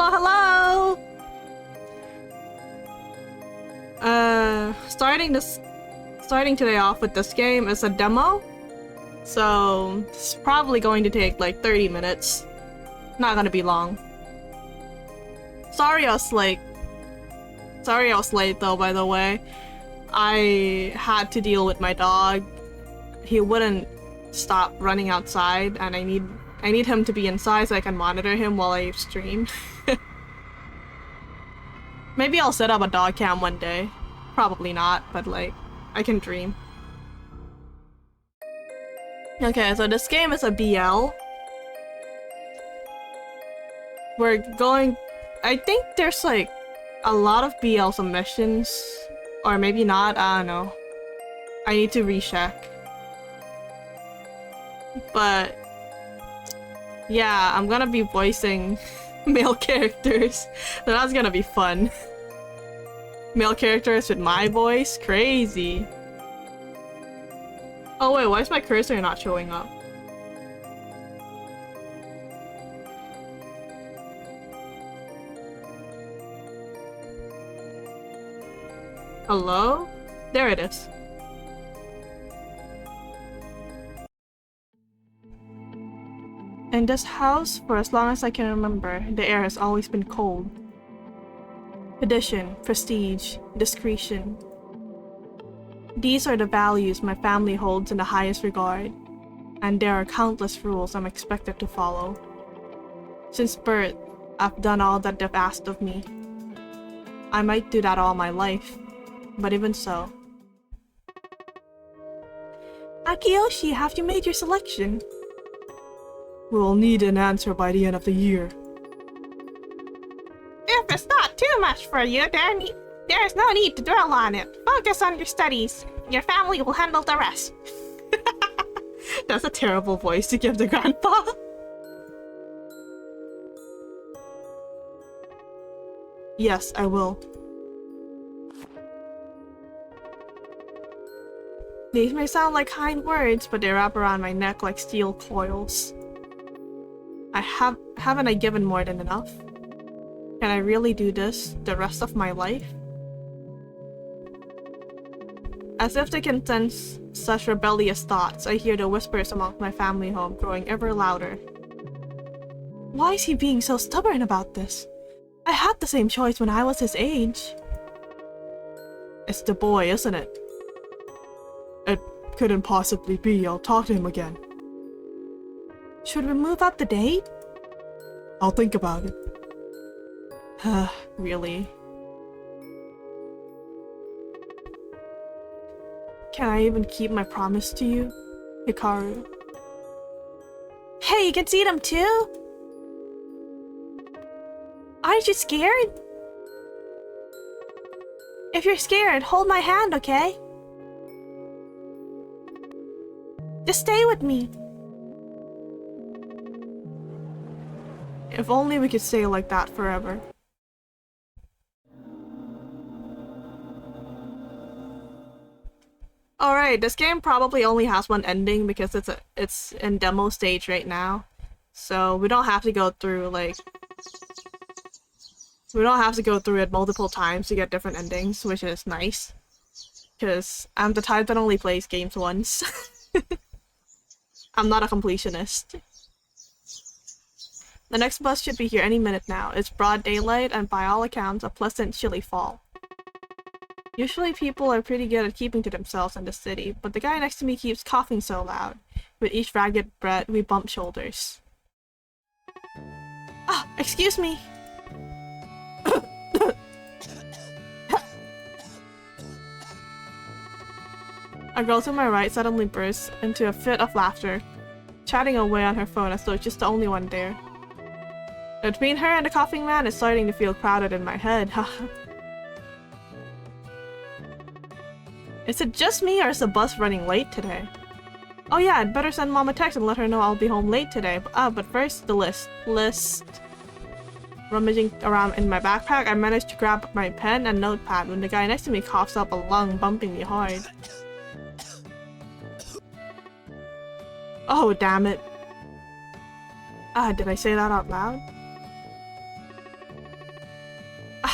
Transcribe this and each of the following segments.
Hello, hello! Starting today off with this game is a demo. So it's probably going to take like 30 minutes. Not gonna be long. Sorry I was late. Sorry I was late though, by the way. I had to deal with my dog. He wouldn't stop running outside and I need him to be inside so I can monitor him while I stream. Maybe I'll set up a dog cam one day. Probably not, but like, I can dream. Okay, so this game is a BL. We're going... I think there's like a lot of BL submissions. Or maybe not, I don't know. I need to recheck. But... yeah, I'm gonna be voicing male characters. So that's gonna be fun. Male characters with my voice? Crazy. Oh wait, why is my cursor not showing up? Hello? There it is. In this house, for as long as I can remember, the air has always been cold. Tradition, prestige, discretion. These are the values my family holds in the highest regard, and there are countless rules I'm expected to follow. Since birth, I've done all that they've asked of me. I might do that all my life, but even so. Akiyoshi, have you made your selection? We'll need an answer by the end of the year. If it's not too much for you, there is no need to dwell on it. Focus on your studies. Your family will handle the rest. That's a terrible voice to give to grandpa. Yes, I will. These may sound like kind words, but they wrap around my neck like steel coils. Haven't I given more than enough? Can I really do this the rest of my life? As if they can sense such rebellious thoughts, I hear the whispers among my family home growing ever louder. Why is he being so stubborn about this? I had the same choice when I was his age. It's the boy, isn't it? It couldn't possibly be. I'll talk to him again. Should we move up the date? I'll think about it. Really? Can I even keep my promise to you, Hikaru? Hey, you can see them too? Aren't you scared? If you're scared, hold my hand, okay? Just stay with me. If only we could stay like that forever. Alright, this game probably only has one ending because it's in demo stage right now. So we don't have to go through it multiple times to get different endings, which is nice. Because I'm the type that only plays games once. I'm not a completionist. The next bus should be here any minute now. It's broad daylight and by all accounts a pleasant chilly fall. Usually people are pretty good at keeping to themselves in the city, but the guy next to me keeps coughing so loud. With each ragged breath, we bump shoulders. Ah, excuse me! A girl to my right suddenly bursts into a fit of laughter, chatting away on her phone as though she's the only one there. Between her and the coughing man, it's starting to feel crowded in my head. Is it just me or is the bus running late today? Oh yeah, I'd better send mom a text and let her know I'll be home late today. But first, the list. Rummaging around in my backpack, I managed to grab my pen and notepad when the guy next to me coughs up a lung, bumping me hard. Oh, damn it. Did I say that out loud?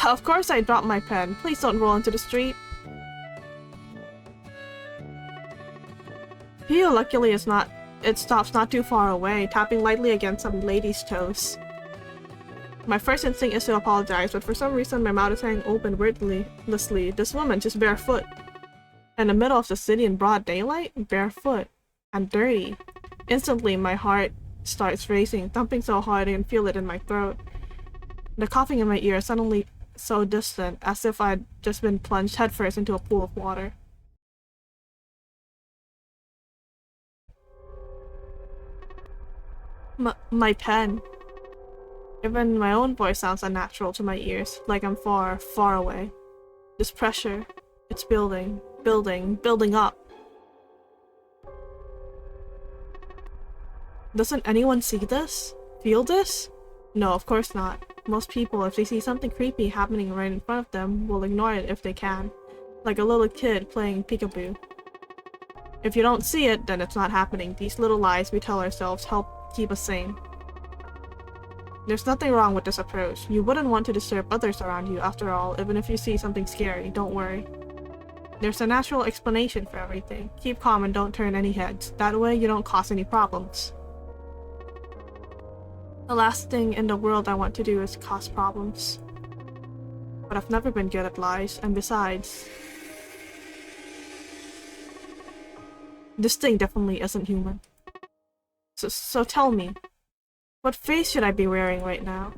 Of course I dropped my pen. Please don't roll into the street. Phew, luckily it stops not too far away, tapping lightly against some lady's toes. My first instinct is to apologize, but for some reason my mouth is hanging open wordlessly. This woman just barefoot. In the middle of the city in broad daylight? Barefoot. And dirty. Instantly my heart starts racing, thumping so hard I can feel it in my throat. The coughing in my ear is suddenly so distant, as if I'd just been plunged headfirst into a pool of water. My pen. Even my own voice sounds unnatural to my ears, like I'm far, far away. This pressure, it's building, building up. Doesn't anyone see this? Feel this? No, of course not. Most people, if they see something creepy happening right in front of them, will ignore it if they can. Like a little kid playing peekaboo. If you don't see it, then it's not happening. These little lies we tell ourselves help keep us sane. There's nothing wrong with this approach. You wouldn't want to disturb others around you, after all, even if you see something scary, don't worry. There's a natural explanation for everything. Keep calm and don't turn any heads. That way you don't cause any problems. The last thing in the world I want to do is cause problems. But I've never been good at lies, and besides... this thing definitely isn't human. So tell me, what face should I be wearing right now?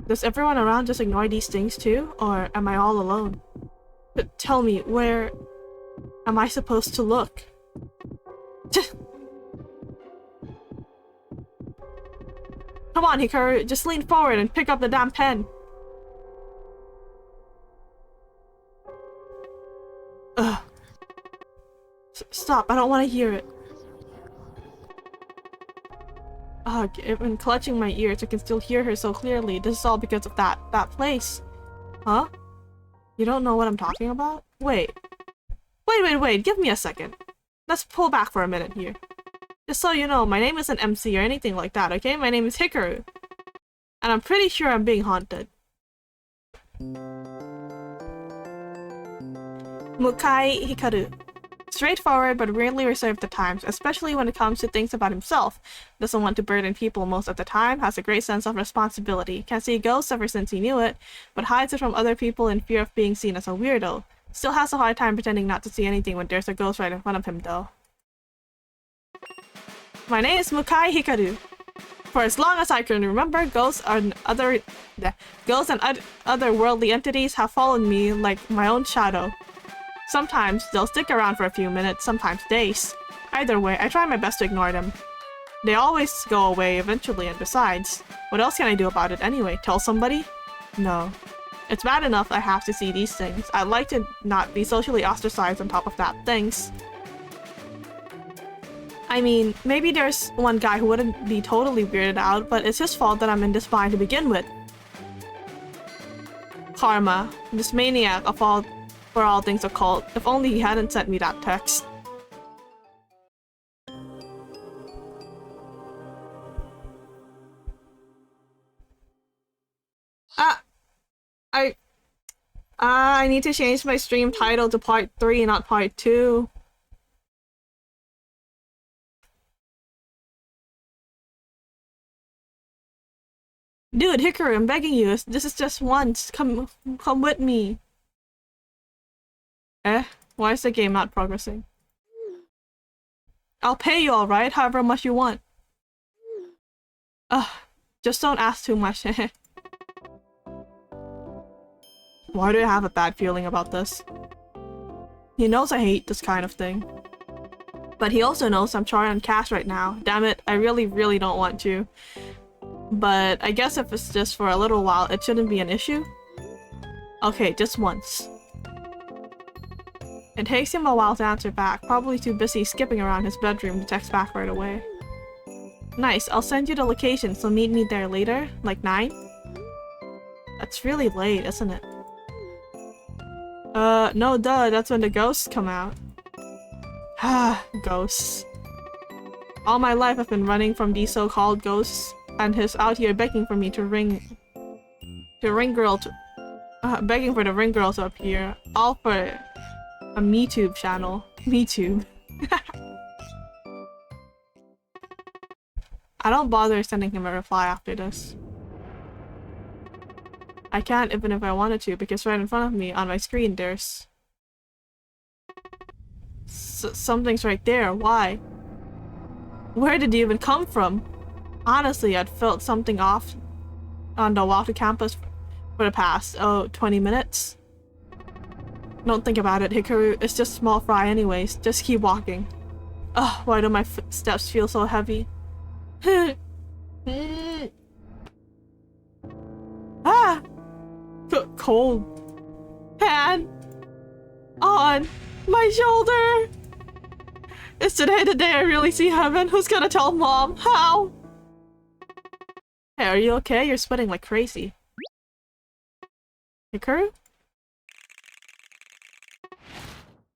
Does everyone around just ignore these things too, or am I all alone? But tell me, where am I supposed to look? Come on, Hikaru, just lean forward and pick up the damn pen. Ugh. Stop, I don't want to hear it. Ugh, even clutching my ears, I can still hear her so clearly. This is all because of that place. Huh? You don't know what I'm talking about? Wait, give me a second. Let's pull back for a minute here. Just so you know, my name isn't MC or anything like that, okay? My name is Hikaru. And I'm pretty sure I'm being haunted. Mukai Hikaru. Straightforward but weirdly reserved at times, especially when it comes to things about himself. Doesn't want to burden people most of the time, has a great sense of responsibility. Can't see ghosts ever since he knew it, but hides it from other people in fear of being seen as a weirdo. Still has a hard time pretending not to see anything when there's a ghost right in front of him though. My name is Mukai Hikaru. For as long as I can remember, ghosts and other worldly entities have followed me like my own shadow. Sometimes they'll stick around for a few minutes, sometimes days. Either way, I try my best to ignore them. They always go away eventually, and besides, what else can I do about it anyway? Tell somebody? No. It's bad enough I have to see these things. I'd like to not be socially ostracized on top of that things. I mean, maybe there's one guy who wouldn't be totally weirded out, but it's his fault that I'm in this bind to begin with. Karma, this maniac of all for all things occult. If only he hadn't sent me that text. I need to change my stream title to part 3, not part 2. Dude, Hikaru, I'm begging you. This is just once. Come with me. Why is the game not progressing? I'll pay you alright, however much you want. Just don't ask too much. Why do I have a bad feeling about this? He knows I hate this kind of thing. But he also knows I'm short on cash right now. Damn it, I really don't want to. But I guess if it's just for a little while, it shouldn't be an issue. Okay, just once. It takes him a while to answer back, probably too busy skipping around his bedroom to text back right away. Nice, I'll send you the location, so meet me there later, like 9? That's really late, isn't it? No duh, that's when the ghosts come out. Ghosts. All my life I've been running from these so-called ghosts, and he's out here begging for me to ring girl Begging for the ring girls to appear. All for a MeTube channel. MeTube. I don't bother sending him a reply after this. I can't even if I wanted to, because right in front of me on my screen there's... something's right there. Why? Where did he even come from? Honestly, I'd felt something off on the walk to campus for the past, 20 minutes. Don't think about it, Hikaru. It's just small fry anyways. Just keep walking. Ugh, why do my steps feel so heavy? Ah! Cold. Hand on my shoulder! Is today the day I really see heaven? Who's gonna tell Mom? How? Hey, are you okay? You're sweating like crazy. Hikaru?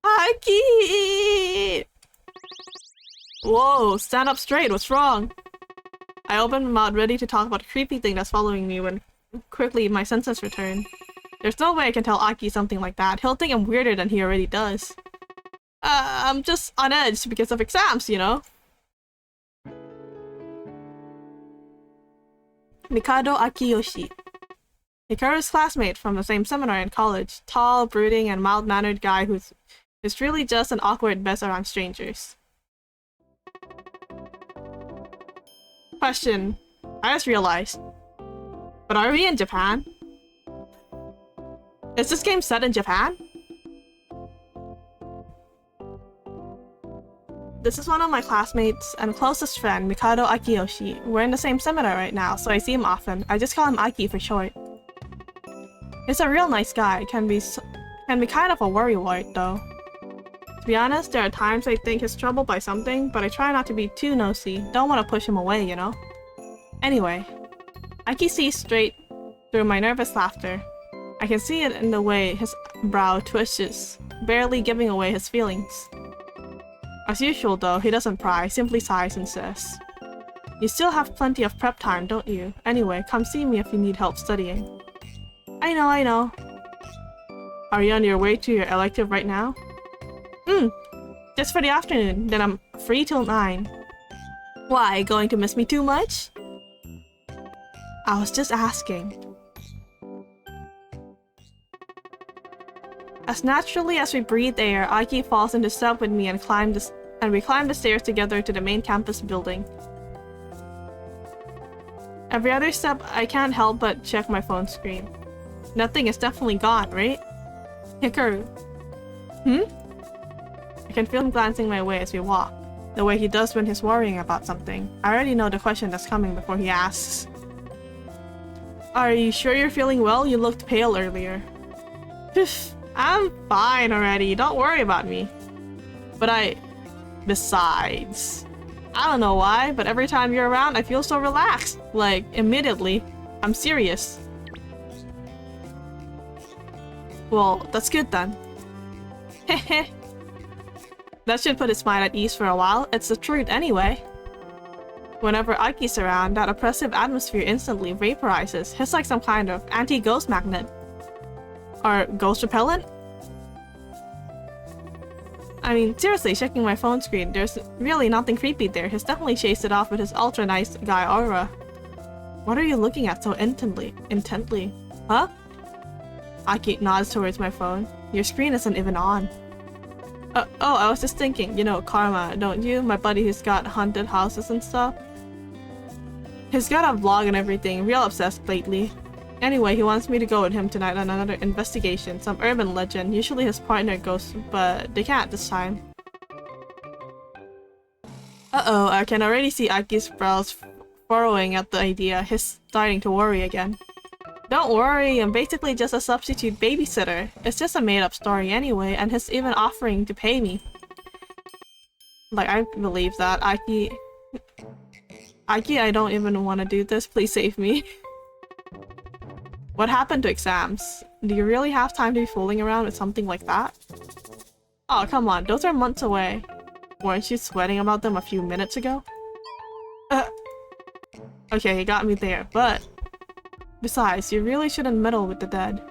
Aki! Whoa, stand up straight, what's wrong? I opened my mouth ready to talk about the creepy thing that's following me when quickly my senses return. There's no way I can tell Aki something like that. He'll think I'm weirder than he already does. I'm just on edge because of exams, you know? Mikado Akiyoshi. Hikaru's classmate from the same seminar in college. Tall, brooding, and mild-mannered guy who's really just an awkward mess around strangers. Question. I just realized. But are we in Japan? Is this game set in Japan? This is one of my classmates and closest friend, Mikado Akiyoshi. We're in the same seminar right now, so I see him often. I just call him Aki for short. He's a real nice guy. Can be kind of a worrywart though. To be honest, there are times I think he's troubled by something, but I try not to be too nosy. Don't want to push him away, you know? Anyway, Aki sees straight through my nervous laughter. I can see it in the way his brow twitches, barely giving away his feelings. As usual though, he doesn't pry, simply sighs and says, "You still have plenty of prep time, don't you? Anyway, come see me if you need help studying." I know. Are you on your way to your elective right now? Just for the afternoon, then I'm free till 9. Why, going to miss me too much? I was just asking. As naturally as we breathe air, Aki falls into step with me and we climb the stairs together to the main campus building. Every other step, I can't help but check my phone screen. Nothing is definitely gone, right? Hikaru. I can feel him glancing my way as we walk. The way he does when he's worrying about something. I already know the question that's coming before he asks. Are you sure you're feeling well? You looked pale earlier. I'm fine already. Don't worry about me. Besides, I don't know why, but every time you're around, I feel so relaxed. Like, immediately. I'm serious. Well, that's good then. Heh. That should put his mind at ease for a while. It's the truth anyway. Whenever Aki's around, that oppressive atmosphere instantly vaporizes. He's like some kind of anti-ghost magnet. Or ghost repellent? I mean, seriously, checking my phone screen, there's really nothing creepy there. He's definitely chased it off with his ultra nice guy aura. What are you looking at so intently? Huh? Aki nods towards my phone. Your screen isn't even on. I was just thinking, you know, Karma, don't you? My buddy who's got haunted houses and stuff. He's got a vlog and everything, real obsessed lately. Anyway, he wants me to go with him tonight on another investigation, some urban legend. Usually his partner goes, but they can't this time. Uh-oh, I can already see Aki's brows furrowing at the idea. He's starting to worry again. Don't worry, I'm basically just a substitute babysitter. It's just a made-up story anyway, and he's even offering to pay me. Like, I believe that. Aki, I don't even want to do this. Please save me. What happened to exams? Do you really have time to be fooling around with something like that? Oh, come on. Those are months away. Weren't you sweating about them a few minutes ago? Okay, he got me there, but... Besides, you really shouldn't meddle with the dead.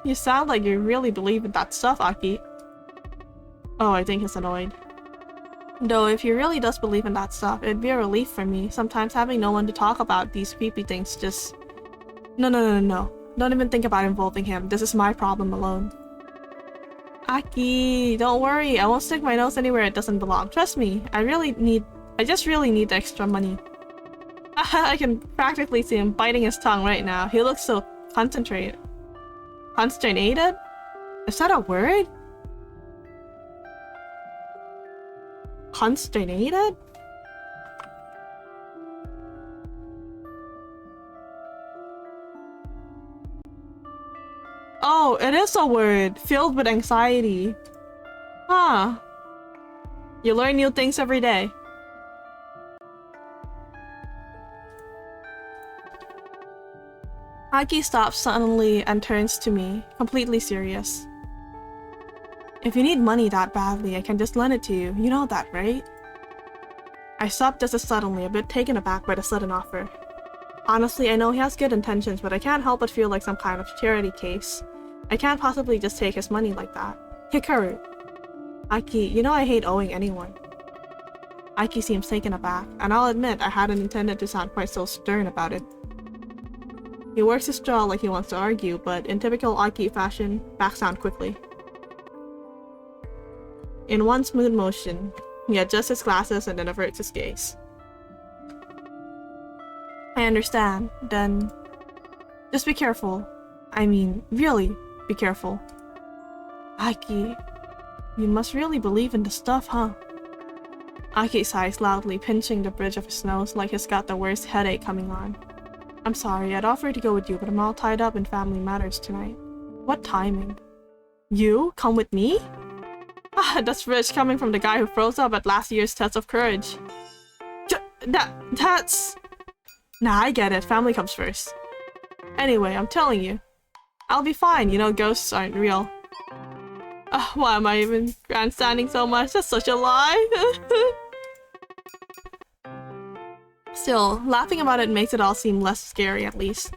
You sound like you really believe in that stuff, Aki. Oh, I think he's annoyed. Though if he really does believe in that stuff, it'd be a relief for me. Sometimes having no one to talk about these creepy things just... No. Don't even think about involving him. This is my problem alone. Aki, don't worry. I won't stick my nose anywhere it doesn't belong. Trust me. I just really need the extra money. I can practically see him biting his tongue right now. He looks so concentrated. Consternated? Is that a word? Consternated? Oh, it is a word. Filled with anxiety. Huh. You learn new things every day. Aki stops suddenly and turns to me, completely serious. If you need money that badly, I can just lend it to you. You know that, right? I stopped just as suddenly, a bit taken aback by the sudden offer. Honestly, I know he has good intentions, but I can't help but feel like some kind of charity case. I can't possibly just take his money like that. Hikaru. Aki, you know I hate owing anyone. Aki seems taken aback, and I'll admit I hadn't intended to sound quite so stern about it. He works his jaw like he wants to argue, but in typical Aki fashion, backs down quickly. In one smooth motion, he adjusts his glasses and then averts his gaze. I understand, then... just be careful. I mean, really, be careful. Aki, you must really believe in the stuff, huh? Aki sighs loudly, pinching the bridge of his nose like he's got the worst headache coming on. I'm sorry, I'd offer to go with you, but I'm all tied up in family matters tonight. What timing? You? Come with me? Ah, that's rich coming from the guy who froze up at last year's test of courage. That's... Nah, I get it. Family comes first. Anyway, I'm telling you. I'll be fine, you know ghosts aren't real. Why am I even grandstanding so much? That's such a lie! Still, laughing about it makes it all seem less scary at least.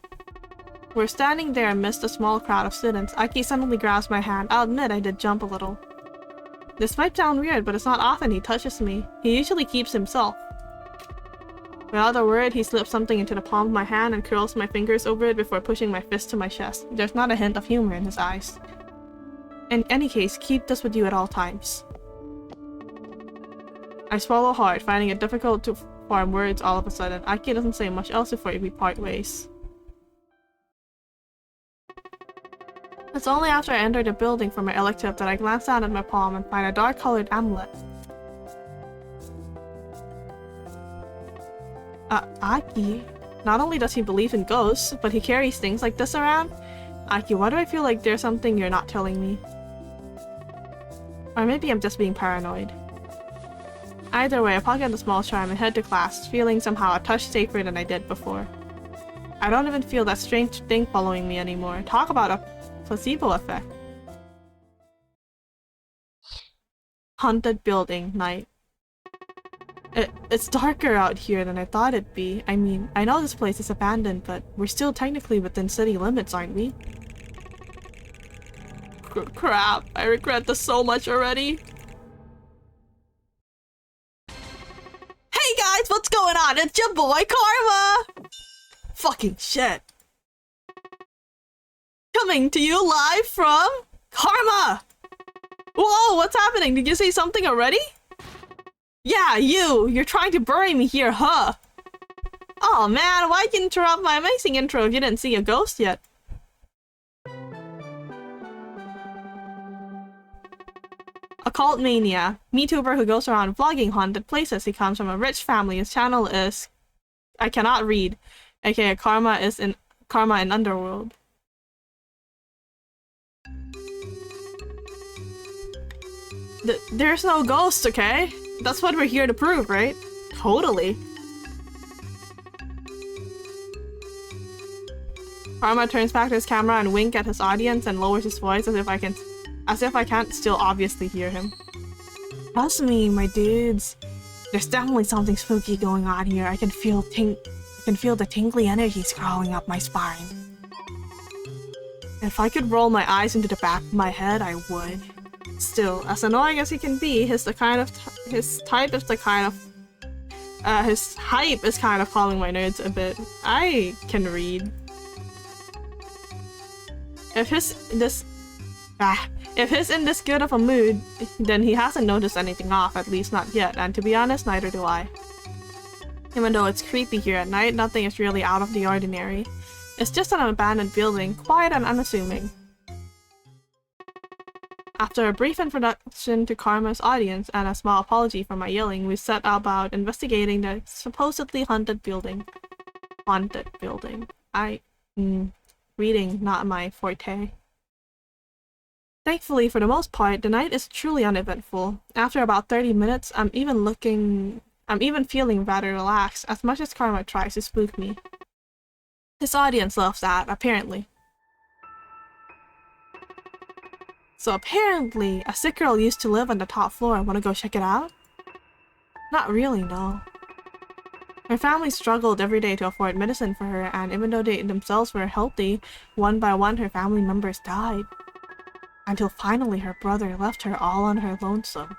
We're standing there amidst a small crowd of students. Aki suddenly grabs my hand. I'll admit I did jump a little. This might sound weird, but it's not often he touches me. He usually keeps himself. Without a word, he slips something into the palm of my hand and curls my fingers over it before pushing my fist to my chest. There's not a hint of humor in his eyes. In any case, keep this with you at all times. I swallow hard, finding it difficult to form words all of a sudden. Aki doesn't say much else before we part ways. It's only after I enter the building for my elective that I glance down at my palm and find a dark-colored amulet. Aki? Not only does he believe in ghosts, but he carries things like this around? Aki, why do I feel like there's something you're not telling me? Or maybe I'm just being paranoid. Either way, I pocket the small charm and head to class, feeling somehow a touch safer than I did before. I don't even feel that strange thing following me anymore. Talk about a placebo effect. Haunted building, night. It's darker out here than I thought it'd be. I mean, I know this place is abandoned, but we're still technically within city limits, aren't we? Crap, I regret this so much already. Hey guys, what's going on? It's your boy Karma! Fucking shit. Coming to you live from Karma! Whoa, what's happening? Did you say something already? Yeah, you're trying to bury me here, huh? Oh man, why'd you interrupt my amazing intro if you didn't see a ghost yet? Occult Mania. MeTuber who goes around vlogging haunted places. He comes from a rich family. His channel is... I cannot read. aka Karma in Underworld. There's no ghost, okay? That's what we're here to prove, right? Totally. Karma turns back to his camera and winks at his audience and lowers his voice as if I can't still obviously hear him. Trust me, my dudes. There's definitely something spooky going on here. I can feel the tingly energies crawling up my spine. If I could roll my eyes into the back of my head, I would. Still, as annoying as he can be, his hype is kind of calming my nerves a bit. I can read. If he's in this good of a mood, then he hasn't noticed anything off, at least not yet, and to be honest, neither do I. Even though it's creepy here at night, nothing is really out of the ordinary. It's just an abandoned building, quiet and unassuming. After a brief introduction to Karma's audience and a small apology for my yelling, we set about investigating the supposedly haunted building. Reading, not my forte. Thankfully, for the most part, the night is truly uneventful. After about 30 minutes, I'm even feeling rather relaxed, as much as Karma tries to spook me. His audience loves that, apparently. So apparently, a sick girl used to live on the top floor. Wanna go check it out? Not really, no. Her family struggled every day to afford medicine for her, and even though they themselves were healthy, one by one her family members died. Until finally her brother left her all on her lonesome.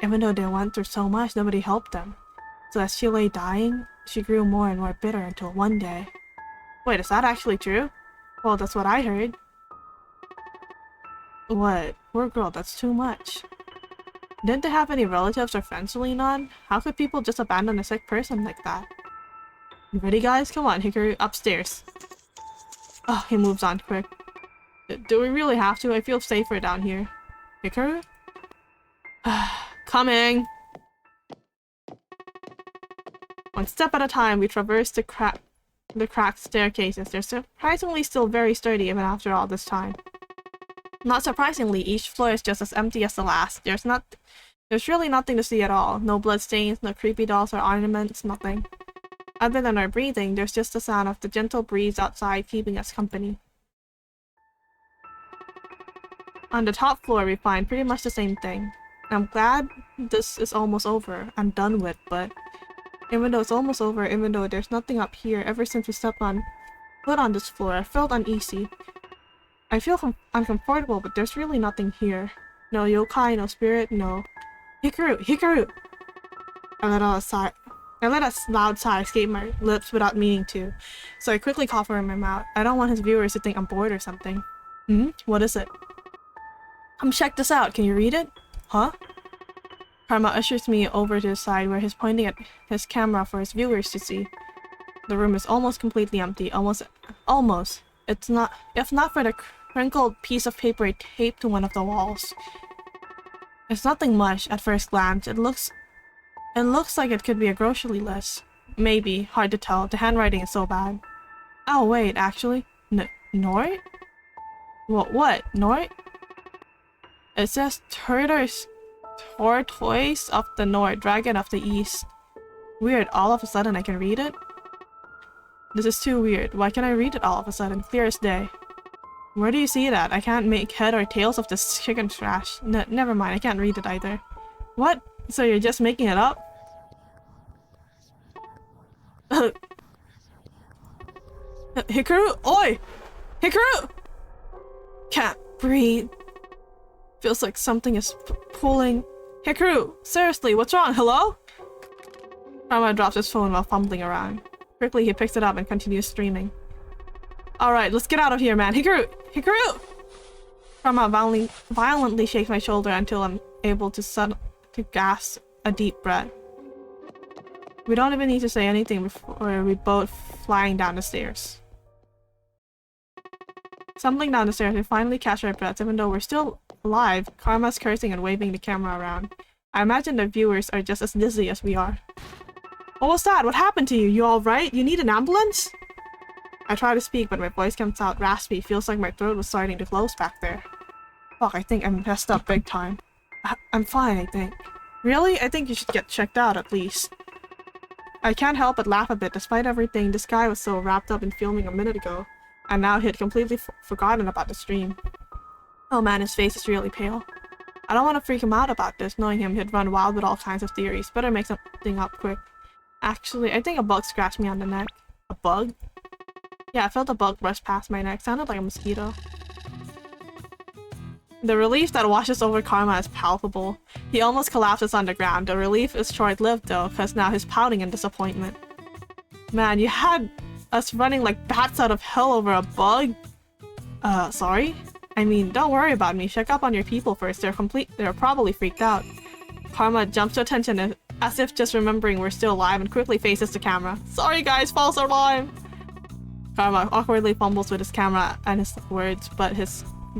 Even though they went through so much, nobody helped them. So as she lay dying, she grew more and more bitter until one day... Wait, is that actually true? Well, that's what I heard. What? Poor girl, that's too much. Didn't they have any relatives or friends to lean on? How could people just abandon a sick person like that? You ready, guys? Come on, Hikaru, upstairs. Oh, he moves on quick. Do we really have to? I feel safer down here. Hikaru? Coming! One step at a time, we traverse the cracked staircases. They're surprisingly still very sturdy even after all this time. Not surprisingly, each floor is just as empty as the last. There's really nothing to see at all. No bloodstains, no creepy dolls or ornaments, nothing. Other than our breathing, there's just the sound of the gentle breeze outside keeping us company. On the top floor, we find pretty much the same thing. I'm glad this is almost over. I'm done with, but even though it's almost over, even though there's nothing up here, ever since we stepped foot on this floor, I felt uneasy. I feel uncomfortable, but there's really nothing here. No yokai, no spirit, no... Hikaru! Hikaru! I let a loud sigh escape my lips without meaning to, so I quickly cough over my mouth. I don't want his viewers to think I'm bored or something. What is it? Come check this out, can you read it? Huh? Karma ushers me over to his side where he's pointing at his camera for his viewers to see. The room is almost completely empty. Almost. It's not. If not for the crinkled piece of paper taped to one of the walls. It's nothing much at first glance. It looks like it could be a grocery list. Maybe. Hard to tell. The handwriting is so bad. Oh wait, actually. Nort? What? Nort? It says Tortoise of the North, Dragon of the East. Weird, all of a sudden I can read it? This is too weird. Why can't I read it all of a sudden? Clear as day. Where do you see that? I can't make head or tails of this chicken trash. Never mind, I can't read it either. What? So you're just making it up? Hikaru? Oi! Hikaru! Can't breathe. Feels like something is pulling. Hikaru! Seriously, what's wrong? Hello? Karma drops his phone while fumbling around. Quickly, he picks it up and continues streaming. Alright, let's get out of here, man. Hikaru! Hikaru! Karma violently shakes my shoulder until I'm able to gasp a deep breath. We don't even need to say anything before we both flying down the stairs. Stumbling down the stairs, we finally catch our breaths. Even though we're still alive, Karma's cursing and waving the camera around. I imagine the viewers are just as dizzy as we are. What was that? What happened to you? You alright? You need an ambulance? I try to speak, but my voice comes out raspy. Feels like my throat was starting to close back there. Fuck, I think I'm messed up big time. I'm fine, I think. Really? I think you should get checked out at least. I can't help but laugh a bit. Despite everything, this guy was so wrapped up in filming a minute ago, and now he had completely forgotten about the stream. Oh man, his face is really pale. I don't want to freak him out about this, knowing him he'd run wild with all kinds of theories. Better make something up quick. Actually, I think a bug scratched me on the neck. A bug? Yeah, I felt a bug brush past my neck. Sounded like a mosquito. The relief that washes over Karma is palpable. He almost collapses on the ground. The relief is short-lived though, cause now he's pouting in disappointment. Man, you had us running like bats out of hell over a bug? Sorry? I mean, don't worry about me. Check up on your people first. They're probably freaked out. Karma jumps to attention as if just remembering we're still alive and quickly faces the camera. Sorry guys, false alarm! Karma awkwardly fumbles with his camera and his words, but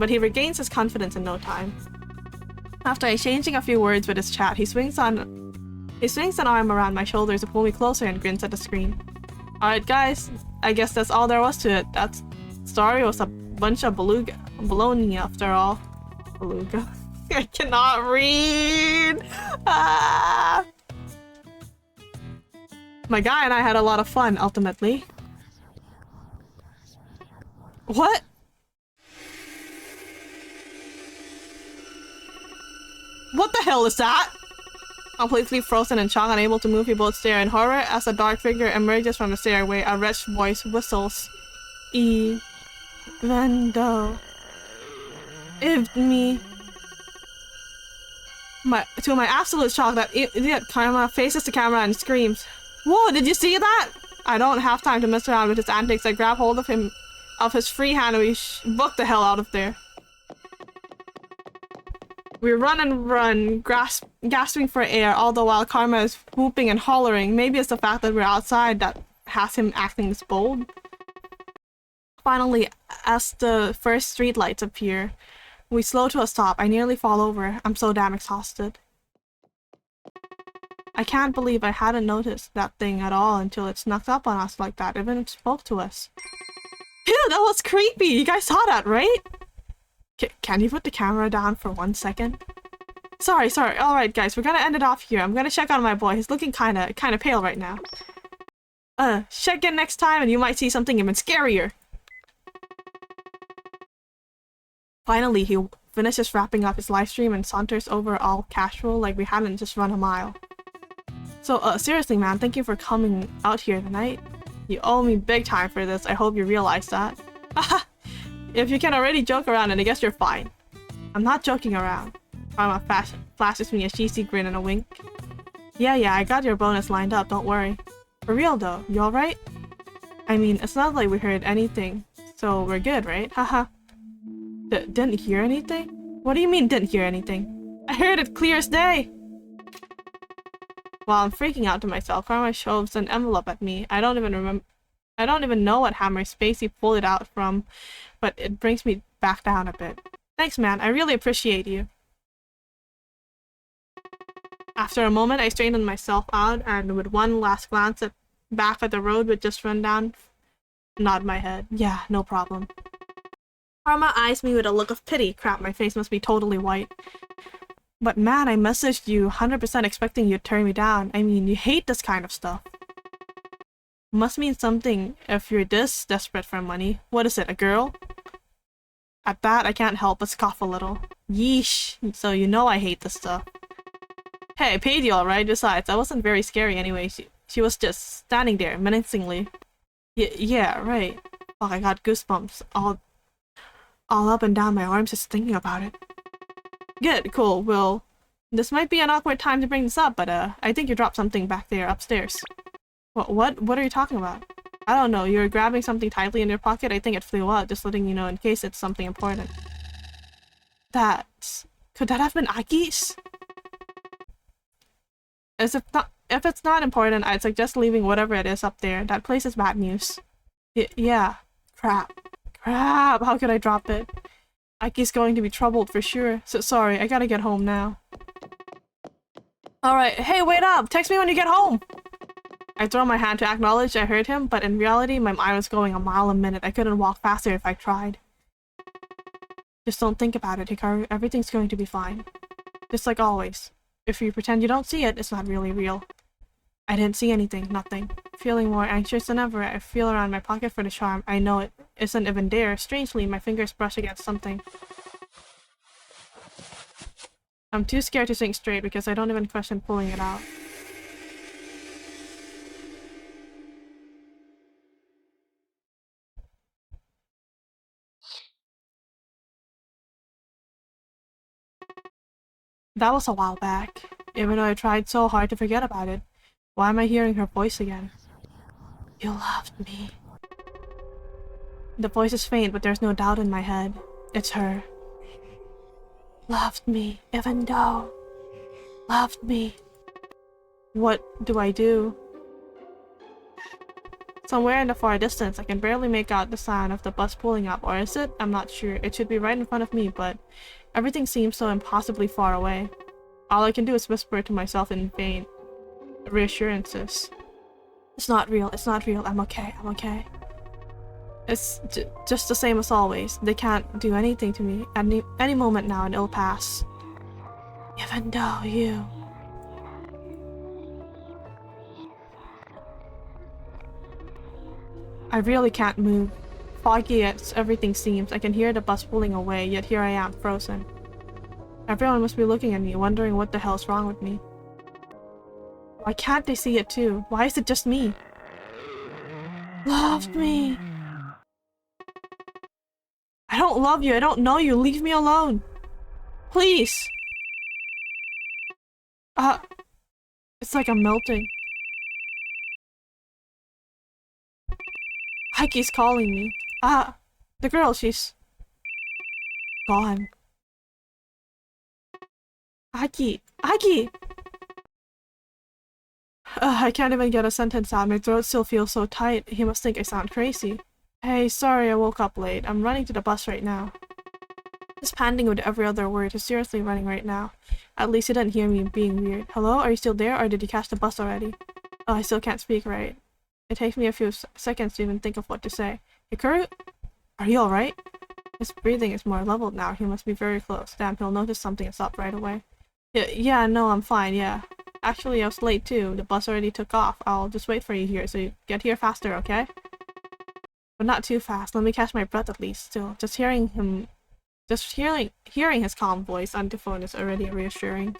he regains his confidence in no time. After exchanging a few words with his chat, he swings an arm around my shoulders to pull me closer and grins at the screen. Alright guys, I guess that's all there was to it. That story was a bunch of baloney after all. Beluga. I cannot read! Ah! My guy and I had a lot of fun, ultimately. What? What the hell is that? Completely frozen in shock, unable to move, we both stare in horror as a dark figure emerges from the stairway. A wretched voice whistles. Vendo. Me. To my absolute shock, that idiot Karma faces the camera and screams. Whoa, did you see that? I don't have time to mess around with his antics. I grab hold of his free hand and we book the hell out of there. We run and run, gasping for air, all the while Karma is whooping and hollering. Maybe it's the fact that we're outside that has him acting this bold. Finally, as the first streetlights appear, we slow to a stop. I nearly fall over. I'm so damn exhausted. I can't believe I hadn't noticed that thing at all until it snuck up on us like that. Even it spoke to us. Ew, that was creepy! You guys saw that, right? Can you put the camera down for 1 second? Sorry. Alright guys, we're gonna end it off here. I'm gonna check on my boy. He's looking kinda pale right now. Check in next time and you might see something even scarier. Finally, he finishes wrapping up his livestream and saunters over all casual like we hadn't just run a mile. So, seriously man, thank you for coming out here tonight. You owe me big time for this. I hope you realize that. Haha! If you can already joke around, then I guess you're fine. I'm not joking around. Karma flashes me a cheesy grin and a wink. Yeah, I got your bonus lined up, don't worry. For real though, you alright? I mean, it's not like we heard anything, so we're good, right? Haha. Didn't hear anything? What do you mean didn't hear anything? I heard it clear as day! While I'm freaking out to myself, Karma shoves an envelope at me. I don't even know what hammer space he pulled it out from, but it brings me back down a bit. Thanks man, I really appreciate you. After a moment, I straightened myself out and with one last glance back at the road we'd just run down, nod my head. Yeah, no problem. Karma eyes me with a look of pity. Crap, my face must be totally white. But man, I messaged you 100% expecting you'd turn me down. I mean, you hate this kind of stuff. Must mean something if you're this desperate for money. What is it, a girl? At that, I can't help but scoff a little. Yeesh, so you know I hate this stuff. Hey, I paid you alright, besides, I wasn't very scary anyway. She was just standing there, menacingly. Yeah, right. Fuck, I got goosebumps all up and down my arms just thinking about it. Good, cool, well, this might be an awkward time to bring this up, but I think you dropped something back there upstairs. What are you talking about? I don't know, you were grabbing something tightly in your pocket. I think it flew out, just letting you know in case it's something important. Could that have been Aki's? If it's not important, I'd suggest leaving whatever it is up there. That place is bad news. Yeah. Crap, how could I drop it? Aki's going to be troubled for sure. So sorry, I gotta get home now. Alright, hey, wait up! Text me when you get home! I throw my hand to acknowledge I heard him, but in reality, my mind was going a mile a minute. I couldn't walk faster if I tried. Just don't think about it, Hikaru. Everything's going to be fine. Just like always. If you pretend you don't see it, it's not really real. I didn't see anything, nothing. Feeling more anxious than ever, I feel around my pocket for the charm. I know it isn't even there. Strangely, my fingers brush against something. I'm too scared to think straight because I don't even question pulling it out. That was a while back. Even though I tried so hard to forget about it, why am I hearing her voice again? You loved me. The voice is faint, but there's no doubt in my head. It's her. Loved me, even though. Loved me. What do I do? Somewhere in the far distance, I can barely make out the sound of the bus pulling up, or is it? I'm not sure. It should be right in front of me, but everything seems so impossibly far away. All I can do is whisper to myself in vain reassurances. It's not real, I'm okay, I'm okay. It's just the same as always. They can't do anything to me. Any moment now and it'll pass. Even though you... I really can't move. Foggy as everything seems, I can hear the bus pulling away, yet here I am, frozen. Everyone must be looking at me, wondering what the hell's wrong with me. Why can't they see it too? Why is it just me? Loved me! I don't love you, I don't know you, leave me alone! Please! It's like I'm melting. Heiki's calling me. The girl, she's... gone. Heiki! Heiki! I can't even get a sentence out, my throat still feels so tight. He must think I sound crazy. Hey, sorry I woke up late. I'm running to the bus right now. Just panting with every other word. He's seriously running right now. At least he didn't hear me being weird. Hello? Are you still there, or did you catch the bus already? Oh, I still can't speak right. It takes me a few seconds to even think of what to say. Hikaru? Are you alright? His breathing is more leveled now. He must be very close. Damn, he'll notice something and stop right away. Yeah, no, I'm fine, yeah. Actually, I was late too. The bus already took off. I'll just wait for you here, so you get here faster, okay? But not too fast. Let me catch my breath at least. Still, just hearing his calm voice on the phone is already reassuring.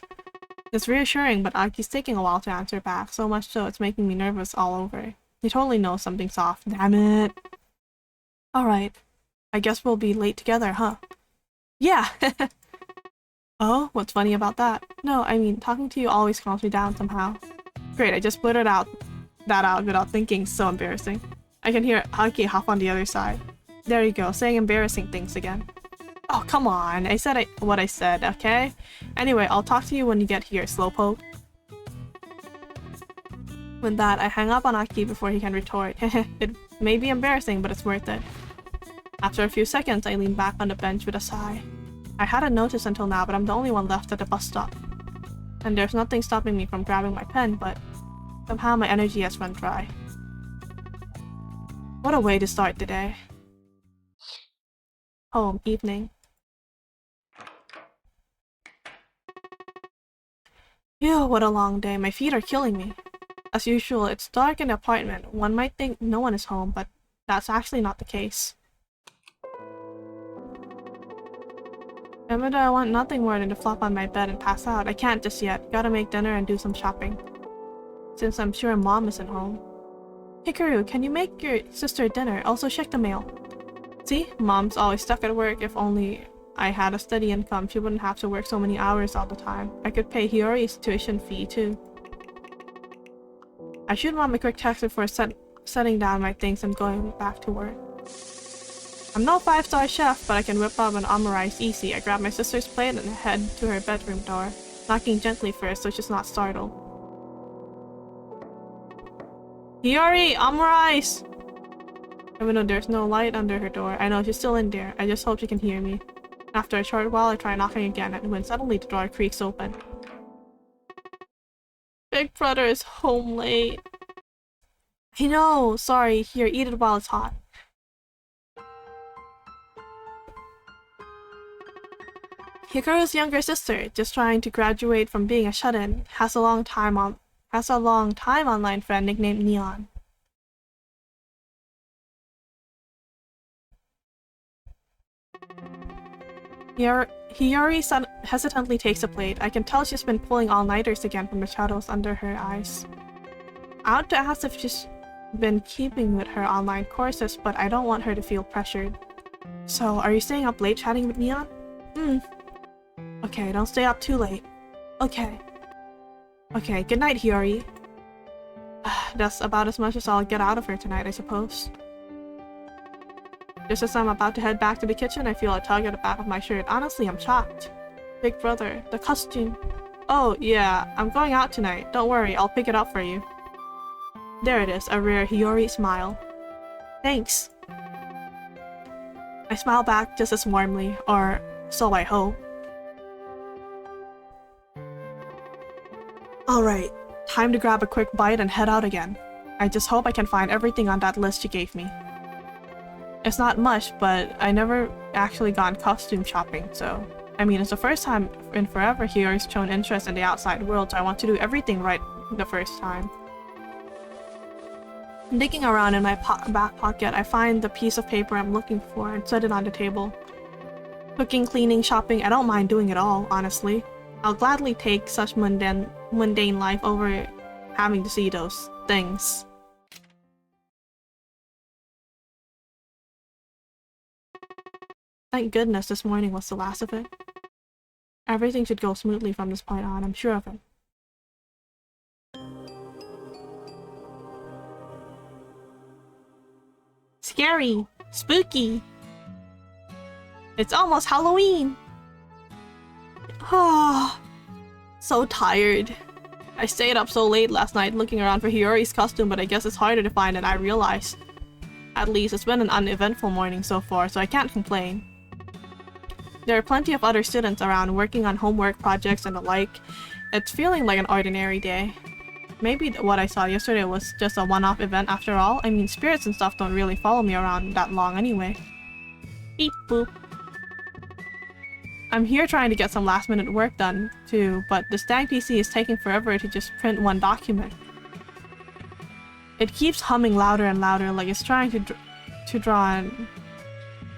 It's reassuring, but Aki's taking a while to answer back. So much so, it's making me nervous all over. He totally knows something's off. Damn it. Alright. I guess we'll be late together, huh? Yeah! Oh, what's funny about that? No, I mean, talking to you always calms me down somehow. Great, I just blurted that out without thinking. So embarrassing. I can hear Aki hop on the other side. There you go, saying embarrassing things again. Oh, come on. I said what I said, okay? Anyway, I'll talk to you when you get here, slowpoke. With that, I hang up on Aki before he can retort. It may be embarrassing, but it's worth it. After a few seconds, I lean back on the bench with a sigh. I hadn't noticed until now, but I'm the only one left at the bus stop. And there's nothing stopping me from grabbing my pen, but somehow my energy has run dry. What a way to start the day. Home, evening. Ew, what a long day. My feet are killing me. As usual, it's dark in the apartment. One might think no one is home, but that's actually not the case. Even though I want nothing more than to flop on my bed and pass out, I can't just yet. Gotta make dinner and do some shopping. Since I'm sure Mom isn't home. Hikaru, can you make your sister dinner? Also check the mail. See? Mom's always stuck at work. If only I had a steady income, she wouldn't have to work so many hours all the time. I could pay Hiyori's tuition fee too. I shoot Mom a quick text before setting down my things and going back to work. I'm no 5-star chef, but I can whip up an omurice easy. I grab my sister's plate and head to her bedroom door, knocking gently first so she's not startled. Hiyori! Omurice! Even though there's no light under her door, I know she's still in there. I just hope she can hear me. After a short while, I try knocking again, and when suddenly the door creaks open. Big brother is home late. I know! Sorry, here, eat it while it's hot. Hikaru's younger sister, just trying to graduate from being a shut-in, has a long time online friend nicknamed Neon. Hiyori hesitantly takes a plate. I can tell she's been pulling all-nighters again from the shadows under her eyes. I want to ask if she's been keeping with her online courses, but I don't want her to feel pressured. So, are you staying up late chatting with Neon? Okay, don't stay up too late. Okay. Okay, good night, Hiyori. That's about as much as I'll get out of her tonight, I suppose. Just as I'm about to head back to the kitchen, I feel a tug at the back of my shirt. Honestly, I'm shocked. Big brother, the costume. Oh, yeah, I'm going out tonight. Don't worry, I'll pick it up for you. There it is, a rare Hiyori smile. Thanks. I smile back just as warmly, or so I hope. Alright, time to grab a quick bite and head out again. I just hope I can find everything on that list you gave me. It's not much, but I never actually gone costume shopping, so... I mean, it's the first time in forever Hiyori's shown interest in the outside world, so I want to do everything right the first time. Digging around in my back pocket, I find the piece of paper I'm looking for and set it on the table. Cooking, cleaning, shopping, I don't mind doing it all, honestly. I'll gladly take such mundane life over having to see those things. Thank goodness this morning was the last of it. Everything should go smoothly from this point on, I'm sure of it. Scary! Spooky! It's almost Halloween! Ah, so tired. I stayed up so late last night looking around for Hiyori's costume, but I guess it's harder to find than I realized. At least it's been an uneventful morning so far, so I can't complain. There are plenty of other students around working on homework projects and the like. It's feeling like an ordinary day. Maybe what I saw yesterday was just a one-off event after all. I mean, spirits and stuff don't really follow me around that long anyway. Beep boop. I'm here trying to get some last-minute work done, too, but the Stag PC is taking forever to just print one document. It keeps humming louder and louder, like it's trying to draw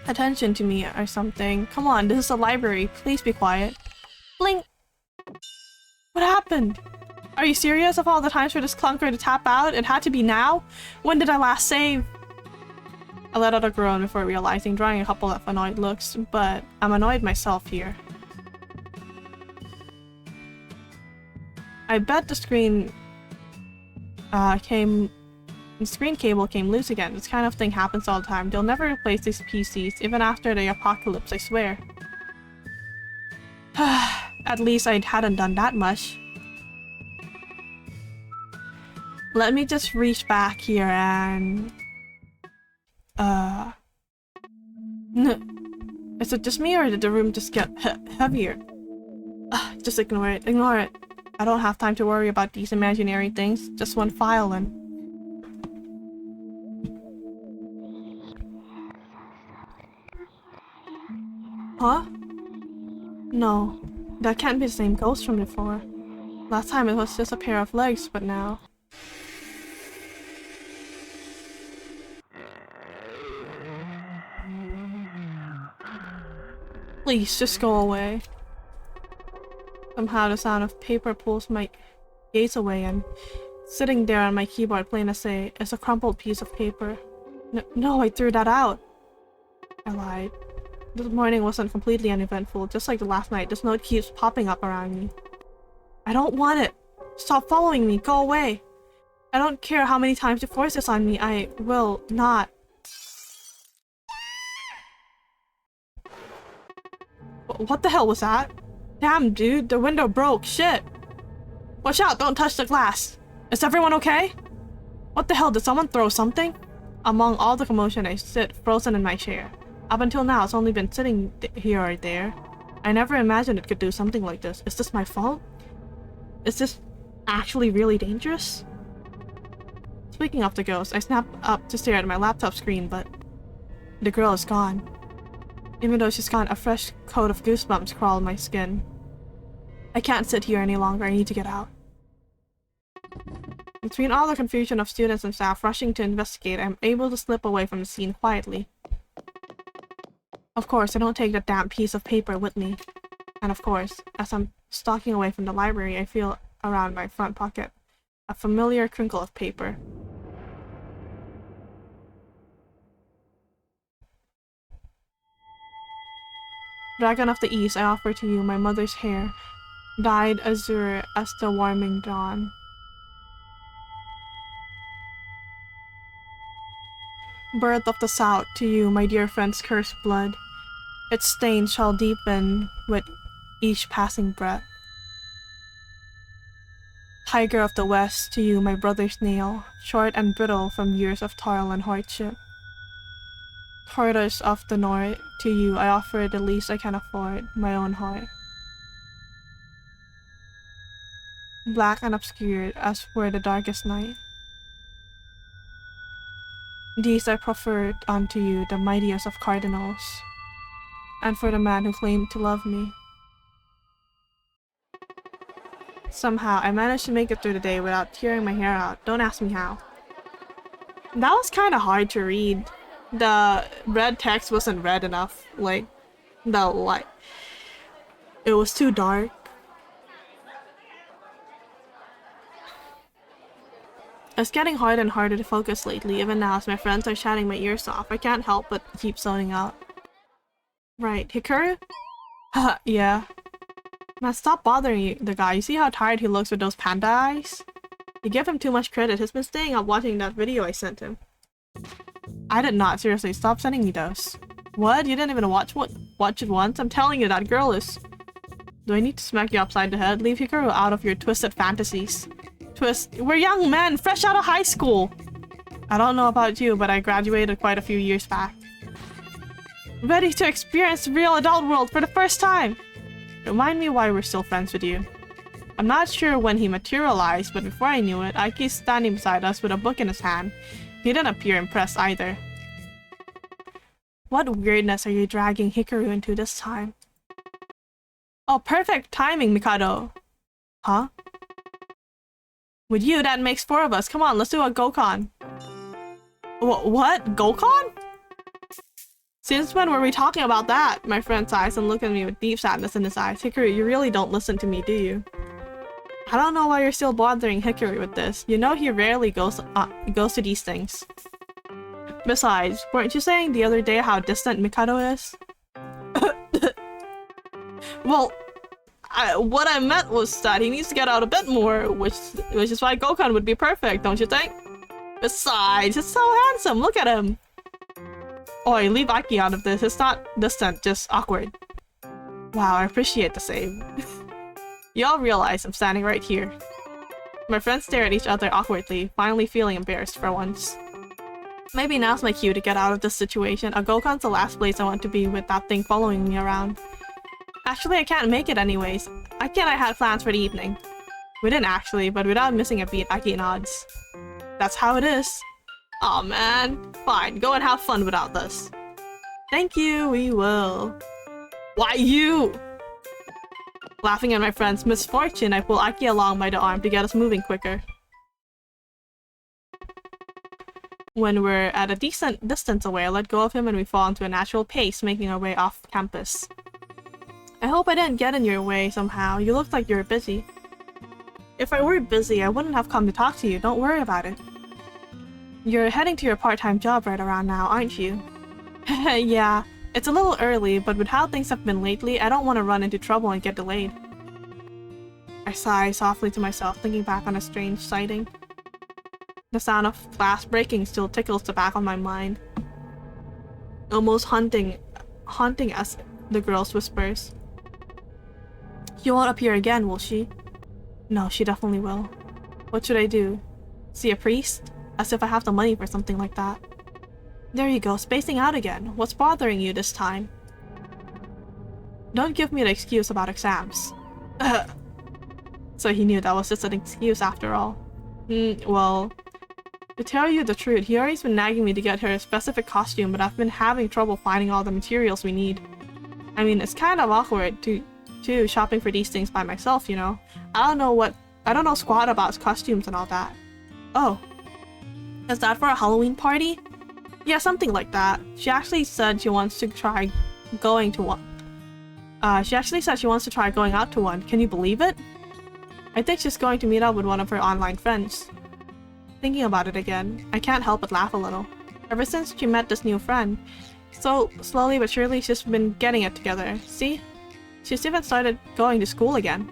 attention to me or something. Come on, this is a library. Please be quiet. Blink! What happened? Are you serious? Of all the times for this clunker to tap out, it had to be now? When did I last save? I let out a groan before realizing, drawing a couple of annoyed looks, but I'm annoyed myself here. I bet the screen cable came loose again. This kind of thing happens all the time. They'll never replace these PCs, even after the apocalypse, I swear. At least I hadn't done that much. Let me just reach back here and... Is it just me or did the room just get heavier? Just ignore it, ignore it. I don't have time to worry about these imaginary things. Just one file and... Huh? No, that can't be the same ghost from before. Last time it was just a pair of legs, but now... Please, just go away. Somehow the sound of paper pulls my gaze away, and sitting there on my keyboard plain as day is a crumpled piece of paper. No, I threw that out. I lied. This morning wasn't completely uneventful, just like the last night. This note keeps popping up around me. I don't want it! Stop following me, go away! I don't care how many times you force this on me, I will not. What the hell was that? Damn, dude, the window broke, shit! Watch out, don't touch the glass! Is everyone okay? What the hell, did someone throw something? Among all the commotion, I sit frozen in my chair. Up until now, it's only been sitting here or there. I never imagined it could do something like this. Is this my fault? Is this actually really dangerous? Speaking of the ghost, I snap up to stare at my laptop screen, but the girl is gone. Even though she's gone, a fresh coat of goosebumps crawl my skin. I can't sit here any longer, I need to get out. Between all the confusion of students and staff rushing to investigate, I'm able to slip away from the scene quietly. Of course, I don't take that damn piece of paper with me. And of course, as I'm stalking away from the library, I feel around my front pocket a familiar crinkle of paper. Dragon of the East, I offer to you my mother's hair. Dyed azure as the warming dawn. Birth of the South, to you, my dear friend's cursed blood. Its stain shall deepen with each passing breath. Tiger of the West, to you, my brother's nail, short and brittle from years of toil and hardship. Tortoise of the North, to you, I offer the least I can afford, my own heart. Black and obscured as were the darkest night. These I proffered unto you, the mightiest of cardinals, and for the man who claimed to love me. Somehow, I managed to make it through the day without tearing my hair out. Don't ask me how. That was kind of hard to read. The red text wasn't red enough. Like, the light. It was too dark. It's getting harder and harder to focus lately, even now as my friends are chatting my ears off. I can't help but keep zoning out. Right, Hikaru? Haha, yeah. Man, stop bothering the guy. You see how tired he looks with those panda eyes? You give him too much credit. He's been staying up watching that video I sent him. I did not. Seriously, stop sending me those. What? You didn't even watch it once? I'm telling you, that girl is... Do I need to smack you upside the head? Leave Hikaru out of your twisted fantasies. We're young men, fresh out of high school! I don't know about you, but I graduated quite a few years back. Ready to experience the real adult world for the first time! Remind me why we're still friends with you. I'm not sure when he materialized, but before I knew it, Aiki's standing beside us with a book in his hand. He didn't appear impressed either. What weirdness are you dragging Hikaru into this time? Oh, perfect timing, Mikado! Huh? With you, that makes 4 of us. Come on, let's do a Gokon. What? Gokon? Since when were we talking about that? My friend sighs and looked at me with deep sadness in his eyes. Hikaru, you really don't listen to me, do you? I don't know why you're still bothering Hikaru with this. You know he rarely goes to these things. Besides, weren't you saying the other day how distant Mikado is? Well, what I meant was that he needs to get out a bit more, which is why Gokon would be perfect, don't you think? Besides, he's so handsome, look at him! Oi, leave Aki out of this. It's not distant, just awkward. Wow, I appreciate the save. Y'all realize I'm standing right here. My friends stare at each other awkwardly, finally feeling embarrassed for once. Maybe now's my cue to get out of this situation. A Gokon's the last place I want to be with that thing following me around. Actually, I can't make it anyways. Aki and I had plans for the evening. We didn't actually, but without missing a beat, Aki nods. That's how it is. Aw man, fine, go and have fun without us. Thank you, we will. Why you? Laughing at my friend's misfortune, I pull Aki along by the arm to get us moving quicker. When we're at a decent distance away, I let go of him and we fall into a natural pace, making our way off campus. I hope I didn't get in your way somehow. You looked like you were busy. If I were busy, I wouldn't have come to talk to you. Don't worry about it. You're heading to your part-time job right around now, aren't you? Yeah, it's a little early, but with how things have been lately, I don't want to run into trouble and get delayed. I sigh softly to myself, thinking back on a strange sighting. The sound of glass breaking still tickles the back of my mind. Almost haunting us, the girl whispers. She won't appear again, will she? No, she definitely will. What should I do? See a priest? As if I have the money for something like that. There you go, spacing out again. What's bothering you this time? Don't give me the excuse about exams. So he knew that was just an excuse after all. Well, to tell you the truth, he always been nagging me to get her a specific costume, but I've been having trouble finding all the materials we need. I mean, it's kind of awkward too, shopping for these things by myself, you know. I don't know squat about costumes and all that. Oh. Is that for a Halloween party? Yeah, something like that. She actually said she wants to try going to one. She actually said she wants to try going out to one. Can you believe it? I think she's going to meet up with one of her online friends. Thinking about it again, I can't help but laugh a little. Ever since she met this new friend, so slowly but surely she's been getting it together. See? She's even started going to school again.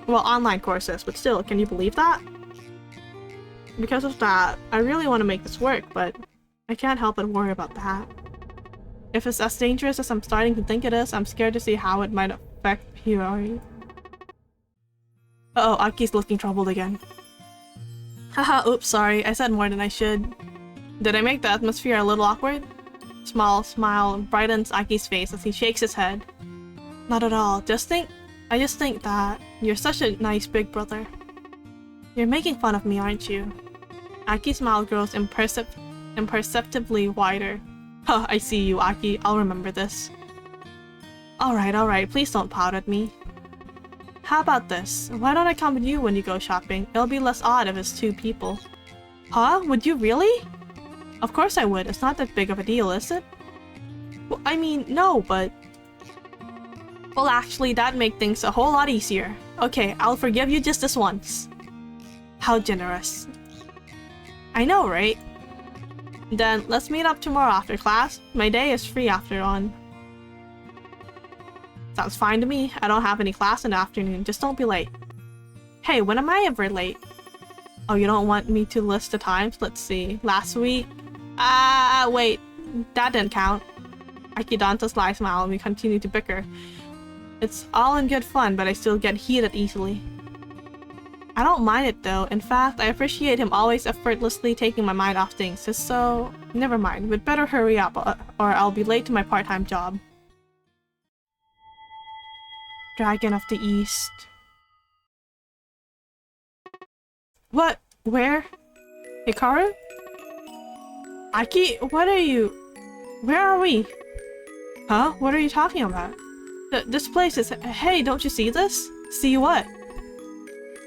Well, online courses, but still, can you believe that? Because of that, I really want to make this work, but I can't help but worry about that. If it's as dangerous as I'm starting to think it is, I'm scared to see how it might affect Hiyori. Uh-oh, Aki's looking troubled again. Haha, oops, sorry, I said more than I should. Did I make the atmosphere a little awkward? Small smile brightens Aki's face as he shakes his head. Not at all, I just think that you're such a nice big brother. You're making fun of me, aren't you? Aki's smile grows imperceptibly wider. Huh, I see you, Aki. I'll remember this. Alright, please don't pout at me. How about this? Why don't I come with you when you go shopping? It'll be less odd if it's 2 people. Huh? Would you really? Of course I would. It's not that big of a deal, is it? Well, I mean, no, but... Well, actually, that'd make things a whole lot easier. Okay, I'll forgive you just this once. How generous. I know, right? Then, let's meet up tomorrow after class. My day is free after on. Sounds fine to me. I don't have any class in the afternoon. Just don't be late. Hey, when am I ever late? Oh, you don't want me to list the times? Let's see. Last week? Wait. That didn't count. Aki dons a sly smile and we continue to bicker. It's all in good fun, but I still get heated easily. I don't mind it though. In fact, I appreciate him always effortlessly taking my mind off things. Just so... Never mind. We'd better hurry up or I'll be late to my part-time job. Dragon of the East. What? Where? Hikaru? Aki, what are you? Where are we? Huh? What are you talking about? This place is- Hey, don't you see this? See what?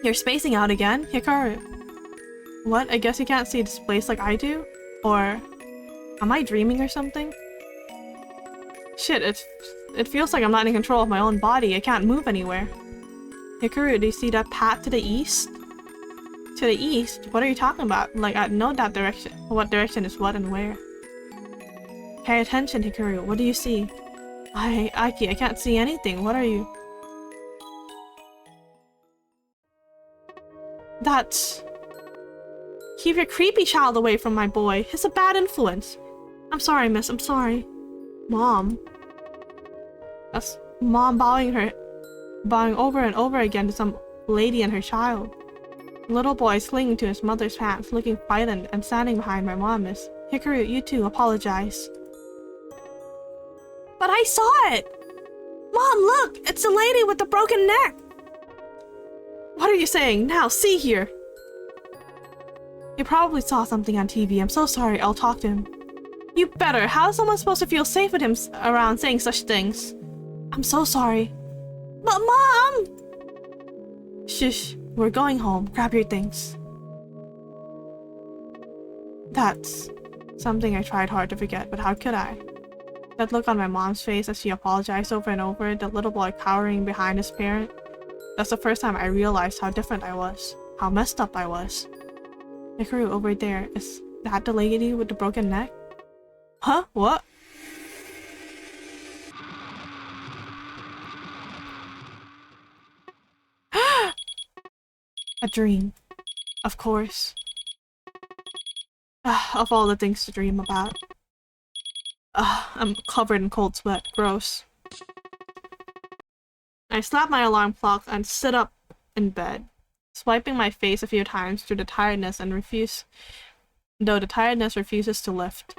You're spacing out again, Hikaru. What? I guess you can't see this place like I do? Or... Am I dreaming or something? Shit, it feels like I'm not in control of my own body. I can't move anywhere. Hikaru, do you see that path to the east? To the east? What are you talking about? Like, I know that direction. What direction is what and where? Pay attention, Hikaru. What do you see? Aki, I can't see anything. What are you? That's... Keep your creepy child away from my boy. He's a bad influence. I'm sorry, miss. I'm sorry. Mom. That's Mom bowing over and over again to some lady and her child. The little boy is clinging to his mother's hands, looking frightened, and standing behind my mom is, Hikaru, you too, apologize. But I saw it! Mom, look! It's the lady with the broken neck! What are you saying? Now, see here! You probably saw something on TV. I'm so sorry. I'll talk to him. You better. How is someone supposed to feel safe with him around saying such things? I'm so sorry. But Mom! Shush. We're going home. Grab your things. That's something I tried hard to forget, but how could I? That look on my mom's face as she apologized over and over, the little boy cowering behind his parent. That's the first time I realized how different I was. How messed up I was. Hikaru, over there, is that the lady with the broken neck? Huh? What? A dream. Of course. Of all the things to dream about. I'm covered in cold sweat. Gross. I slap my alarm clock and sit up in bed, swiping my face a few times through the tiredness and though the tiredness refuses to lift.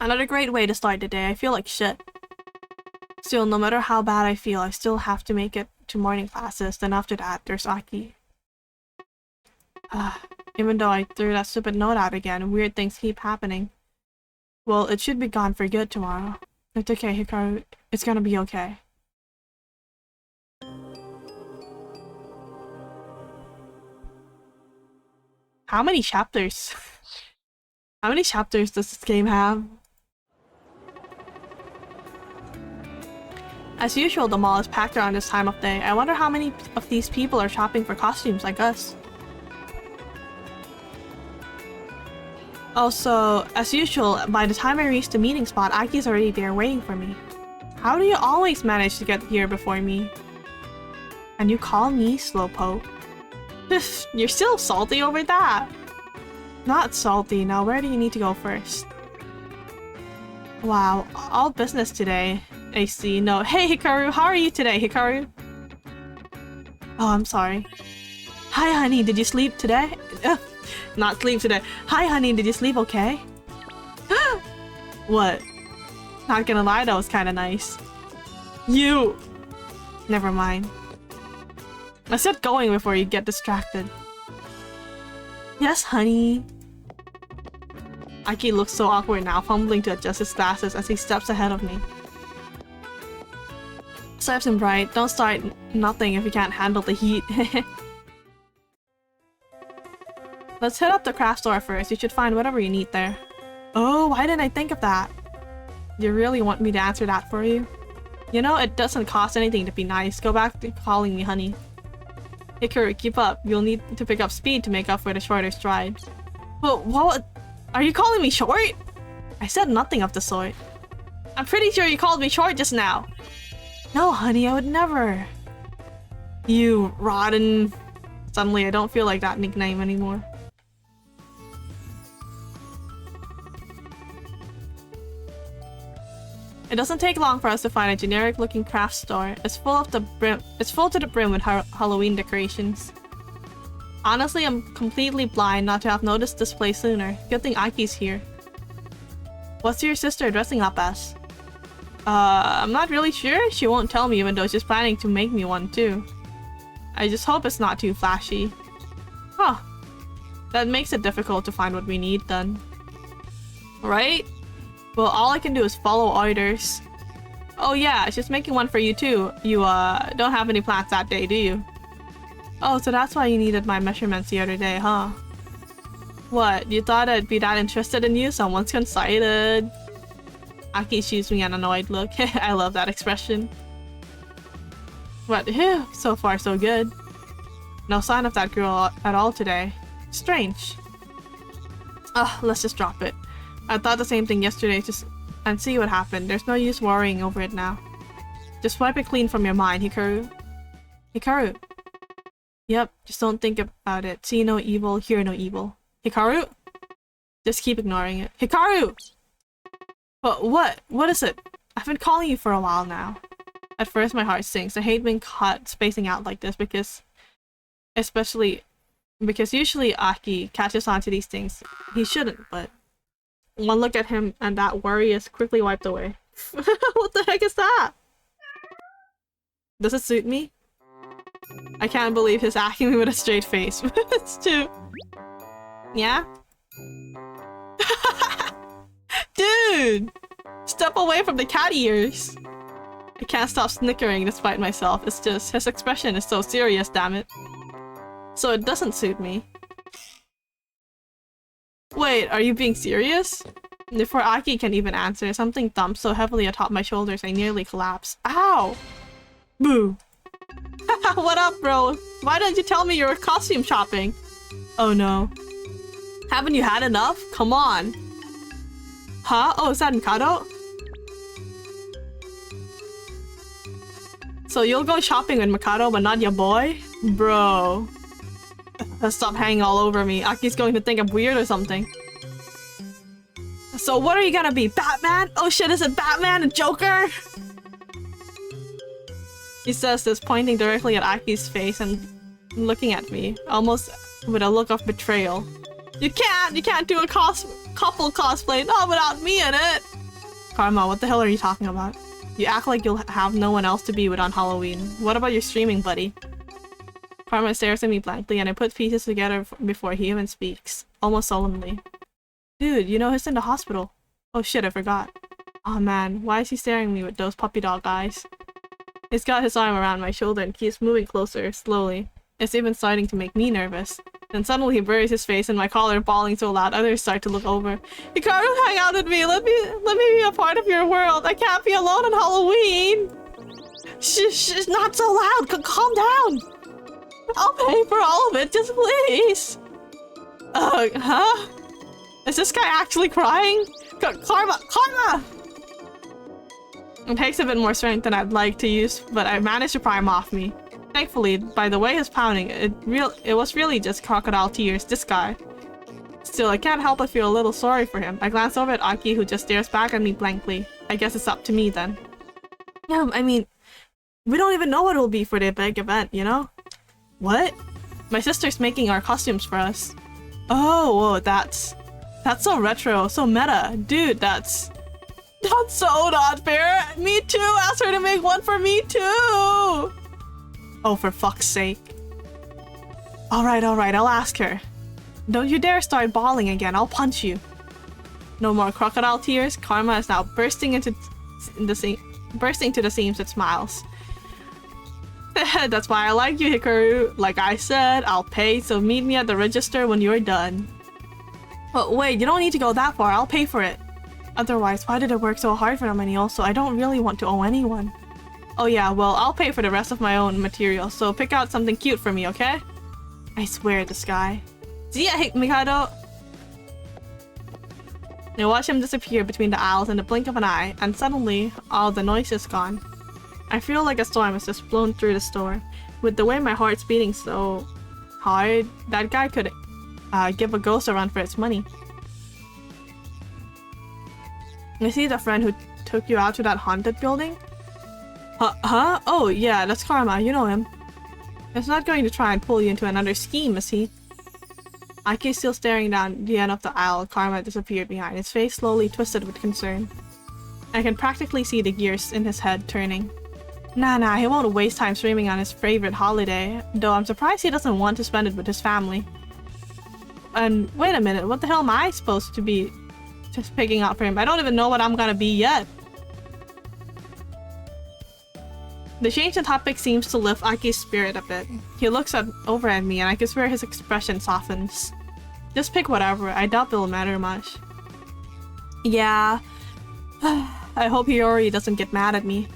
Another great way to start the day. I feel like shit. Still, no matter how bad I feel, I still have to make it to morning classes. Then after that, there's Aki. Even though I threw that stupid note out again, weird things keep happening. Well, it should be gone for good tomorrow. It's okay, Hikaru. It's gonna be okay. How many chapters? How many chapters does this game have? As usual, the mall is packed around this time of day. I wonder how many of these people are shopping for costumes like us. Also, as usual, by the time I reach the meeting spot, Aki's already there waiting for me. How do you always manage to get here before me? And you call me slowpoke? You're still salty over that. Not salty. Now where do you need to go first? Wow, all business today. AC, no. Hey Hikaru, how are you today, Hikaru? Oh, I'm sorry. Hi honey, did you sleep today? Not sleep today. Hi honey, did you sleep okay? What? Not gonna lie, that was kinda nice. You! Never mind. Let's get going before you get distracted. Yes, honey. Aki looks so awkward now, fumbling to adjust his glasses as he steps ahead of me. Serves him right. Don't start nothing if you can't handle the heat. Let's hit up the craft store first. You should find whatever you need there. Oh, why didn't I think of that? You really want me to answer that for you? You know, it doesn't cost anything to be nice. Go back to calling me honey. Hikaru, keep up. You'll need to pick up speed to make up for the shorter stride. But what? Are you calling me short? I said nothing of the sort. I'm pretty sure you called me short just now. No, honey, I would never. You rotten. Suddenly, I don't feel like that nickname anymore. It doesn't take long for us to find a generic-looking craft store. It's full to the brim with Halloween decorations. Honestly, I'm completely blind not to have noticed this place sooner. Good thing Aki's here. What's your sister dressing up as? I'm not really sure. She won't tell me even though she's planning to make me one too. I just hope it's not too flashy. Huh. That makes it difficult to find what we need then. Right? Well, all I can do is follow orders. Oh yeah, she's making one for you too. You, don't have any plans that day, do you? Oh, so that's why you needed my measurements the other day, huh? What, you thought I'd be that interested in you? Someone's conceited. Aki shoots me an annoyed look. I love that expression. But, so far so good. No sign of that girl at all today. Strange. Ugh, let's just drop it. I thought the same thing yesterday and see what happened. There's no use worrying over it now. Just wipe it clean from your mind, Hikaru. Hikaru. Yep, just don't think about it. See no evil, hear no evil. Hikaru? Just keep ignoring it. Hikaru! But what? What is it? I've been calling you for a while now. At first my heart sinks. I hate being caught spacing out like this because usually Aki catches on to these things. He shouldn't, but one look at him and that worry is quickly wiped away. What the heck is that? Does it suit me? I can't believe he's asking me with a straight face. It's too... Yeah? Dude! Step away from the cat ears! I can't stop snickering despite myself. It's just, his expression is so serious, damn it. So it doesn't suit me. Wait, are you being serious? Before Aki can even answer, something thumped so heavily atop my shoulders I nearly collapsed. Ow! Boo! What up, bro? Why don't you tell me you're costume shopping? Oh no. Haven't you had enough? Come on. Huh? Oh, is that Mikado? So you'll go shopping with Mikado but not your boy? Bro. Stop hanging all over me. Aki's going to think I'm weird or something. So what are you gonna be? Batman? Oh shit, is it Batman and Joker? He says this, pointing directly at Aki's face and looking at me, almost with a look of betrayal. You can't do a couple cosplay, not without me in it! Karma, what the hell are you talking about? You act like you'll have no one else to be with on Halloween. What about your streaming buddy? Karma stares at me blankly and I put pieces together before he even speaks, almost solemnly. Dude, you know he's in the hospital. Oh shit, I forgot. Oh man, why is he staring at me with those puppy dog eyes? He's got his arm around my shoulder and keeps moving closer, slowly. It's even starting to make me nervous. Then suddenly he buries his face in my collar, bawling so loud others start to look over. Hikaru, hang out with me! Let me be a part of your world! I can't be alone on Halloween! Shh, not so loud! Calm down! I'll pay for all of it, just please! Huh? Is this guy actually crying? Karma! It takes a bit more strength than I'd like to use, but I managed to pry him off me. Thankfully, by the way he's pounding, it was really just crocodile tears, this guy. Still, I can't help but feel a little sorry for him. I glance over at Aki, who just stares back at me blankly. I guess it's up to me then. Yeah, I mean, we don't even know what it'll be for the big event, you know? What? My sister's making our costumes for us. Oh, whoa, that's so retro, so meta. Dude, that's so not fair. Me too, ask her to make one for me too. Oh, for fuck's sake. Alright, I'll ask her. Don't you dare start bawling again, I'll punch you. No more crocodile tears. Karma is now bursting to the seams with smiles. That's why I like you, Hikaru. Like I said, I'll pay, so meet me at the register when you're done. But wait, you don't need to go that far, I'll pay for it. Otherwise, why did I work so hard for them, and also I don't really want to owe anyone. Oh yeah, well, I'll pay for the rest of my own material, so pick out something cute for me, okay? I swear, this guy. See ya, Mikado! I watch him disappear between the aisles in the blink of an eye, and suddenly, all the noise is gone. I feel like a storm has just blown through the store. With the way my heart's beating so hard, that guy could give a ghost a run for its money. I see the friend who took you out to that haunted building? Huh? Oh, yeah, that's Karma, you know him. He's not going to try and pull you into another scheme, is he? Aki's still staring down the end of the aisle. Karma disappeared behind, his face slowly twisted with concern. I can practically see the gears in his head turning. Nah, he won't waste time streaming on his favorite holiday, though I'm surprised he doesn't want to spend it with his family. And wait a minute, what the hell am I supposed to be just picking out for him? I don't even know what I'm gonna be yet. The change in topic seems to lift Aki's spirit a bit. He looks over at me and I can swear his expression softens. Just pick whatever, I doubt it'll matter much. Yeah. I hope Hiyori doesn't get mad at me.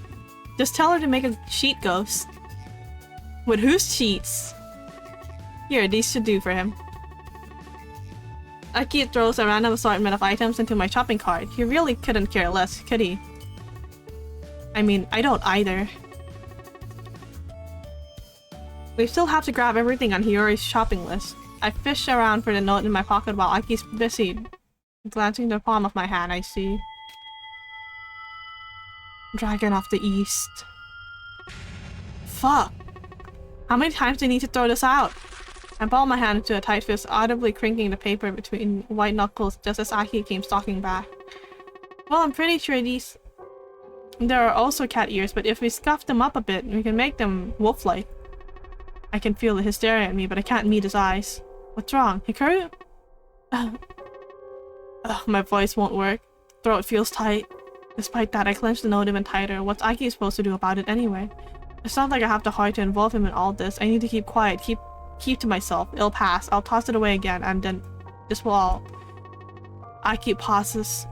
Just tell her to make a sheet ghost. With whose sheets? Here, these should do for him. Aki throws a random assortment of items into my shopping cart. He really couldn't care less, could he? I mean, I don't either. We still have to grab everything on Hiyori's shopping list. I fish around for the note in my pocket while Aki's busy. Glancing the palm of my hand, I see Dragon of the East. Fuck! How many times do I need to throw this out? I ball my hand into a tight fist, audibly crinking the paper between white knuckles just as Aki came stalking back. Well, I'm pretty sure there are also cat ears, but if we scuff them up a bit, we can make them wolf-like. I can feel his staring at me, but I can't meet his eyes. What's wrong? Hikaru? My voice won't work. Throat feels tight. Despite that, I clench the note even tighter. What's Aki supposed to do about it anyway? It's not like I have the heart to involve him in all this. I need to keep quiet, keep to myself. It'll pass. I'll toss it away again, and then this will all... Aki pauses,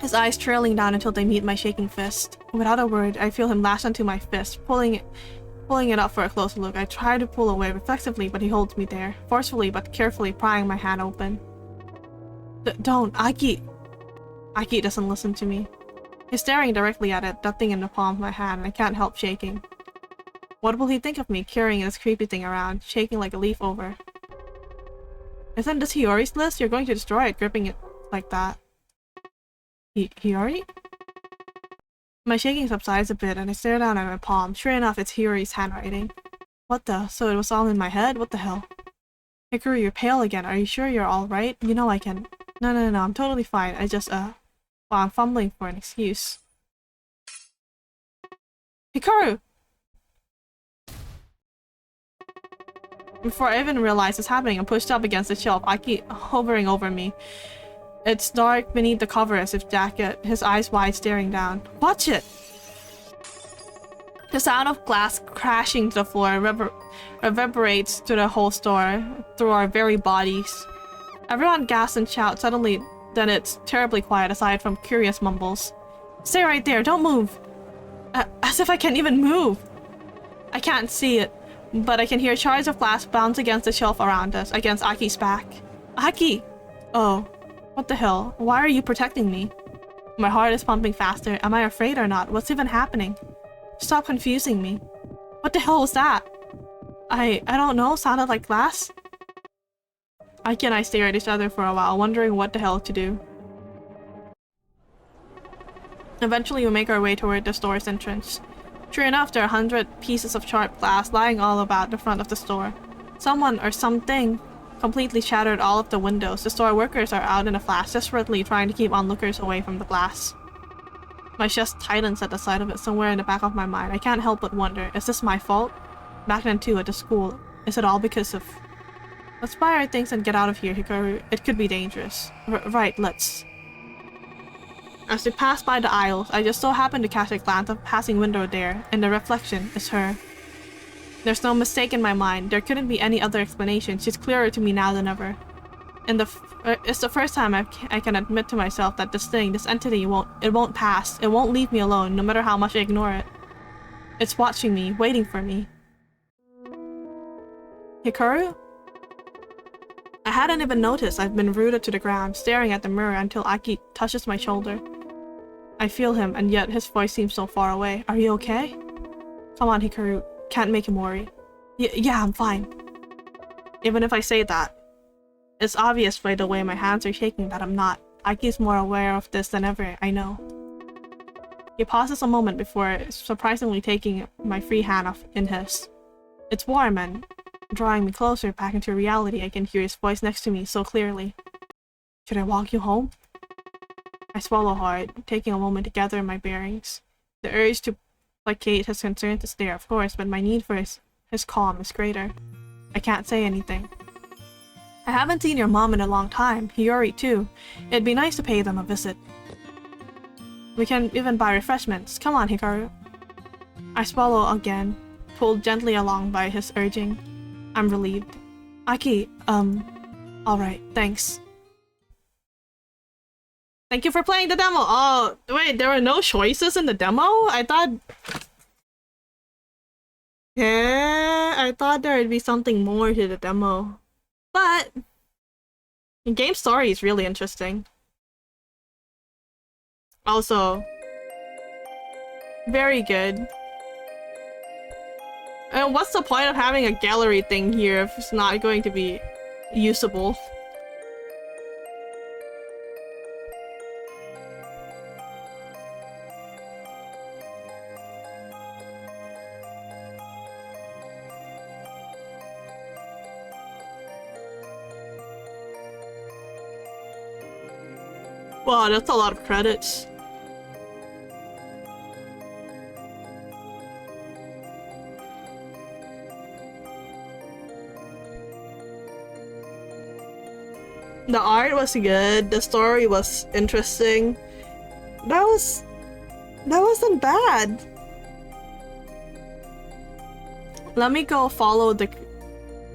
his eyes trailing down until they meet my shaking fist. Without a word, I feel him lash onto my fist, pulling it up for a closer look. I try to pull away reflexively, but he holds me there, forcefully but carefully prying my hand open. Don't, Aki! Aki doesn't listen to me. He's staring directly at it, nothing in the palm of my hand, and I can't help shaking. What will he think of me carrying this creepy thing around, shaking like a leaf over? Isn't this Hiyori's list? You're going to destroy it, gripping it like that. Hiyori? My shaking subsides a bit and I stare down at my palm. Sure enough, it's Hiyori's handwriting. What the? So it was all in my head? What the hell? Hikaru, you're pale again. Are you sure you're alright? You know I can... No, I'm totally fine. I just, well, I'm fumbling for an excuse. Hikaru! Before I even realize what's happening, I'm pushed up against the shelf, Aki hovering over me. It's dark beneath the cover as if jacket, his eyes wide staring down. Watch it! The sound of glass crashing to the floor reverberates to the whole store, through our very bodies. Everyone gasps and shouts suddenly, then it's terribly quiet aside from curious mumbles. Stay right there, don't move! As if I can't even move! I can't see it, but I can hear shards of glass bounce against the shelf around us, against Aki's back. Aki! Oh. What the hell? Why are you protecting me? My heart is pumping faster. Am I afraid or not? What's even happening? Stop confusing me. What the hell was that? I don't know, sounded like glass? Aki and I stare at each other for a while, wondering what the hell to do. Eventually we make our way toward the store's entrance. Sure enough, there are 100 pieces of sharp glass lying all about the front of the store. Someone or something completely shattered all of the windows. The store workers are out in a flash, desperately trying to keep onlookers away from the glass. My chest tightens at the sight of it somewhere in the back of my mind. I can't help but wonder, is this my fault? Back then too, at the school. Is it all because of... Let's buy our things and get out of here, Hikaru. It could be dangerous. Right, let's. As we pass by the aisles, I just so happen to catch a glance of a passing window there, and the reflection is her. There's no mistake in my mind. There couldn't be any other explanation. She's clearer to me now than ever. It's the first time I can admit to myself that this entity won't pass. It won't leave me alone, no matter how much I ignore it. It's watching me, waiting for me. Hikaru? I hadn't even noticed I've been rooted to the ground, staring at the mirror until Aki touches my shoulder. I feel him, and yet his voice seems so far away. Are you okay? Come on, Hikaru. Can't make him worry. Yeah, I'm fine. Even if I say that, it's obvious by the way my hands are shaking that I'm not. Aki's more aware of this than ever, I know. He pauses a moment before surprisingly taking my free hand in his. It's warm and drawing me closer back into reality. I can hear his voice next to me so clearly. Should I walk you home? I swallow hard, taking a moment to gather my bearings. The urge to placate his concerns is there, of course, but my need for his calm is greater. I can't say anything. I haven't seen your mom in a long time. Hiyori too. It'd be nice to pay them a visit. We can even buy refreshments. Come on, Hikaru. I swallow again, pulled gently along by his urging. I'm relieved. Aki, alright, thanks. Thank you for playing the demo! Oh, wait, there were no choices in the demo? I thought... Yeah, I thought there would be something more to the demo. But... the game story is really interesting. Also... very good. And what's the point of having a gallery thing here if it's not going to be usable? Wow, that's a lot of credits. The art was good, the story was interesting. That wasn't bad. Let me go follow the...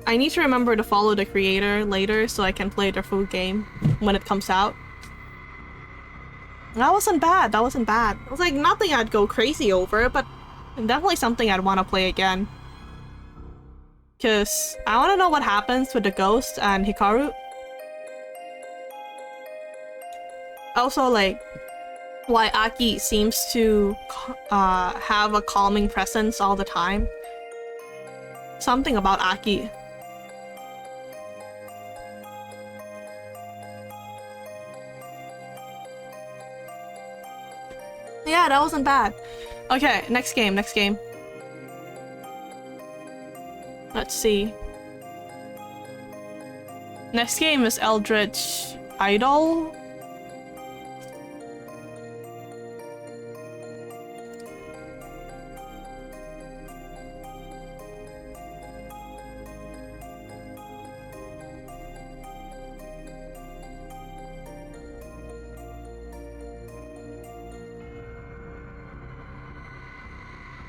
I need to remember to follow the creator later so I can play the full game when it comes out. That wasn't bad, that wasn't bad. It was like nothing I'd go crazy over, but definitely something I'd want to play again. Cause I want to know what happens with the ghost and Hikaru. Also, like, why Aki seems to have a calming presence all the time. Something about Aki. Yeah, that wasn't bad. Okay, next game, next game. Let's see. Next game is Eldritch Idol.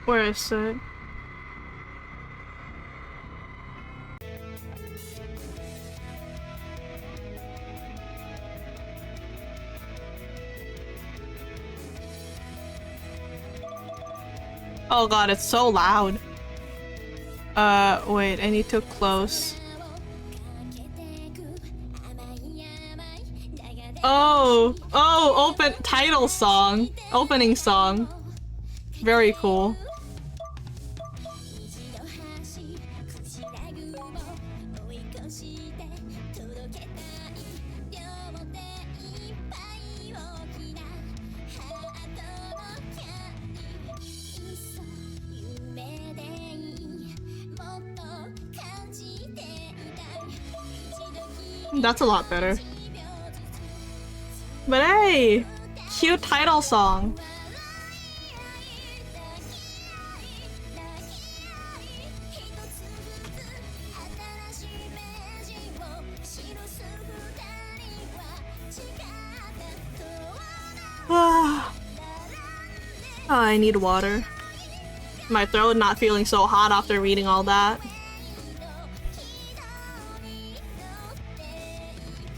Where is it? Oh god, it's so loud. Wait, I need to close. Oh, open title song, opening song. Very cool. That's a lot better. But hey! Cute title song. Oh, I need water. My throat not feeling so hot after reading all that.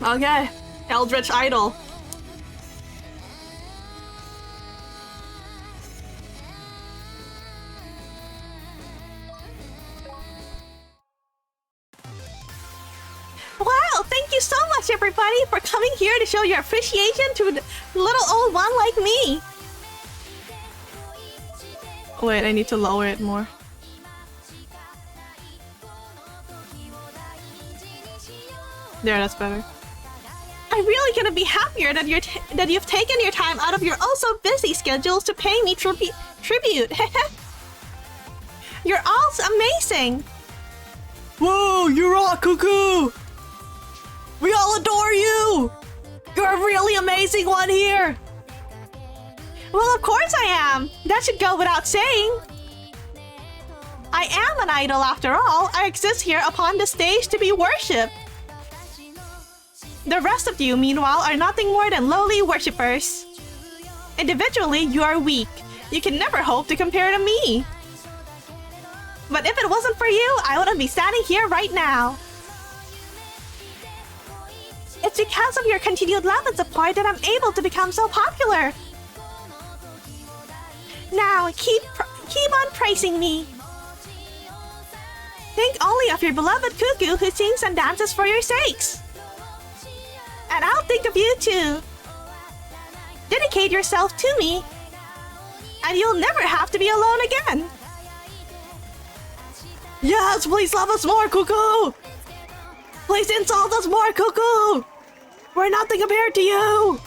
Okay, Eldritch Idol. Wow, thank you so much everybody for coming here to show your appreciation to the little old one like me. Wait, I need to lower it more. There, that's better. I'm really gonna be happier that you've taken your time out of your oh-so busy schedules to pay me tribute. You're all amazing! Whoa, you rock, Cuckoo! We all adore you! You're a really amazing one here! Well, of course I am! That should go without saying! I am an idol after all. I exist here upon the stage to be worshipped. The rest of you, meanwhile, are nothing more than lowly worshippers. Individually, you are weak. You can never hope to compare to me. But if it wasn't for you, I wouldn't be standing here right now. It's because of your continued love and support that I'm able to become so popular. Now, keep on praising me. Think only of your beloved Cuckoo who sings and dances for your sakes. And I'll think of you too. Dedicate yourself to me, and you'll never have to be alone again. Yes, please love us more, Cuckoo! Please insult us more, Cuckoo! We're nothing compared to you!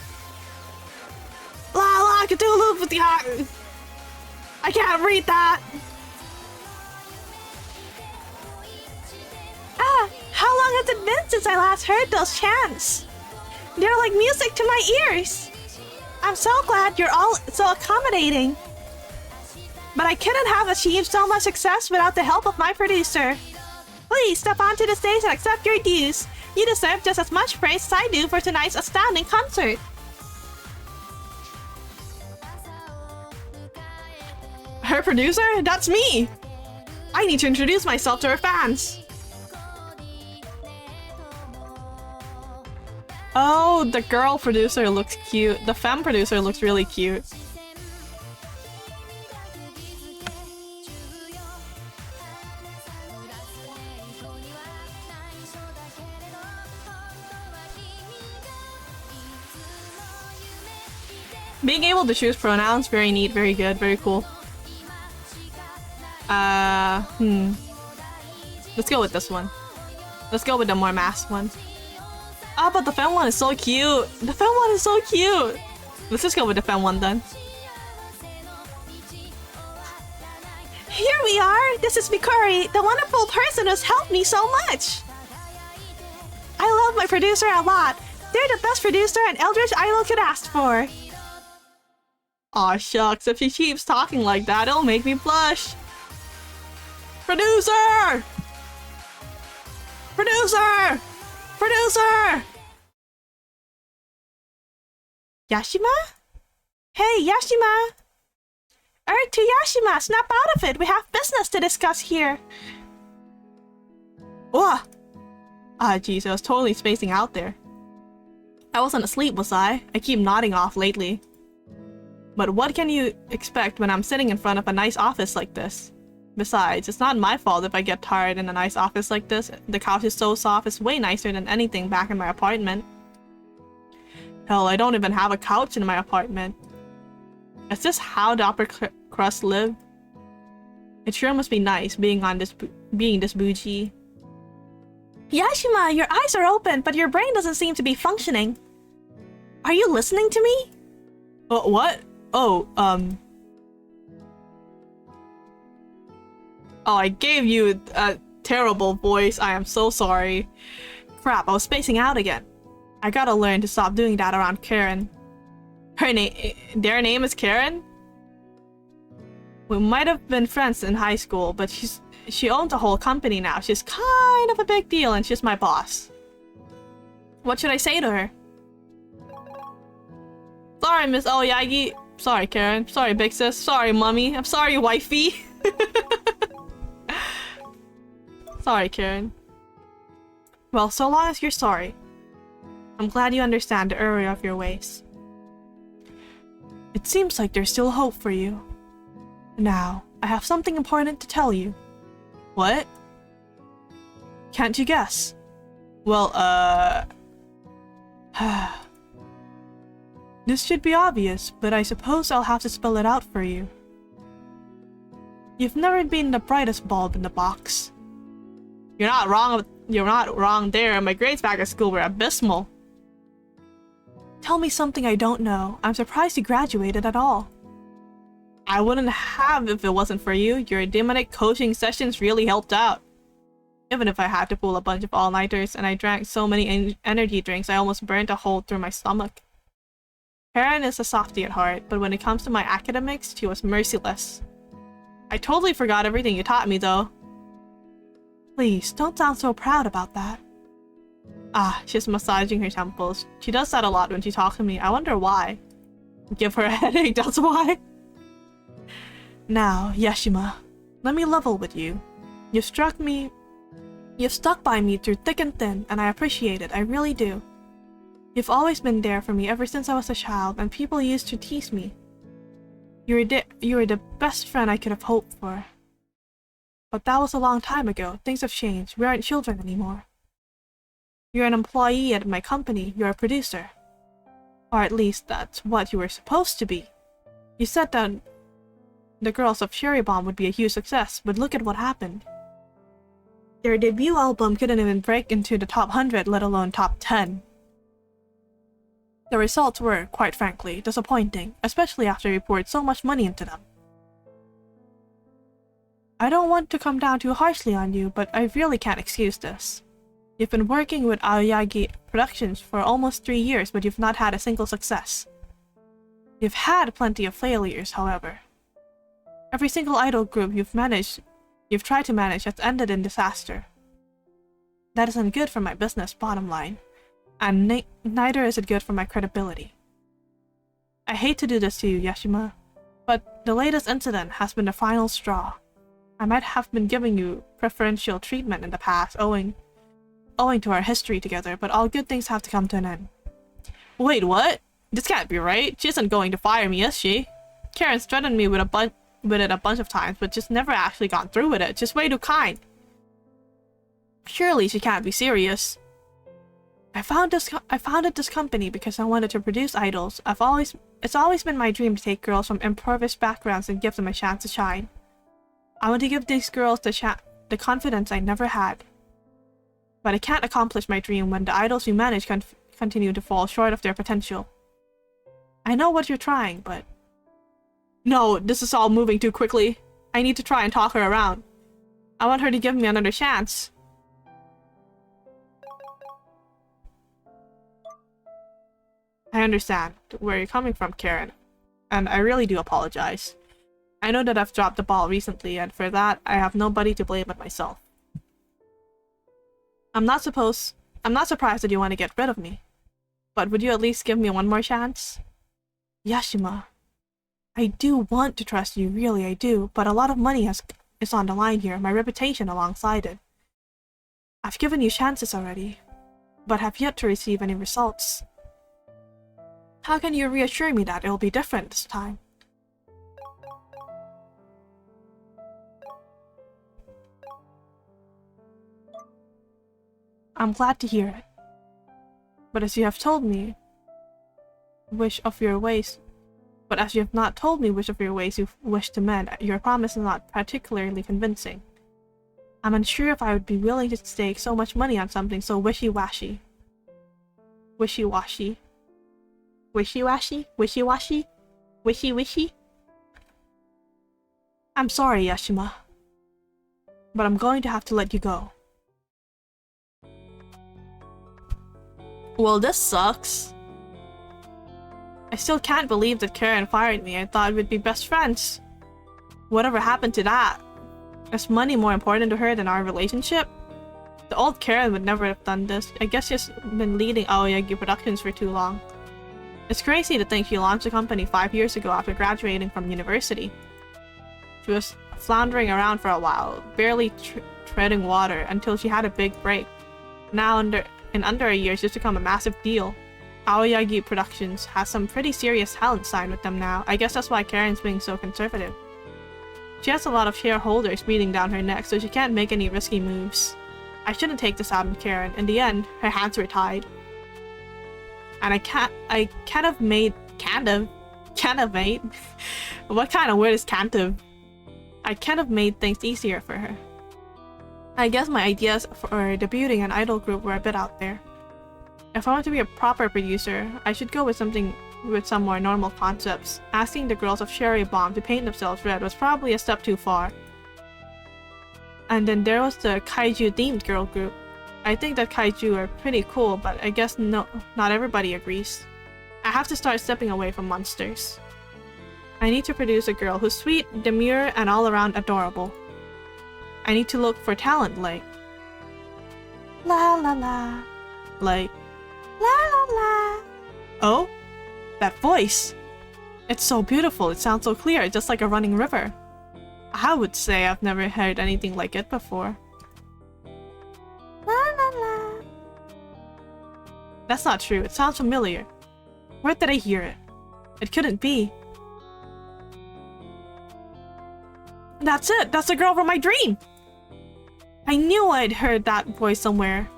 La la Cthulhu with the I can't read that! Ah, how long has it been since I last heard those chants? They're like music to my ears. I'm so glad you're all so accommodating. But I couldn't have achieved so much success without the help of my producer. Please step onto the stage and accept your dues. You deserve just as much praise as I do for tonight's astounding concert. Her producer? That's me! I need to introduce myself to her fans. Oh, the girl producer looks cute. The femme producer looks really cute. Being able to choose pronouns, very neat, very good, very cool. Let's go with this one. Let's go with the more masked one. Ah, but the femme one is so cute. The femme one is so cute. Let's just go with the femme one then. Here we are. This is Mikori, the wonderful person who's helped me so much. I love my producer a lot. They're the best producer an Eldritch Idol could ask for. Aw shucks, if she keeps talking like that, it'll make me blush. Producer! Producer! Producer! Yashima? Hey, Yashima! To Yashima, snap out of it! We have business to discuss here! Whoa! Ah, jeez, I was totally spacing out there. I wasn't asleep, was I? I keep nodding off lately. But what can you expect when I'm sitting in front of a nice office like this? Besides, it's not my fault if I get tired in a nice office like this. The couch is so soft, it's way nicer than anything back in my apartment. Hell, I don't even have a couch in my apartment. Is this how the upper crust live? It sure must be nice being this bougie. Yashima, your eyes are open, but your brain doesn't seem to be functioning. Are you listening to me? What? Oh, Oh, I gave you a terrible voice. I am so sorry. Crap, I was spacing out again. I gotta learn to stop doing that around Karen. Their name is Karen? We might have been friends in high school, but she owns a whole company now. She's kind of a big deal and she's my boss. What should I say to her? Sorry, Miss Aoyagi. Sorry, Karen. Sorry, big sis. Sorry, mommy. I'm sorry, wifey. Sorry, Karen. Well, so long as you're sorry. I'm glad you understand the error of your ways. It seems like there's still hope for you. Now, I have something important to tell you. What? Can't you guess? Well, this should be obvious, but I suppose I'll have to spell it out for you. You've never been the brightest bulb in the box. You're not wrong there. My grades back at school were abysmal. Tell me something I don't know. I'm surprised you graduated at all. I wouldn't have if it wasn't for you. Your demonic coaching sessions really helped out. Even if I had to pull a bunch of all-nighters and I drank so many energy drinks I almost burned a hole through my stomach. Karen is a softie at heart, but when it comes to my academics, she was merciless. I totally forgot everything you taught me though. Please, don't sound so proud about that. Ah, she's massaging her temples. She does that a lot when she talks to me. I wonder why. Give her a headache, that's why. Now, Yashima, let me level with you. You've stuck by me through thick and thin, and I appreciate it, I really do. You've always been there for me ever since I was a child, and people used to tease me. You were the best friend I could have hoped for. But that was a long time ago. Things have changed. We aren't children anymore. You're an employee at my company. You're a producer. Or at least that's what you were supposed to be. You said that the Girls of Cherry Bomb would be a huge success, but look at what happened. Their debut album couldn't even break into the top 100, let alone top 10. The results were, quite frankly, disappointing, especially after you poured so much money into them. I don't want to come down too harshly on you, but I really can't excuse this. You've been working with Aoyagi Productions for almost 3 years, but you've not had a single success. You've had plenty of failures, however. Every single idol group you've tried to manage has ended in disaster. That isn't good for my business, bottom line, and neither is it good for my credibility. I hate to do this to you, Yashima, but the latest incident has been the final straw. I might have been giving you preferential treatment in the past, owing to our history together, but all good things have to come to an end. Wait, what? This can't be right. She isn't going to fire me, is she? Karen's threatened me with it a bunch of times, but just never actually gone through with it. Just way too kind. Surely she can't be serious. I founded this company because I wanted to produce idols. It's always been my dream to take girls from impoverished backgrounds and give them a chance to shine. I want to give these girls the confidence I never had. But I can't accomplish my dream when the idols we manage continue to fall short of their potential. I know what you're trying, but... No, this is all moving too quickly. I need to try and talk her around. I want her to give me another chance. I understand where you're coming from, Karen, and I really do apologize. I know that I've dropped the ball recently, and for that, I have nobody to blame but myself. I'm not surprised that you want to get rid of me, but would you at least give me one more chance? Yashima, I do want to trust you, really I do, but a lot of money is on the line here, my reputation alongside it. I've given you chances already, but have yet to receive any results. How can you reassure me that it'll be different this time? I'm glad to hear it. But as you have told me, which of your ways you wish to mend, your promise is not particularly convincing. I'm unsure if I would be willing to stake so much money on something so wishy-washy. Wishy-washy? Wishy-washy? Wishy-washy? Wishy-wishy? I'm sorry, Yashima, but I'm going to have to let you go. Well, this sucks. I still can't believe that Karen fired me. I thought we'd be best friends. Whatever happened to that? Is money more important to her than our relationship? The old Karen would never have done this. I guess she's been leading UwU Productions for too long. It's crazy to think she launched the company 5 years ago after graduating from university. She was floundering around for a while, barely treading water until she had a big break. Now, in under a year, she's become a massive deal. UwU Productions has some pretty serious talent signed with them now. I guess that's why Karen's being so conservative. She has a lot of shareholders breathing down her neck, so she can't make any risky moves. I shouldn't take this out on Karen. In the end, her hands were tied. And I kind of made what kind of word is can't have? I kind of made things easier for her. I guess my ideas for debuting an idol group were a bit out there. If I want to be a proper producer, I should go with something with some more normal concepts. Asking the girls of Cherry Bomb to paint themselves red was probably a step too far. And then there was the kaiju themed girl group. I think that kaiju are pretty cool, but I guess not everybody agrees. I have to start stepping away from monsters. I need to produce a girl who's sweet, demure, and all around adorable. I need to look for talent like la la la, like la la la. Oh, that voice! It's so beautiful, it sounds so clear, just like a running river. I would say I've never heard anything like it before. La la la. That's not true, it sounds familiar. Where did I hear it? It couldn't be. That's it! That's the girl from my dream! I knew I'd heard that voice somewhere.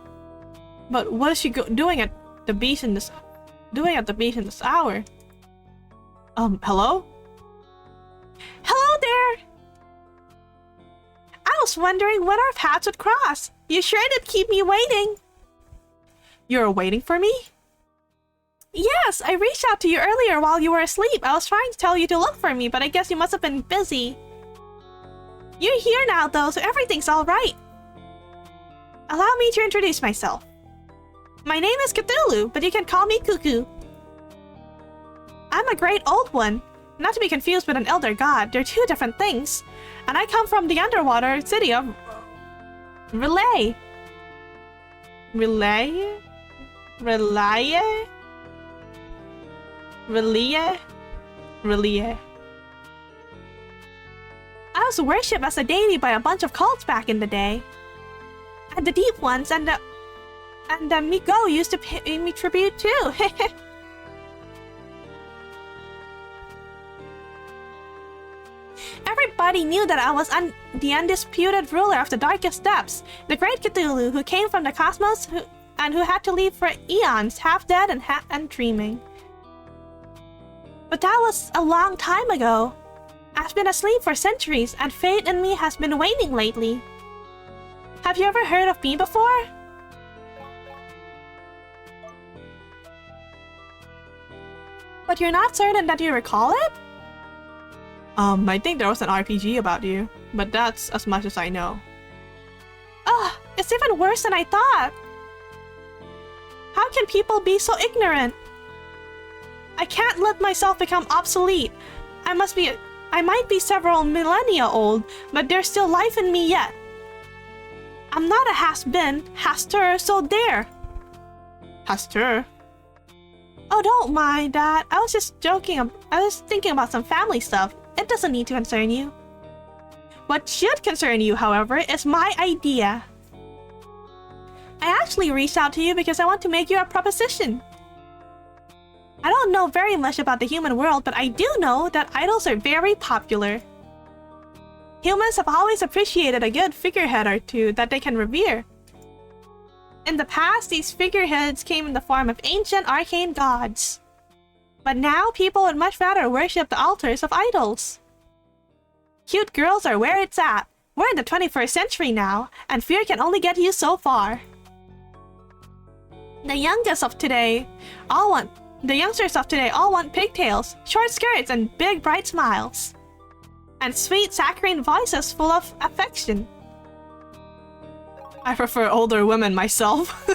But what is she doing at the beach in this hour? Hello? Hello there! I was wondering when our paths would cross. You sure did keep me waiting. You were waiting for me? Yes, I reached out to you earlier while you were asleep. I was trying to tell you to look for me, but I guess you must have been busy. You're here now though, so everything's alright. Allow me to introduce myself. My name is Cthulhu, but you can call me Cuckoo. I'm a great old one, not to be confused with an elder god. They're two different things. And I come from the underwater city of Relay. Relay? Relay? Relay? Relay. I was worshipped as a deity by a bunch of cults back in the day. And the deep ones and the Migo used to pay me tribute too. Everybody knew that I was the undisputed ruler of the darkest depths, the great Cthulhu who came from the cosmos who had to leave for eons, half dead and dreaming. But that was a long time ago. I've been asleep for centuries, and faith in me has been waning lately. Have you ever heard of me before? But you're not certain that you recall it? I think there was an RPG about you, but that's as much as I know. Ugh, it's even worse than I thought. How can people be so ignorant? I can't let myself become obsolete. I might be several millennia old, but there's still life in me yet. I'm not a has-been, has-ter, so there. Has-ter? Oh, don't mind that. I was just joking. I was thinking about some family stuff. It doesn't need to concern you. What should concern you, however, is my idea. I actually reached out to you because I want to make you a proposition. I don't know very much about the human world, but I do know that idols are very popular. Humans have always appreciated a good figurehead or two that they can revere. In the past, these figureheads came in the form of ancient arcane gods. But now, people would much rather worship the altars of idols. Cute girls are where it's at. We're in the 21st century now, and fear can only get you so far. The youngsters of today all want pigtails, short skirts, and big bright smiles. And sweet saccharine voices full of affection. I prefer older women myself.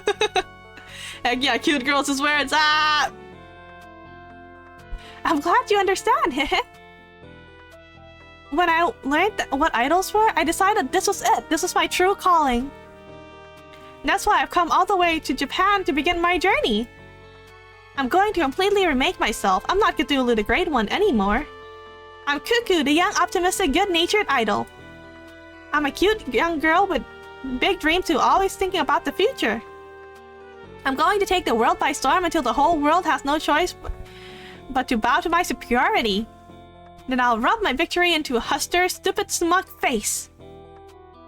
Heck yeah, cute girls is where it's at! I'm glad you understand, heh. When I learned what idols were, I decided this was it. This was my true calling. That's why I've come all the way to Japan to begin my journey. I'm going to completely remake myself. I'm not Cthulhu the Great One anymore. I'm Cuckoo, the young, optimistic, good-natured idol. I'm a cute young girl with big dreams who always thinking about the future. I'm going to take the world by storm until the whole world has no choice but to bow to my superiority. Then I'll rub my victory into Huster's stupid smug face.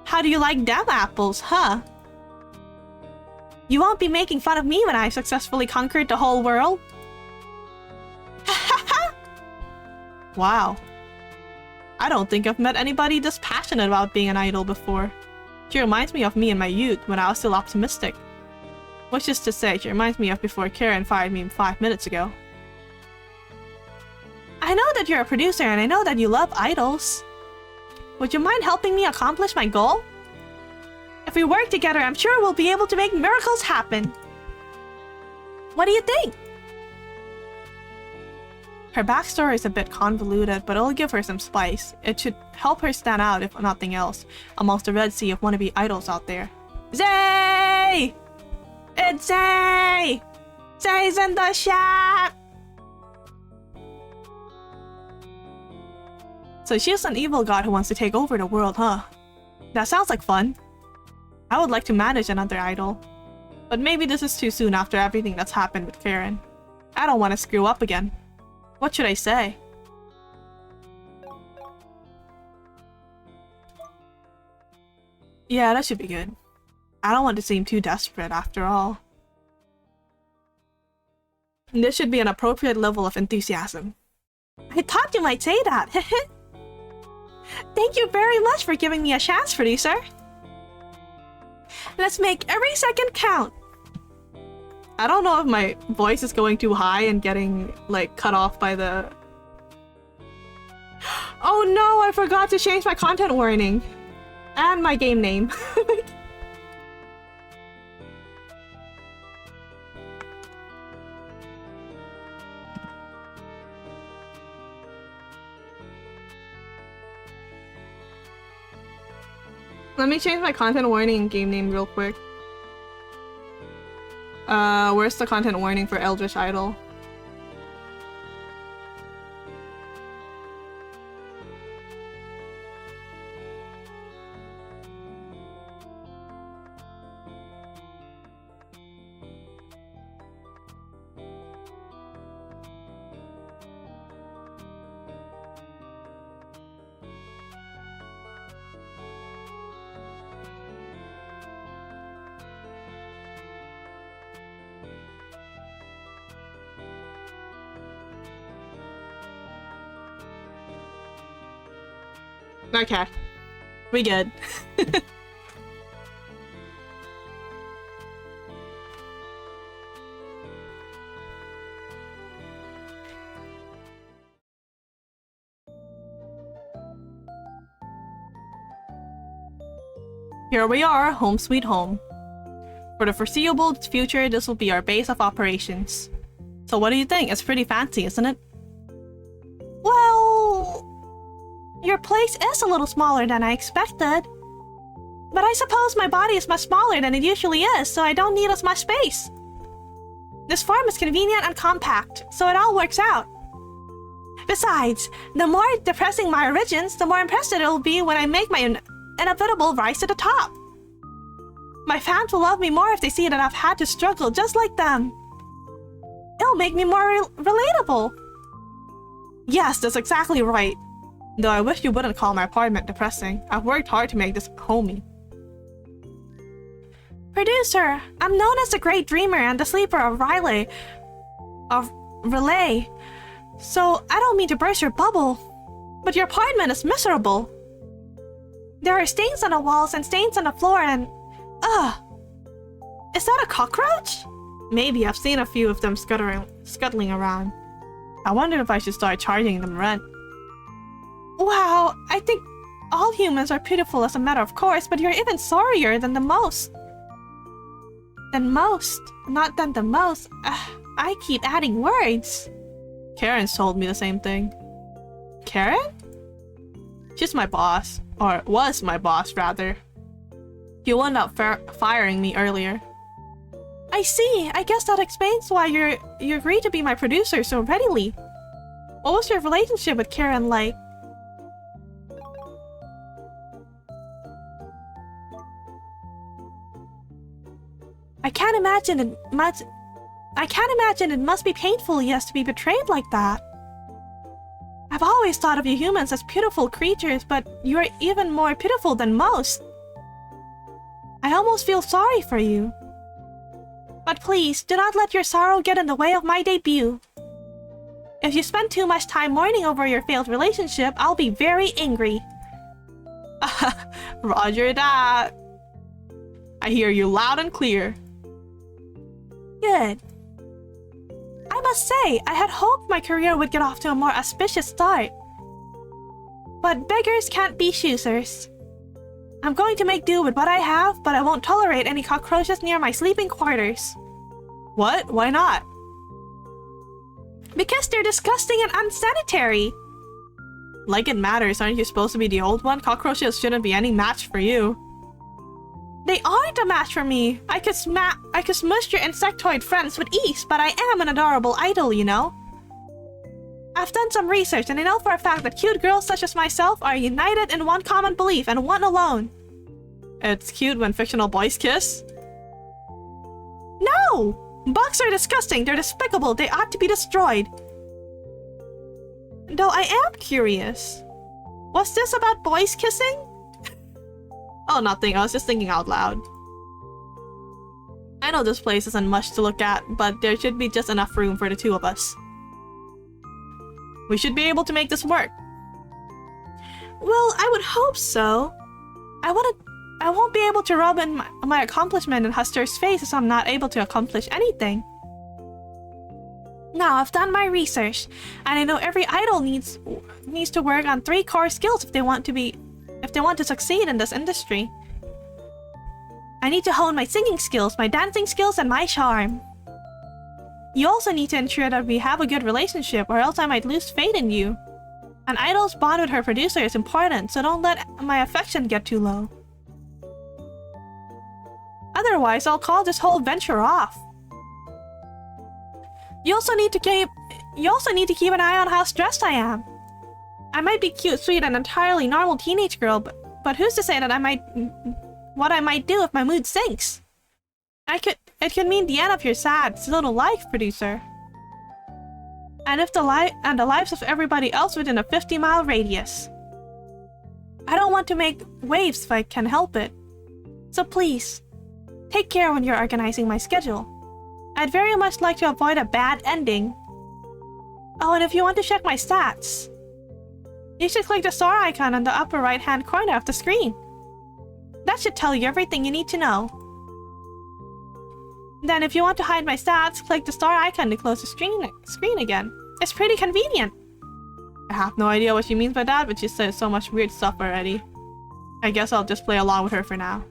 How do you like them apples, huh? You won't be making fun of me when I've successfully conquered the whole world. Wow. I don't think I've met anybody this passionate about being an idol before. She reminds me of me in my youth when I was still optimistic. Which is to say, she reminds me of before Karen fired me 5 minutes ago. I know that you're a producer and I know that you love idols. Would you mind helping me accomplish my goal? If we work together, I'm sure we'll be able to make miracles happen. What do you think? Her backstory is a bit convoluted, but it'll give her some spice. It should help her stand out, if nothing else, amongst the red sea of wannabe idols out there. Zay! It's Zay! Zay's in the shop! So she's an evil god who wants to take over the world, huh? That sounds like fun. I would like to manage another idol. But maybe this is too soon after everything that's happened with Karen. I don't want to screw up again. What should I say? Yeah, that should be good. I don't want to seem too desperate after all. This should be an appropriate level of enthusiasm. I thought you might say that. Thank you very much for giving me a chance, producer. Let's make every second count. I don't know if my voice is going too high and getting, like, cut off by the... Oh no, I forgot to change my content warning. And my game name. Let me change my content warning and game name real quick. Where's the content warning for Eldritch Idol? Okay. We good. Here we are, home sweet home. For the foreseeable future, this will be our base of operations. So what do you think? It's pretty fancy, isn't it? Well... your place is a little smaller than I expected. But I suppose my body is much smaller than it usually is, so I don't need as much space. This farm is convenient and compact, so it all works out. Besides, the more depressing my origins, the more impressed it will be when I make my inevitable rise to the top. My fans will love me more if they see that I've had to struggle just like them. It'll make me more relatable. Yes, that's exactly right. Though I wish you wouldn't call my apartment depressing. I've worked hard to make this homey. Producer, I'm known as the Great Dreamer and the Sleeper of Relay. So I don't mean to burst your bubble, but your apartment is miserable. There are stains on the walls and stains on the floor and... Ugh! Is that a cockroach? Maybe. I've seen a few of them scuttling around. I wonder if I should start charging them rent. Wow, I think all humans are pitiful as a matter of course, but you're even sorrier than the most. Than most. Not than the most. I keep adding words. Karen's told me the same thing. Karen? She's my boss. Or was my boss, rather. You wound up firing me earlier. I see. I guess that explains why you agreed to be my producer so readily. What was your relationship with Karen like? I can't imagine it must be painful, yes, to be betrayed like that. I've always thought of you humans as pitiful creatures, but you're even more pitiful than most. I almost feel sorry for you. But please, do not let your sorrow get in the way of my debut. If you spend too much time mourning over your failed relationship, I'll be very angry. Roger that. I hear you loud and clear. Good. I must say, I had hoped my career would get off to a more auspicious start. But beggars can't be choosers. I'm going to make do with what I have, but I won't tolerate any cockroaches near my sleeping quarters. What? Why not? Because they're disgusting and unsanitary. Like it matters, aren't you supposed to be the old one? Cockroaches shouldn't be any match for you. They aren't a match for me. I could smush your insectoid friends with ease, but I am an adorable idol, you know? I've done some research, and I know for a fact that cute girls such as myself are united in one common belief, and one alone. It's cute when fictional boys kiss? No! Bugs are disgusting, they're despicable, they ought to be destroyed. Though I am curious. Was this about boys kissing? Oh, nothing. I was just thinking out loud. I know this place isn't much to look at, but there should be just enough room for the two of us. We should be able to make this work. Well, I would hope so. I won't be able to rub in my accomplishment in Huster's face if I'm not able to accomplish anything. Now, I've done my research, and I know every idol needs to work on 3 core skills if they want to succeed in this industry. I need to hone my singing skills, my dancing skills, and my charm. You also need to ensure that we have a good relationship, or else I might lose faith in you. An idol's bond with her producer is important, so don't let my affection get too low. Otherwise, I'll call this whole venture off. You also need to keep an eye on how stressed I am. I might be cute, sweet, and entirely normal teenage girl, but who's to say that what I might do if my mood sinks? It could mean the end of your sad, little life, producer. And the lives of everybody else within a 50-mile radius. I don't want to make waves if I can help it. So please, take care when you're organizing my schedule. I'd very much like to avoid a bad ending. Oh, and if you want to check my stats, you should click the star icon on the upper right-hand corner of the screen. That should tell you everything you need to know. Then if you want to hide my stats, click the star icon to close the screen again. It's pretty convenient. I have no idea what she means by that, but she said so much weird stuff already. I guess I'll just play along with her for now.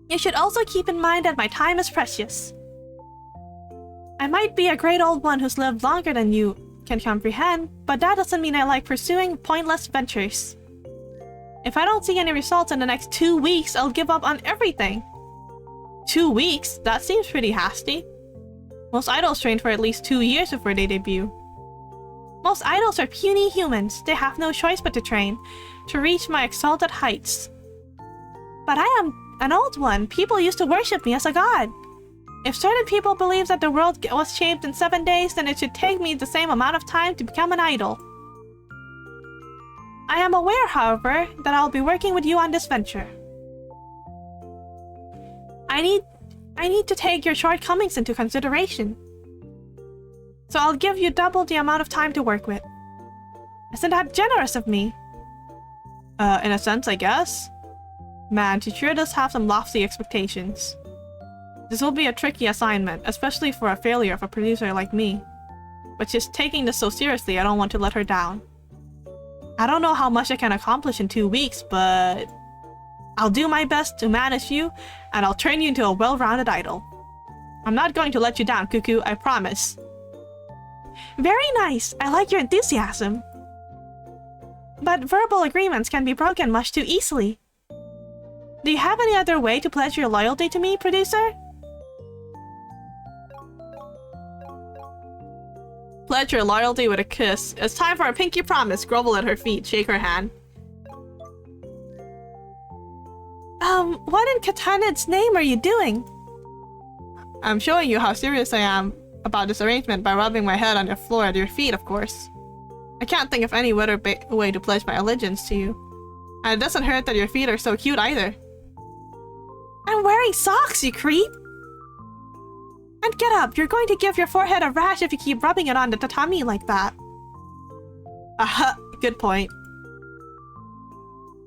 You should also keep in mind that my time is precious. I might be a great old one who's lived longer than you can comprehend, but that doesn't mean I like pursuing pointless ventures. If I don't see any results in the next 2 weeks, I'll give up on everything. 2 weeks? That seems pretty hasty. Most idols train for at least 2 years before they debut. Most idols are puny humans. They have no choice but to train, to reach my exalted heights. But I am an old one. People used to worship me as a god. If certain people believe that the world was shaped in 7 days, then it should take me the same amount of time to become an idol. I am aware, however, that I'll be working with you on this venture. I need to take your shortcomings into consideration. So I'll give you double the amount of time to work with. Isn't that generous of me? In a sense, I guess. Man, she sure does have some lofty expectations. This will be a tricky assignment, especially for a failure of a producer like me. But she's taking this so seriously, I don't want to let her down. I don't know how much I can accomplish in 2 weeks, but... I'll do my best to manage you, and I'll turn you into a well-rounded idol. I'm not going to let you down, Cuckoo, I promise. Very nice. I like your enthusiasm. But verbal agreements can be broken much too easily. Do you have any other way to pledge your loyalty to me, producer? Pledge your loyalty with a kiss. It's time for a pinky promise. Grovel at her feet. Shake her hand. What in Katanid's name are you doing? I'm showing you how serious I am about this arrangement by rubbing my head on the floor at your feet, of course. I can't think of any better way to pledge my allegiance to you. And it doesn't hurt that your feet are so cute either. I'm wearing socks, you creep! And get up, you're going to give your forehead a rash if you keep rubbing it on the tatami like that. Aha, good point.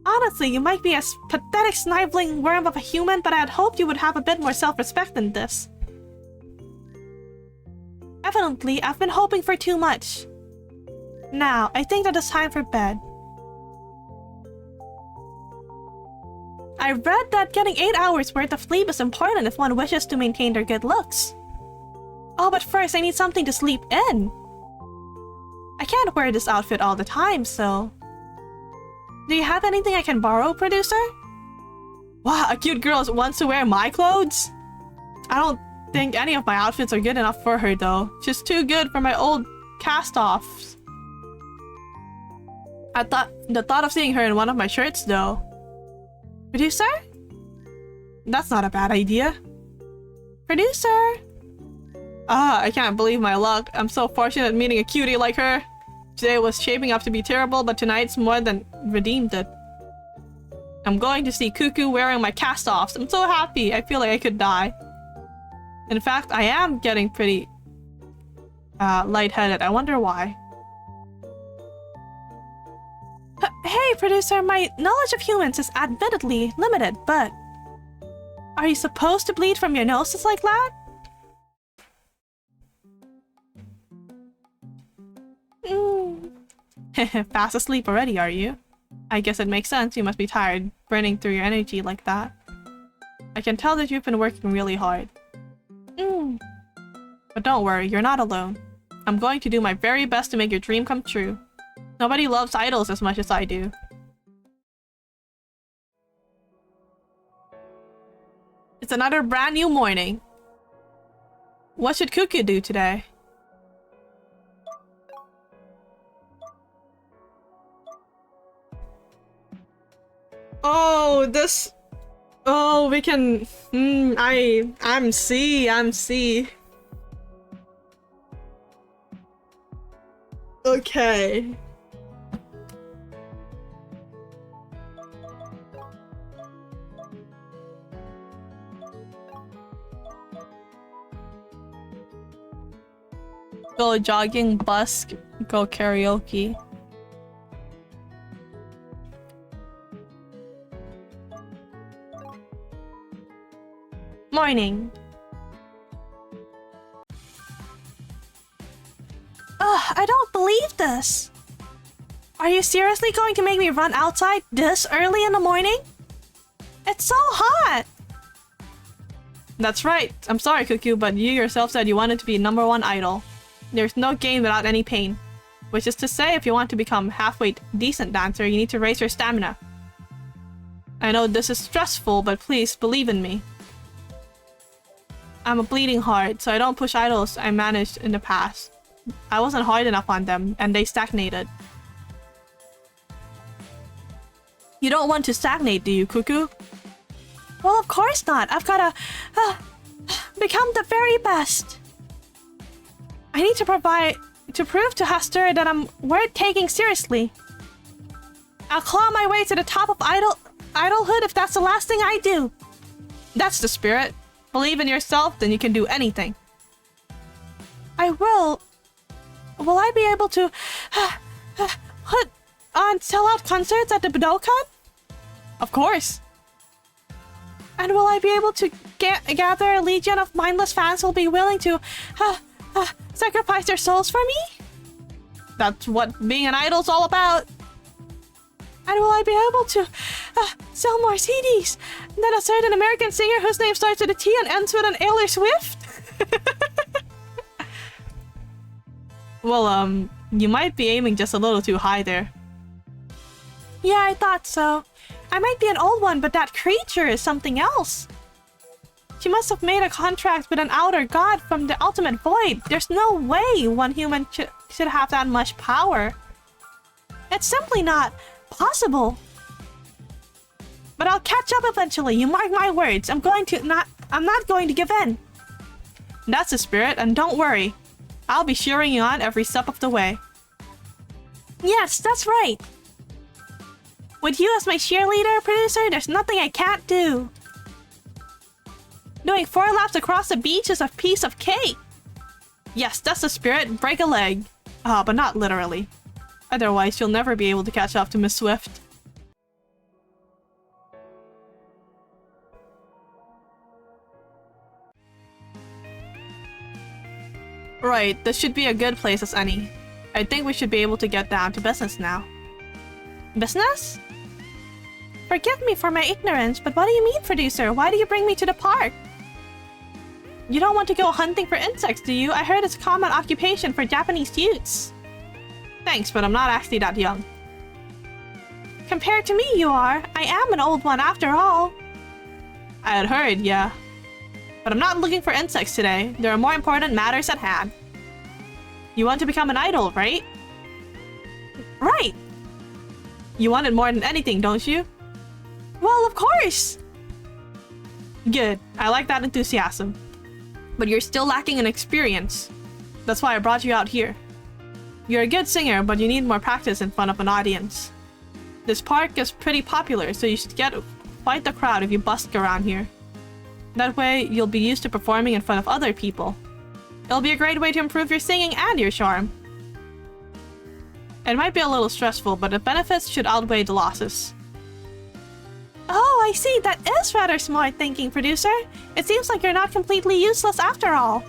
Honestly, you might be a pathetic sniveling worm of a human, but I had hoped you would have a bit more self-respect than this. Evidently, I've been hoping for too much. Now, I think that it's time for bed. I read that getting 8 hours worth of sleep is important if one wishes to maintain their good looks. Oh, but first I need something to sleep in. I can't wear this outfit all the time, so... Do you have anything I can borrow, producer? Wow, a cute girl wants to wear my clothes? I don't think any of my outfits are good enough for her, though. She's too good for my old cast-offs. The thought of seeing her in one of my shirts, though. Producer? That's not a bad idea. Producer? Ah, I can't believe my luck. I'm so fortunate meeting a cutie like her. Today was shaping up to be terrible, but tonight's more than redeemed it. I'm going to see Cuckoo wearing my cast-offs. I'm so happy. I feel like I could die. In fact, I am getting pretty lightheaded. I wonder why. Hey, producer, my knowledge of humans is admittedly limited, but... Are you supposed to bleed from your nose just like that? Fast asleep already, are you? I guess it makes sense. You must be tired, burning through your energy like that. I can tell that you've been working really hard. But don't worry, you're not alone. I'm going to do my very best to make your dream come true. Nobody loves idols as much as I do. It's another brand new morning. What should Cuckoo do today? Oh, this... Oh, we can... I'm C. Okay. Go jogging, busk, go karaoke. Morning. Ugh, I don't believe this. Are you seriously going to make me run outside this early in the morning? It's so hot! That's right. I'm sorry, Cuckoo, but you yourself said you wanted to be #1 idol. There's no gain without any pain. Which is to say, if you want to become halfway decent dancer, you need to raise your stamina. I know this is stressful, but please believe in me. I'm a bleeding heart, so I don't push idols I managed in the past. I wasn't hard enough on them, and they stagnated. You don't want to stagnate, do you, Cuckoo? Well, of course not. I've gotta become the very best. I need to prove to Hester that I'm worth taking seriously. I'll claw my way to the top of idolhood if that's the last thing I do. That's the spirit. Believe in yourself, then you can do anything. I will. Will I be able to put on sellout concerts at the Budokan? Of course. And will I be able to gather a legion of mindless fans who will be willing to sacrifice their souls for me? That's what being an idol's all about. And will I be able to Sell more CDs! Then a certain American singer whose name starts with a T and ends with an Taylor Swift? Well, you might be aiming just a little too high there. Yeah, I thought so. I might be an old one, but that creature is something else. She must have made a contract with an outer god from the ultimate void. There's no way one human should have that much power. It's simply not possible. But I'll catch up eventually, you mark my words. I'm not going to give in. That's the spirit, and don't worry. I'll be cheering you on every step of the way. Yes, that's right. With you as my cheerleader, producer, there's nothing I can't do. Doing 4 laps across the beach is a piece of cake. Yes, that's the spirit. Break a leg. But not literally. Otherwise, you'll never be able to catch up to Miss Swift. Right, this should be a good place as any. I think we should be able to get down to business now. Business? Forgive me for my ignorance, but what do you mean, producer? Why do you bring me to the park? You don't want to go hunting for insects, do you? I heard it's a common occupation for Japanese youths. Thanks, but I'm not actually that young. Compared to me, you are. I am an old one after all. I had heard, yeah. But I'm not looking for insects today. There are more important matters at hand. You want to become an idol, right? Right! You want it more than anything, don't you? Well, of course! Good. I like that enthusiasm. But you're still lacking in experience. That's why I brought you out here. You're a good singer, but you need more practice in front of an audience. This park is pretty popular, so you should get quite the crowd if you busk around here. That way, you'll be used to performing in front of other people. It'll be a great way to improve your singing and your charm. It might be a little stressful, but the benefits should outweigh the losses. Oh, I see. That is rather smart thinking, producer. It seems like you're not completely useless after all.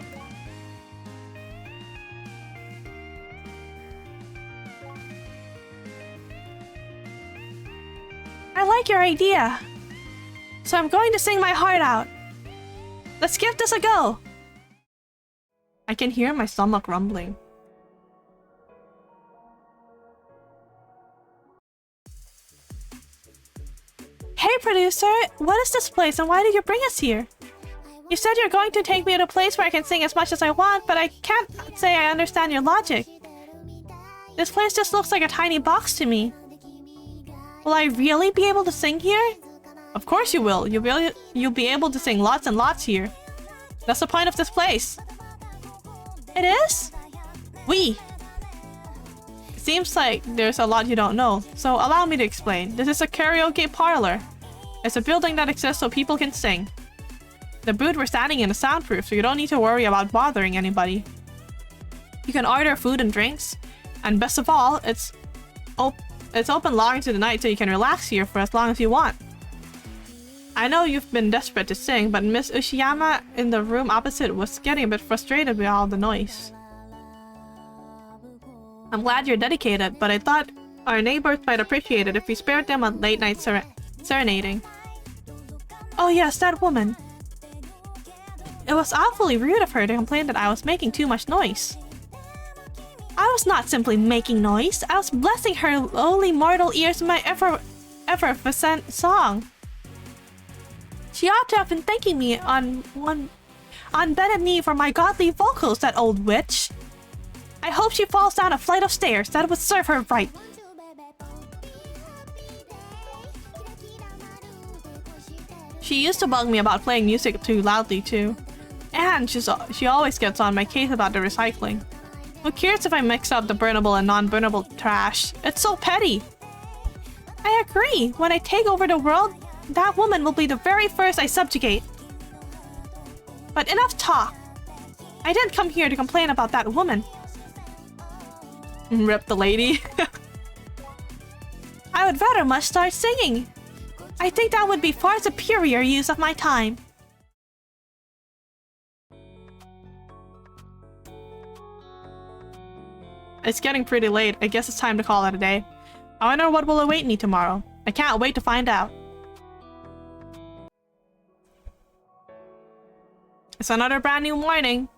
I like your idea. So I'm going to sing my heart out. Let's give this a go! I can hear my stomach rumbling. Hey producer, what is this place and why did you bring us here? You said you're going to take me to a place where I can sing as much as I want, but I can't say I understand your logic. This place just looks like a tiny box to me. Will I really be able to sing here? Of course you will. You'll be able to sing lots and lots here. That's the point of this place. It is? Oui. It seems like there's a lot you don't know, so allow me to explain. This is a karaoke parlor. It's a building that exists so people can sing. The booth we're standing in is soundproof, so you don't need to worry about bothering anybody. You can order food and drinks, and best of all, it's open long into the night so you can relax here for as long as you want. I know you've been desperate to sing, but Miss Ushiyama in the room opposite was getting a bit frustrated with all the noise. I'm glad you're dedicated, but I thought our neighbors might appreciate it if we spared them a late-night serenading. Oh yes, that woman. It was awfully rude of her to complain that I was making too much noise. I was not simply making noise, I was blessing her lowly mortal ears with my effervescent song. She ought to have been thanking me on bended knee for my godly vocals, that old witch. I hope she falls down a flight of stairs. That would serve her right. She used to bug me about playing music too loudly too. And she always gets on my case about the recycling. Who cares if I mix up the burnable and non-burnable trash? It's so petty. I agree. When I take over the world, that woman will be the very first I subjugate. But enough talk. I didn't come here to complain about that woman. Rip the lady. I would rather much start singing. I think that would be far superior use of my time. It's getting pretty late. I guess it's time to call it a day. I wonder what will await me tomorrow. I can't wait to find out. It's another brand new morning.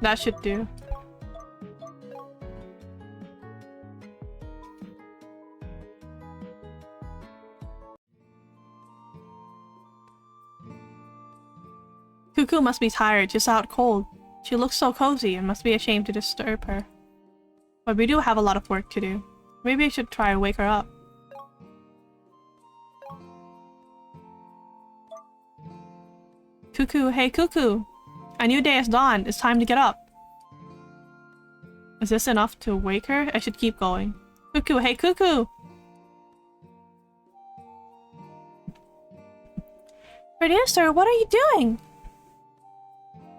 That should do. Cuckoo must be tired, just out cold. She looks so cozy and must be ashamed to disturb her. But we do have a lot of work to do. Maybe I should try to wake her up. Cuckoo, hey Cuckoo! A new day has dawned. It's time to get up. Is this enough to wake her? I should keep going. Cuckoo, hey Cuckoo! Producer, what are you doing?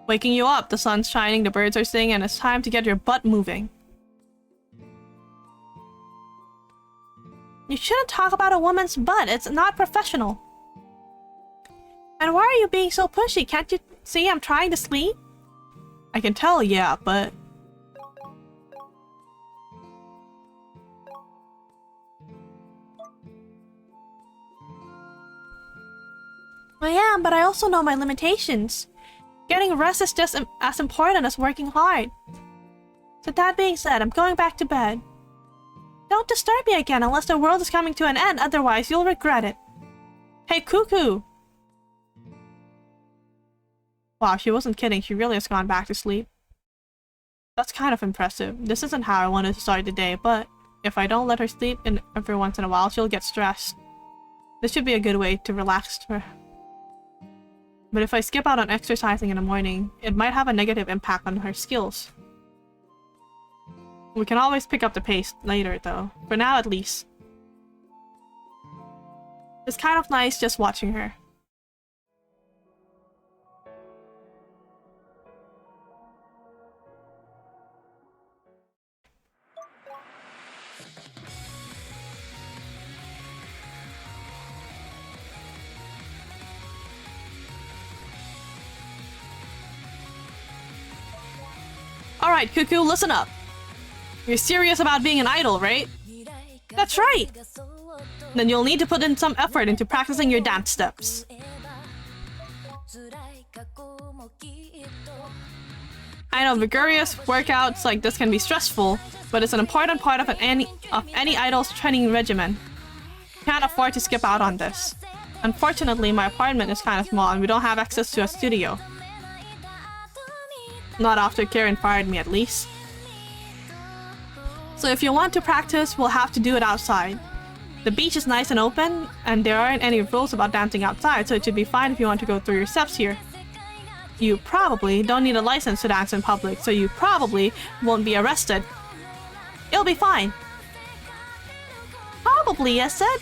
Waking you up. The sun's shining, the birds are singing, and it's time to get your butt moving. You shouldn't talk about a woman's butt. It's not professional. And why are you being so pushy? Can't you see I'm trying to sleep? I can tell, yeah, but... I am, but I also know my limitations. Getting rest is just as important as working hard. So that being said, I'm going back to bed. Don't disturb me again unless the world is coming to an end, otherwise you'll regret it. Hey, Cuckoo! Wow, she wasn't kidding. She really has gone back to sleep. That's kind of impressive. This isn't how I wanted to start the day, but if I don't let her sleep every once in a while, she'll get stressed. This should be a good way to relax her. But if I skip out on exercising in the morning, it might have a negative impact on her skills. We can always pick up the pace later, though. For now, at least. It's kind of nice just watching her. Alright, Cuckoo, listen up. You're serious about being an idol, right? That's right! Then you'll need to put in some effort into practicing your dance steps. I know vigorous workouts like this can be stressful, but it's an important part of any idol's training regimen. Can't afford to skip out on this. Unfortunately, my apartment is kind of small and we don't have access to a studio. Not after Karen fired me, at least. So if you want to practice, we'll have to do it outside. The beach is nice and open, and there aren't any rules about dancing outside, so it should be fine if you want to go through your steps here. You probably don't need a license to dance in public, so you probably won't be arrested. It'll be fine. Probably, I said.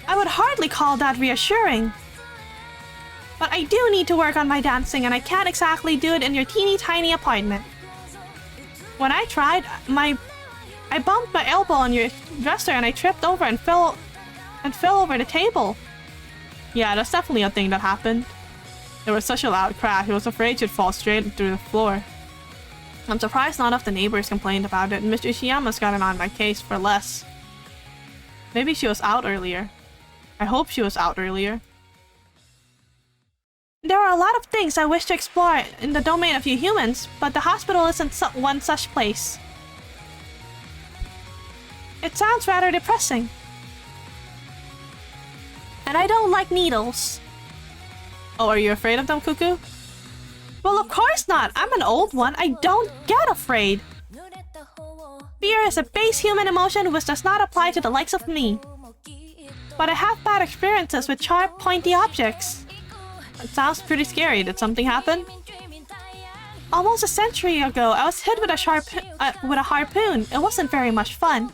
I would hardly call that reassuring. But I do need to work on my dancing, and I can't exactly do it in your teeny tiny apartment. When I tried, I bumped my elbow on your dresser and I tripped over and fell over the table. Yeah, that's definitely a thing that happened. There was such a loud crash, I was afraid she'd fall straight through the floor. I'm surprised none of the neighbors complained about it, and Mr. Ishiyama's gotten on my case for less. Maybe she was out earlier. I hope she was out earlier. There are a lot of things I wish to explore in the domain of you humans, but the hospital isn't one such place. It sounds rather depressing. And I don't like needles. Oh, are you afraid of them, Cuckoo? Well, of course not! I'm an old one. I don't get afraid. Fear is a base human emotion which does not apply to the likes of me. But I have bad experiences with sharp, pointy objects. It sounds pretty scary. Did something happen? Almost a century ago, I was hit with a harpoon. It wasn't very much fun.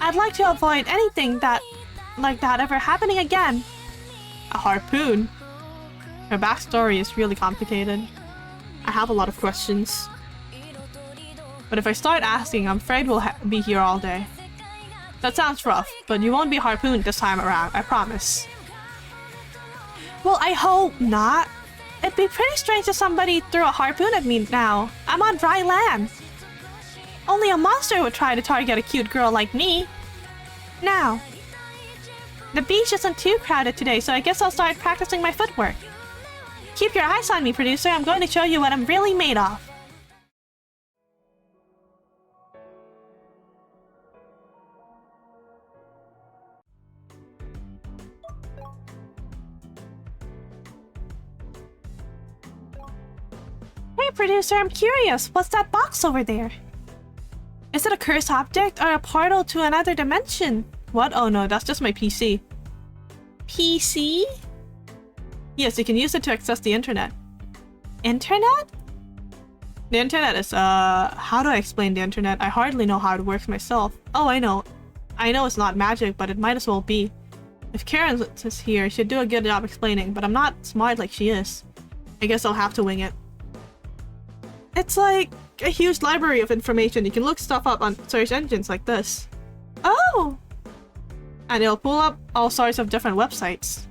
I'd like to avoid anything like that ever happening again. A harpoon? Her backstory is really complicated. I have a lot of questions. But if I start asking, I'm afraid we'll be here all day. That sounds rough, but you won't be harpooned this time around, I promise. Well, I hope not. It'd be pretty strange if somebody threw a harpoon at me now. I'm on dry land. Only a monster would try to target a cute girl like me. Now, the beach isn't too crowded today, so I guess I'll start practicing my footwork. Keep your eyes on me, producer. I'm going to show you what I'm really made of. Hey, producer, I'm curious. What's that box over there? Is it a cursed object or a portal to another dimension? What? Oh no, that's just my PC. PC? Yes, you can use it to access the internet. Internet? The internet is, how do I explain the internet? I hardly know how it works myself. Oh, I know. I know it's not magic, but it might as well be. If Karen is here, she'd do a good job explaining, but I'm not smart like she is. I guess I'll have to wing it. It's like a huge library of information. You can look stuff up on search engines like this. Oh! And it'll pull up all sorts of different websites.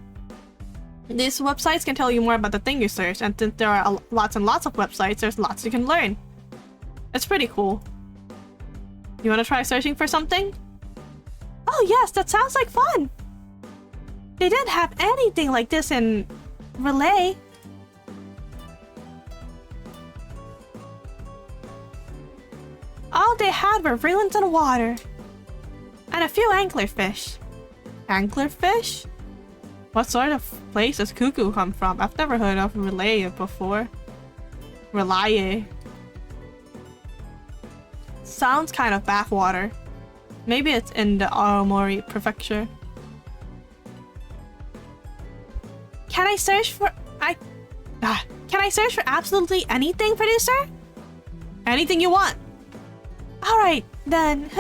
These websites can tell you more about the thing you search, and since there are lots and lots of websites, there's lots you can learn. It's pretty cool. You wanna try searching for something? Oh yes, that sounds like fun! They didn't have anything like this in Relay. All they had were ruins and water. And a few anglerfish. Anglerfish? What sort of place does Cuckoo come from? I've never heard of Relay before. Relay. Sounds kind of backwater. Maybe it's in the Aomori prefecture. Can I search for can I search for absolutely anything, producer? Anything you want. Alright, then,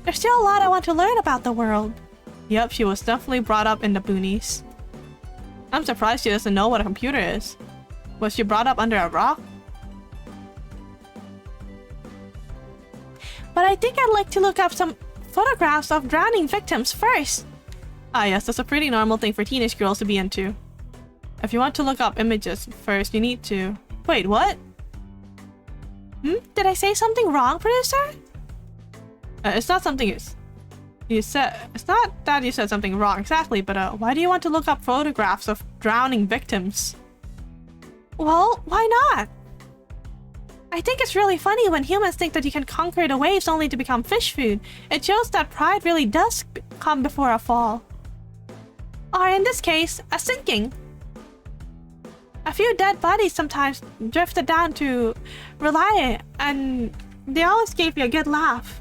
There's still a lot I want to learn about the world. Yep, she was definitely brought up in the boonies. I'm surprised she doesn't know what a computer is. Was she brought up under a rock? But I think I'd like to look up some photographs of drowning victims first. Ah yes, that's a pretty normal thing for teenage girls to be into. If you want to look up images first, you need to... Wait, what? Did I say something wrong, producer? It's not something you said. It's not that you said something wrong exactly, but why do you want to look up photographs of drowning victims? Well, why not? I think it's really funny when humans think that you can conquer the waves only to become fish food. It shows that pride really does come before a fall. Or in this case, a sinking. A few dead bodies sometimes drifted down to Relay, and they always gave me a good laugh.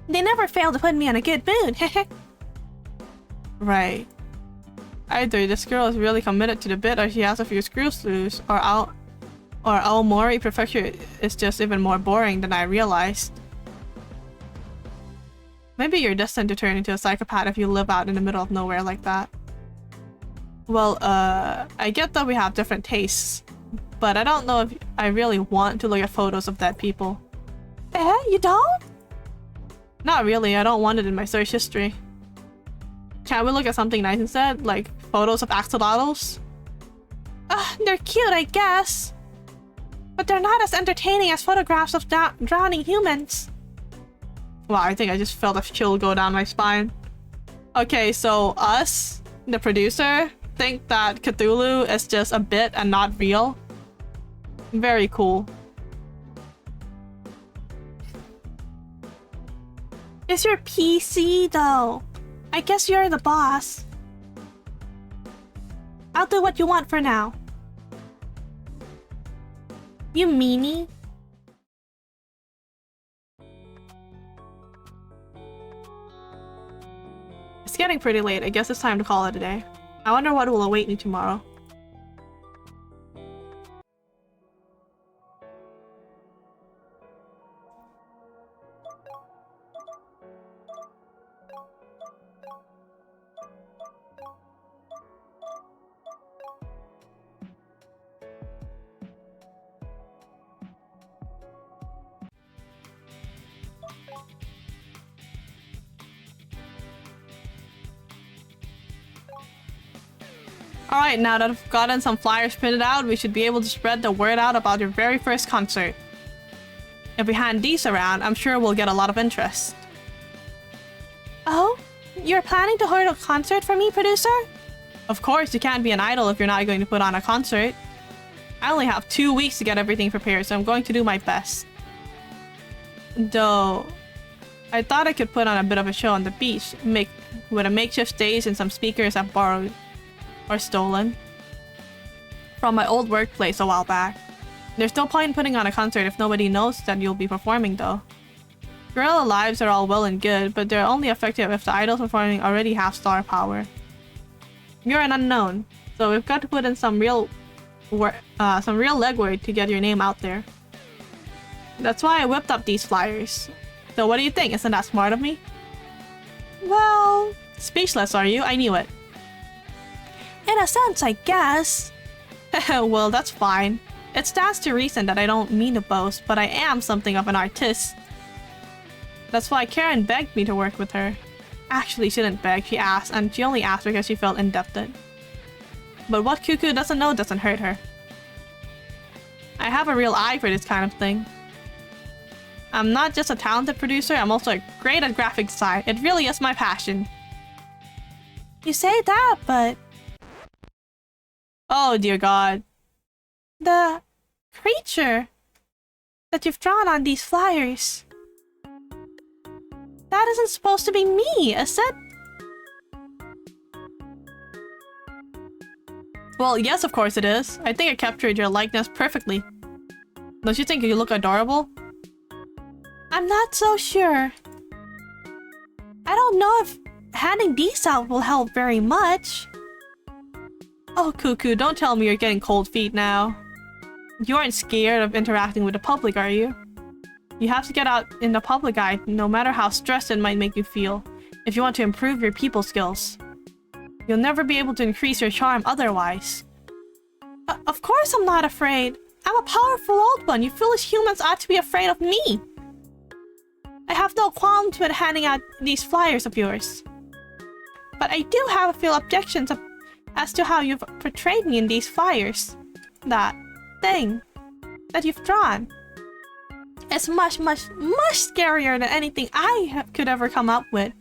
They never failed to put me in a good mood, Right. Either this girl is really committed to the bit, or she has a few screws loose, or Aomori Prefecture is just even more boring than I realized. Maybe you're destined to turn into a psychopath if you live out in the middle of nowhere like that. Well, I get that we have different tastes, but I don't know if I really want to look at photos of dead people. You don't? Not really, I don't want it in my search history. Can't we look at something nice instead, like photos of axolotls? They're cute, I guess. But they're not as entertaining as photographs of drowning humans. Wow, I think I just felt a chill go down my spine. Okay, so us, the producer, think that Cthulhu is just a bit and not real. Very cool. It's your PC though. I guess you're the boss. I'll do what you want for now. You meanie. It's getting pretty late. I guess it's time to call it a day. I wonder what will await me tomorrow. Alright, now that I've gotten some flyers printed out, we should be able to spread the word out about your very first concert. If we hand these around, I'm sure we'll get a lot of interest. Oh? You're planning to hold a concert for me, producer? Of course, you can't be an idol if you're not going to put on a concert. I only have 2 weeks to get everything prepared, so I'm going to do my best. Though, I thought I could put on a bit of a show on the beach, with a makeshift stage and some speakers I've borrowed. Or stolen. From my old workplace a while back. There's no point in putting on a concert if nobody knows that you'll be performing though. Guerrilla lives are all well and good, but they're only effective if the idols performing already have star power. You're an unknown, so we've got to put in some real legwork to get your name out there. That's why I whipped up these flyers. So what do you think? Isn't that smart of me? Well, speechless are you? I knew it. In a sense, I guess. Well, that's fine. It stands to reason that I don't mean to boast, but I am something of an artist. That's why Karen begged me to work with her. Actually, she didn't beg, she asked, and she only asked because she felt indebted. But what Cuckoo doesn't know doesn't hurt her. I have a real eye for this kind of thing. I'm not just a talented producer, I'm also great at graphic design. It really is my passion. You say that, but... Oh dear god. The creature that you've drawn on these flyers. That isn't supposed to be me, is it? Well, yes, of course it is. I think I captured your likeness perfectly. Don't you think you look adorable? I'm not so sure. I don't know if handing these out will help very much. Oh, Cuckoo, don't tell me you're getting cold feet now. You aren't scared of interacting with the public, are you? You have to get out in the public eye, no matter how stressed it might make you feel, if you want to improve your people skills. You'll never be able to increase your charm otherwise. Of course I'm not afraid. I'm a powerful old one. You foolish humans ought to be afraid of me. I have no qualms with handing out these flyers of yours. But I do have a few objections as to how you've portrayed me in these flyers. That thing that you've drawn. It's much, much, much scarier than anything I could ever come up with.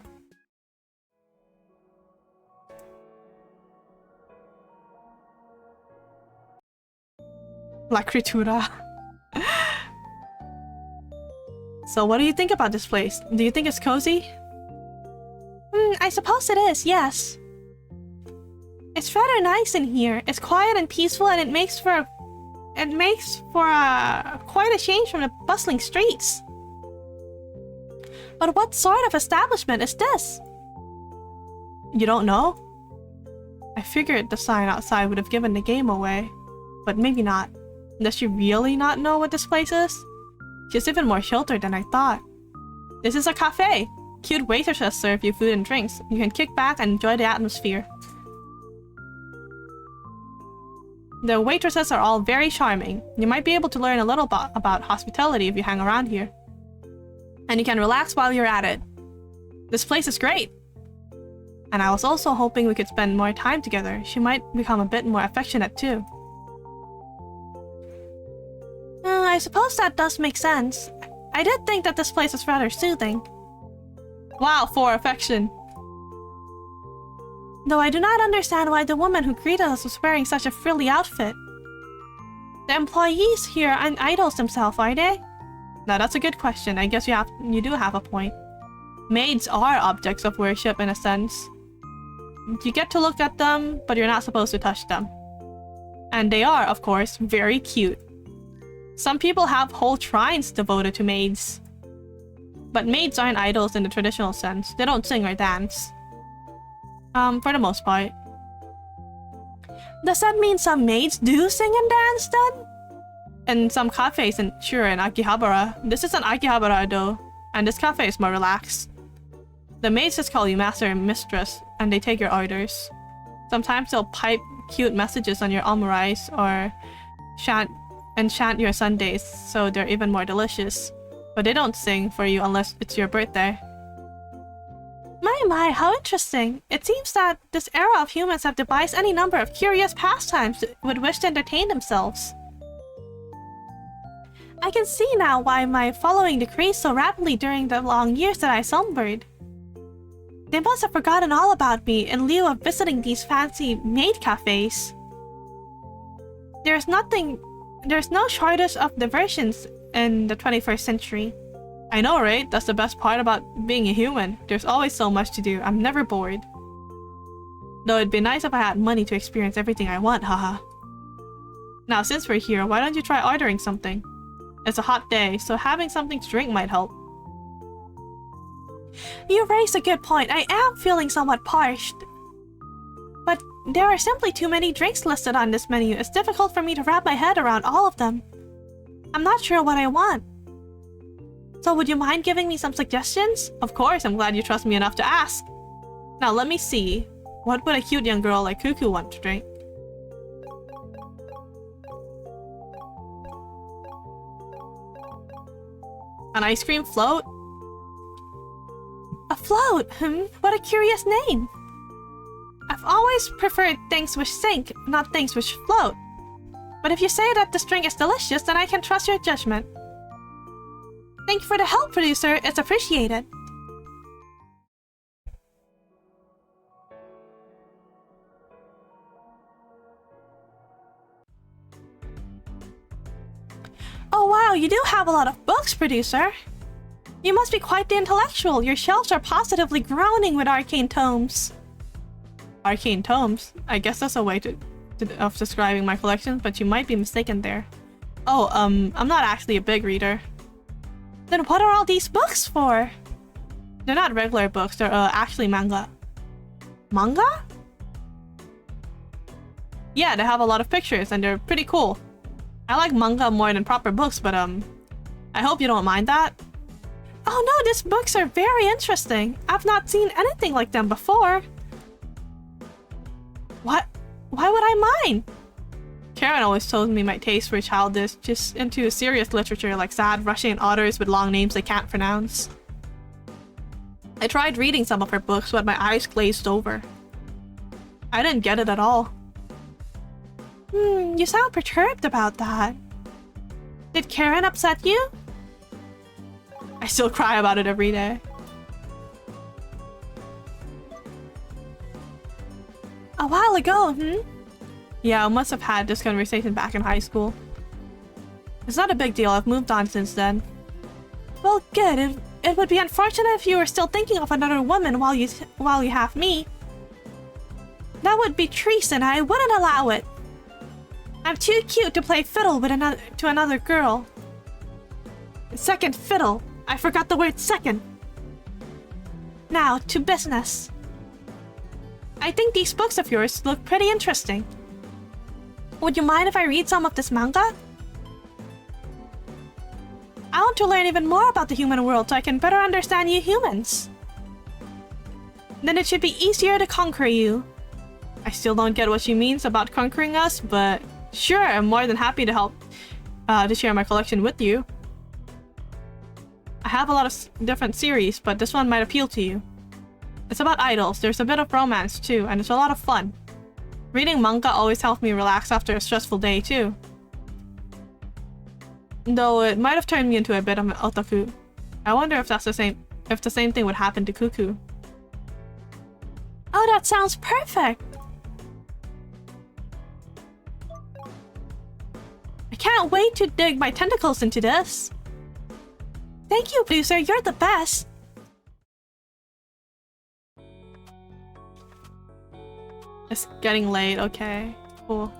La Critura. So what do you think about this place? Do you think it's cozy? I suppose it is, yes. It's rather nice in here. It's quiet and peaceful, and it makes for quite a change from the bustling streets. But what sort of establishment is this? You don't know? I figured the sign outside would have given the game away, but maybe not. Does she really not know what this place is? She's even more sheltered than I thought. This is a cafe. Cute waitresses serve you food and drinks. You can kick back and enjoy the atmosphere. The waitresses are all very charming. You might be able to learn a little about hospitality if you hang around here. And you can relax while you're at it. This place is great! And I was also hoping we could spend more time together. She might become a bit more affectionate too. I suppose that does make sense. I did think that this place is rather soothing. Wow, for affection. Though I do not understand why the woman who greeted us was wearing such a frilly outfit. The employees here aren't idols themselves, are they? Now that's a good question. I guess you do have a point. Maids are objects of worship in a sense. You get to look at them, but you're not supposed to touch them. And they are, of course, very cute. Some people have whole shrines devoted to maids. But maids aren't idols in the traditional sense. They don't sing or dance. For the most part. Does that mean some maids do sing and dance then? In some cafes, and sure, in Akihabara. This isn't Akihabara though, and this cafe is more relaxed. The maids just call you master and mistress, and they take your orders. Sometimes they'll pipe cute messages on your omurice or chant your sundaes, so they're even more delicious. But they don't sing for you unless it's your birthday. My, how interesting. It seems that this era of humans have devised any number of curious pastimes with which to entertain themselves. I can see now why my following decreased so rapidly during the long years that I slumbered. They must have forgotten all about me in lieu of visiting these fancy maid cafes. There's no shortage of diversions in the 21st century. I know, right? That's the best part about being a human. There's always so much to do. I'm never bored. Though it'd be nice if I had money to experience everything I want, haha. Now, since we're here, why don't you try ordering something? It's a hot day, so having something to drink might help. You raised a good point. I am feeling somewhat parched. But there are simply too many drinks listed on this menu. It's difficult for me to wrap my head around all of them. I'm not sure what I want. So would you mind giving me some suggestions? Of course, I'm glad you trust me enough to ask. Now let me see. What would a cute young girl like Cuckoo want to drink? An ice cream float? A float? What a curious name. I've always preferred things which sink, not things which float. But if you say that this drink is delicious, then I can trust your judgment. Thank you for the help, producer. It's appreciated. Oh wow, you do have a lot of books, producer. You must be quite the intellectual. Your shelves are positively groaning with arcane tomes. Arcane tomes? I guess that's a way of describing my collection, but you might be mistaken there. Oh, I'm not actually a big reader. Then what are all these books for? They're not regular books, they're actually manga. Manga? Yeah, they have a lot of pictures and they're pretty cool. I like manga more than proper books, but I hope you don't mind that. Oh no, these books are very interesting. I've not seen anything like them before. What? Why would I mind? Karen always told me my taste for childish, just into serious literature like sad Russian authors with long names I can't pronounce. I tried reading some of her books, but my eyes glazed over. I didn't get it at all. You sound perturbed about that. Did Karen upset you? I still cry about it every day. A while ago, Yeah, I must have had this conversation back in high school. It's not a big deal, I've moved on since then. Well, good. It would be unfortunate if you were still thinking of another woman while you have me. That would be treason, I wouldn't allow it. I'm too cute to play fiddle with another girl. Second fiddle. I forgot the word second. Now, to business. I think these books of yours look pretty interesting. Would you mind if I read some of this manga? I want to learn even more about the human world so I can better understand you humans. Then it should be easier to conquer you. I still don't get what she means about conquering us, but sure, I'm more than happy to help to share my collection with you. I have a lot of different series, but this one might appeal to you. It's about idols, there's a bit of romance too, and it's a lot of fun. Reading manga always helps me relax after a stressful day too. Though it might have turned me into a bit of an otaku. I wonder if the same thing would happen to Cuckoo. Oh, that sounds perfect! I can't wait to dig my tentacles into this. Thank you, producer, you're the best! It's getting late, okay. Cool.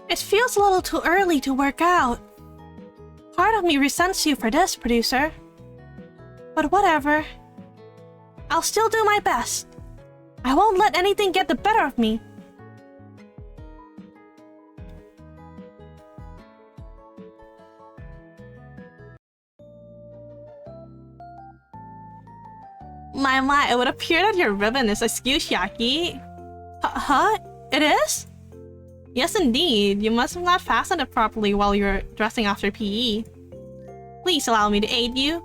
It feels a little too early to work out. Part of me resents you for this, producer. But whatever. I'll still do my best. I won't let anything get the better of me. My, it would appear that your ribbon is askew, Shiaki. Huh? It is? Yes, indeed. You must have not fastened it properly while you were dressing after PE. Please allow me to aid you.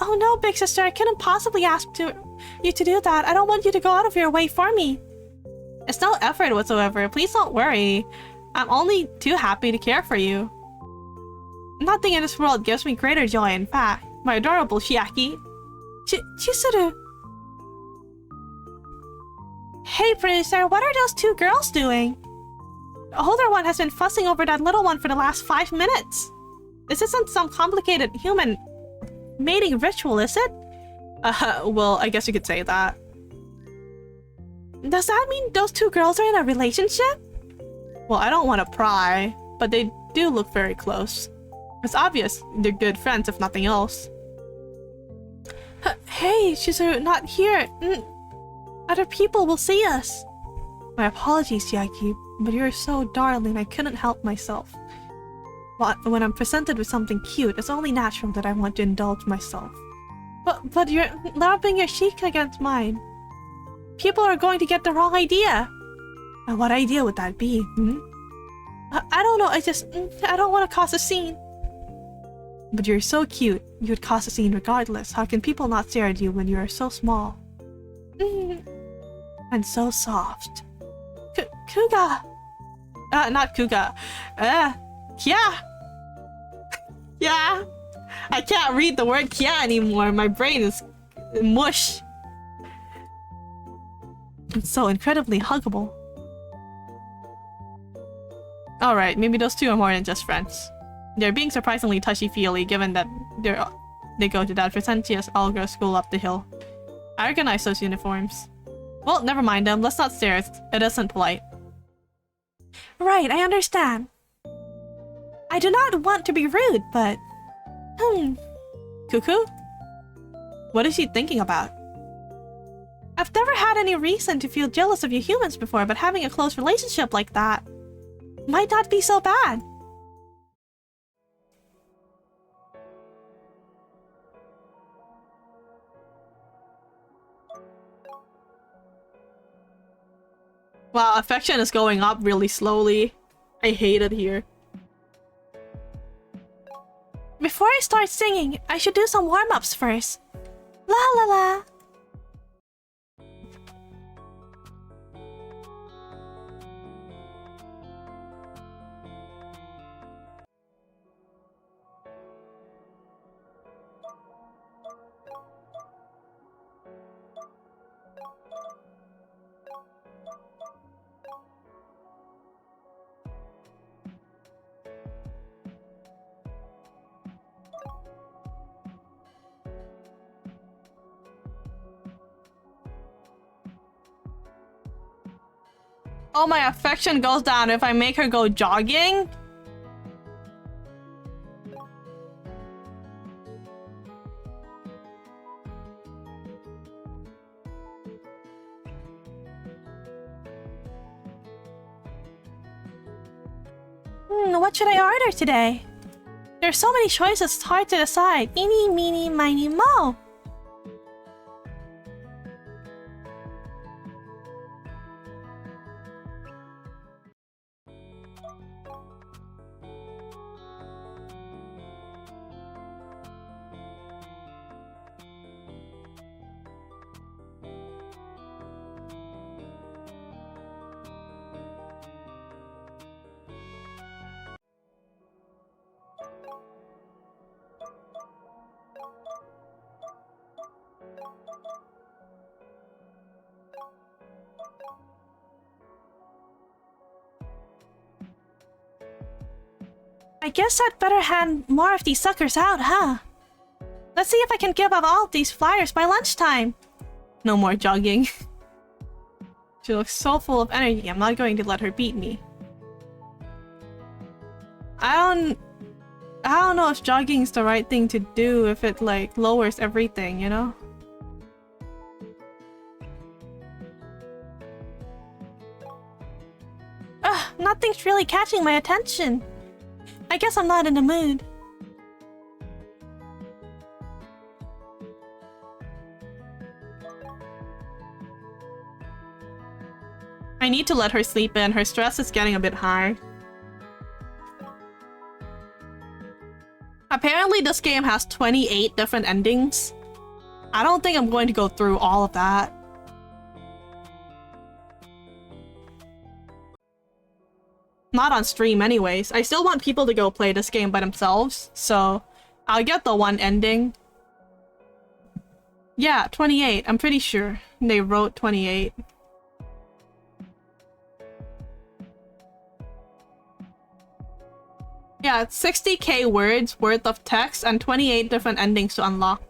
Oh no, big sister. I couldn't possibly ask you to do that. I don't want you to go out of your way for me. It's no effort whatsoever. Please don't worry. I'm only too happy to care for you. Nothing in this world gives me greater joy, in fact. My adorable Shiaki. Chizuru. Hey, producer, what are those two girls doing? The older one has been fussing over that little one for the last 5 minutes. This isn't some complicated human mating ritual, is it? Well, I guess you could say that. Does that mean those two girls are in a relationship? Well, I don't want to pry, but they do look very close. It's obvious they're good friends, if nothing else. Hey, Chizuru, not here. Other people will see us. My apologies, Yaki, but you're so darling I couldn't help myself. When I'm presented with something cute, it's only natural that I want to indulge myself. But you're rubbing your cheek against mine. People are going to get the wrong idea. And what idea would that be, I don't know, I don't want to cause a scene. But you're so cute, you would cause a scene regardless. How can people not stare at you when you are so small? And so soft. Kuga! Not Kuga. Kya! Yeah! I can't read the word Kya anymore. My brain is mush. It's so incredibly huggable. Alright, maybe those two are more than just friends. They're being surprisingly touchy-feely given that they go to that pretentious all-girls school up the hill. I recognize those uniforms. Well, never mind them. Let's not stare. It isn't polite. Right, I understand. I do not want to be rude, but... Cuckoo? What is she thinking about? I've never had any reason to feel jealous of you humans before, but having a close relationship like that might not be so bad. Wow, affection is going up really slowly. I hate it here. Before I start singing, I should do some warm-ups first. La la la. Oh, my affection goes down if I make her go jogging? What should I order today? There's so many choices, it's hard to decide. Eeny, meeny, miny, mo. I guess I'd better hand more of these suckers out, huh? Let's see if I can give up all these flyers by lunchtime. No more jogging. She looks so full of energy, I'm not going to let her beat me. I don't know if jogging is the right thing to do if it like lowers everything, you know? Ugh, nothing's really catching my attention. I guess I'm not in the mood. I need to let her sleep in. Her stress is getting a bit high. Apparently this game has 28 different endings. I don't think I'm going to go through all of that. Not on stream anyways. I still want people to go play this game by themselves, so I'll get the one ending. Yeah, 28. I'm pretty sure they wrote 28. Yeah, it's 60k words worth of text and 28 different endings to unlock.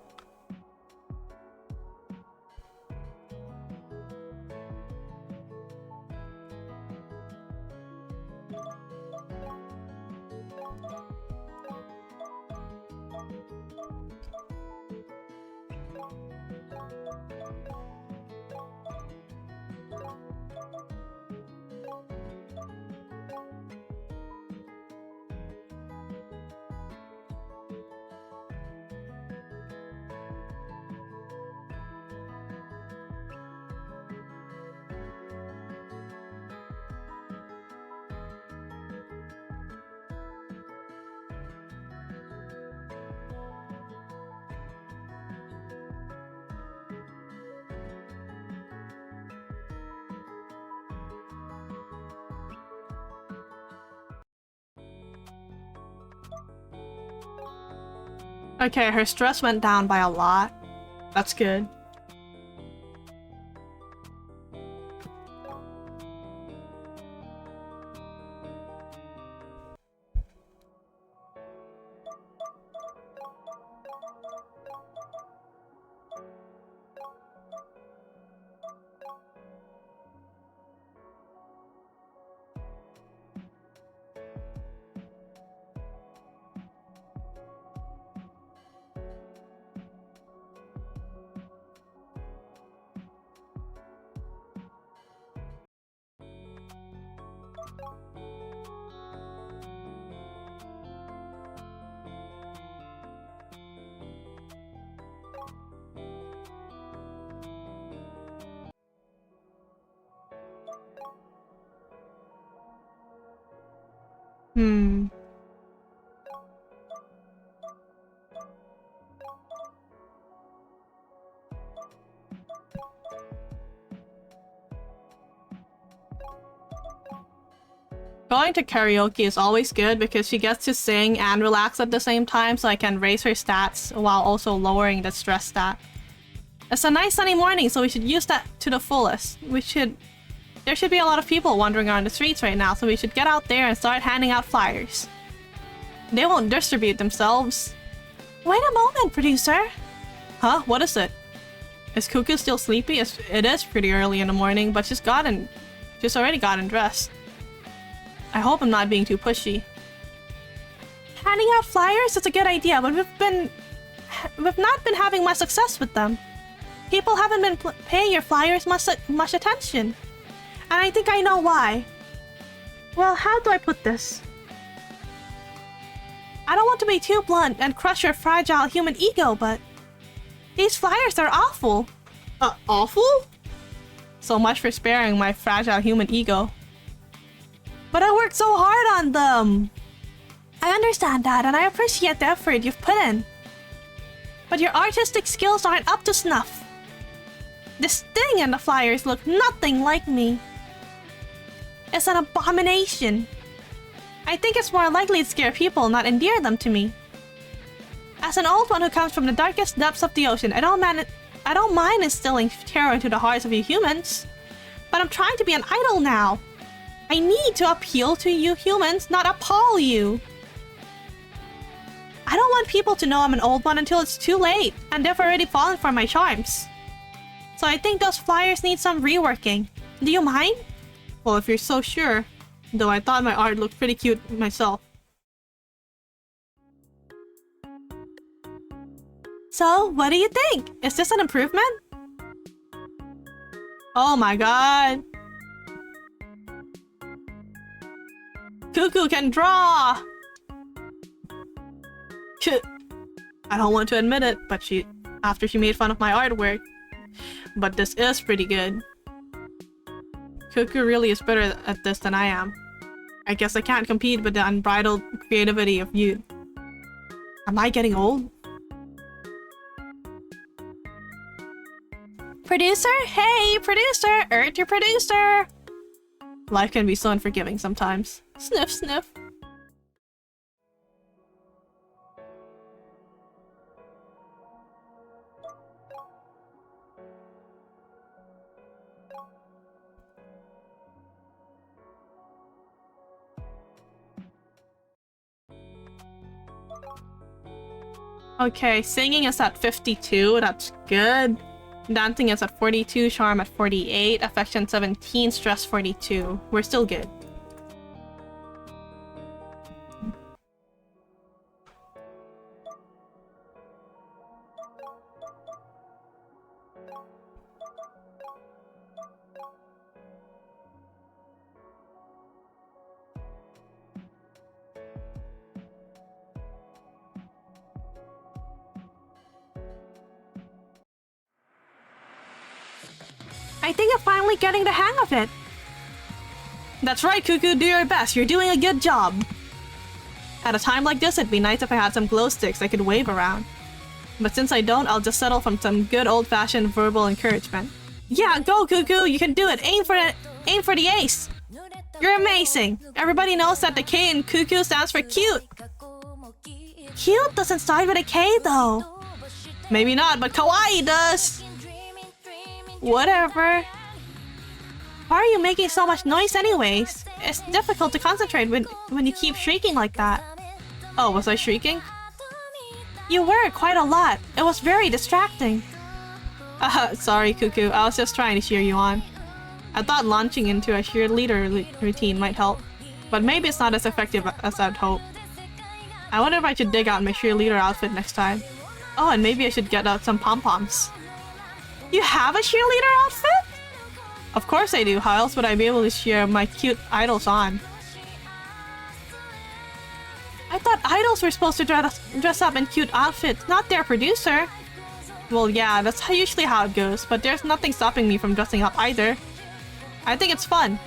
Okay, her stress went down by a lot. That's good. Going to karaoke is always good because she gets to sing and relax at the same time, so I can raise her stats while also lowering the stress stat. It's a nice sunny morning, so we should use that to the fullest. There should be a lot of people wandering around the streets right now, so we should get out there and start handing out flyers. They won't distribute themselves. Wait a moment, producer! Huh? What is it? Is Cuckoo still sleepy? It is pretty early in the morning, but she's already gotten dressed. I hope I'm not being too pushy. Handing out flyers is a good idea, but we've not been having much success with them. People haven't been paying your flyers much attention. And I think I know why. Well, how do I put this? I don't want to be too blunt and crush your fragile human ego, but these flyers are awful. Awful? So much for sparing my fragile human ego. But I worked so hard on them! I understand that, and I appreciate the effort you've put in. But your artistic skills aren't up to snuff. This thing in the flyers look nothing like me. It's an abomination. I think it's more likely to scare people, not endear them to me. As an old one who comes from the darkest depths of the ocean, I don't mind instilling terror into the hearts of you humans. But I'm trying to be an idol now. I need to appeal to you humans, not appall you. I don't want people to know I'm an old one until it's too late, and they've already fallen for my charms. So I think those flyers need some reworking. Do you mind? Well, if you're so sure. Though I thought my art looked pretty cute myself. So, what do you think? Is this an improvement? Oh my god. Cuckoo can draw! I don't want to admit it, but after she made fun of my artwork. But this is pretty good. Cuckoo really is better at this than I am. I guess I can't compete with the unbridled creativity of you. Am I getting old? Producer? Hey, producer! Your producer! Life can be so unforgiving sometimes. Sniff, sniff. Okay, singing is at 52, that's good. Dancing is at 42, charm at 48, affection 17, stress 42. We're still good. I think I'm finally getting the hang of it. That's right, Cuckoo, do your best. You're doing a good job. At a time like this, it'd be nice if I had some glow sticks I could wave around. But since I don't, I'll just settle for some good old-fashioned verbal encouragement. Yeah, go, Cuckoo! You can do it! Aim for it! Aim for the ace! You're amazing! Everybody knows that the K in Cuckoo stands for cute! Cute doesn't start with a K, though. Maybe not, but kawaii does! Whatever. Why are you making so much noise anyways? It's difficult to concentrate when you keep shrieking like that. Oh, was I shrieking? You were, quite a lot. It was very distracting. Sorry, Cuckoo. I was just trying to cheer you on. I thought launching into a cheerleader routine might help, but maybe it's not as effective as I'd hoped. I wonder if I should dig out my cheerleader outfit next time. Oh, and maybe I should get out some pom-poms. You have a cheerleader outfit? Of course I do. How else would I be able to cheer my cute idols on? I thought idols were supposed to dress up in cute outfits, not their producer. Well, yeah, that's usually how it goes, but there's nothing stopping me from dressing up either. I think it's fun.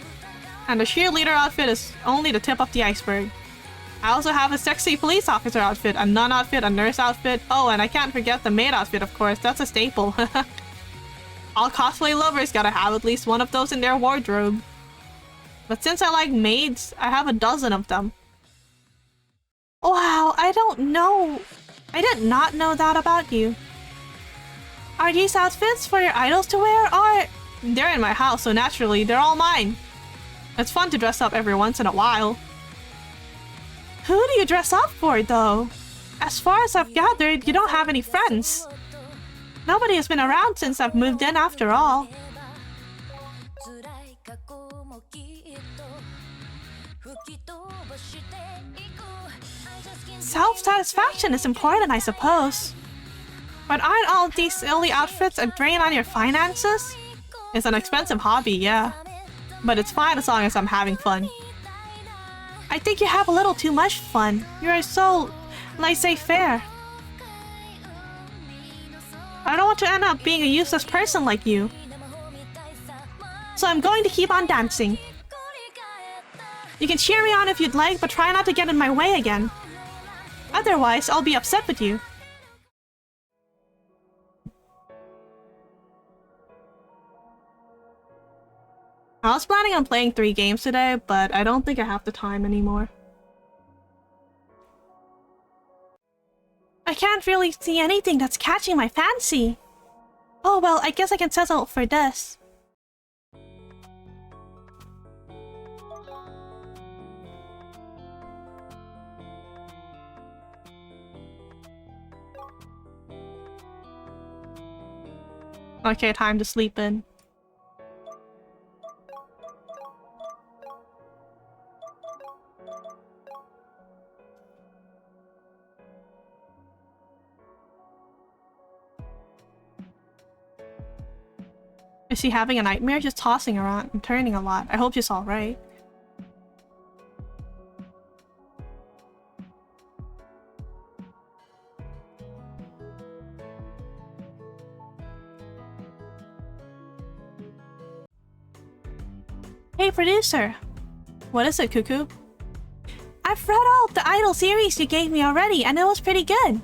And the cheerleader outfit is only the tip of the iceberg. I also have a sexy police officer outfit, a nun outfit, a nurse outfit. Oh, and I can't forget the maid outfit, of course. That's a staple. All cosplay lovers gotta have at least one of those in their wardrobe. But since I like maids, I have a dozen of them. Wow, I don't know. I did not know that about you. Are these outfits for your idols to wear, or... They're in my house, so naturally, they're all mine. It's fun to dress up every once in a while. Who do you dress up for, though? As far as I've gathered, you don't have any friends. Nobody has been around since I've moved in after all. Self-satisfaction is important, I suppose. But aren't all these silly outfits a drain on your finances? It's an expensive hobby, yeah. But it's fine as long as I'm having fun. I think you have a little too much fun. You're so laissez-faire. I don't want to end up being a useless person like you. So I'm going to keep on dancing. You can cheer me on if you'd like, but try not to get in my way again. Otherwise, I'll be upset with you. I was planning on playing 3 games today, but I don't think I have the time anymore. I can't really see anything that's catching my fancy. Oh well, I guess I can settle for this. Okay, time to sleep in. Is she having a nightmare? She's tossing around and turning a lot. I hope she's alright. Hey, producer! What is it, Cuckoo? I've read all of the Idol series you gave me already, and it was pretty good.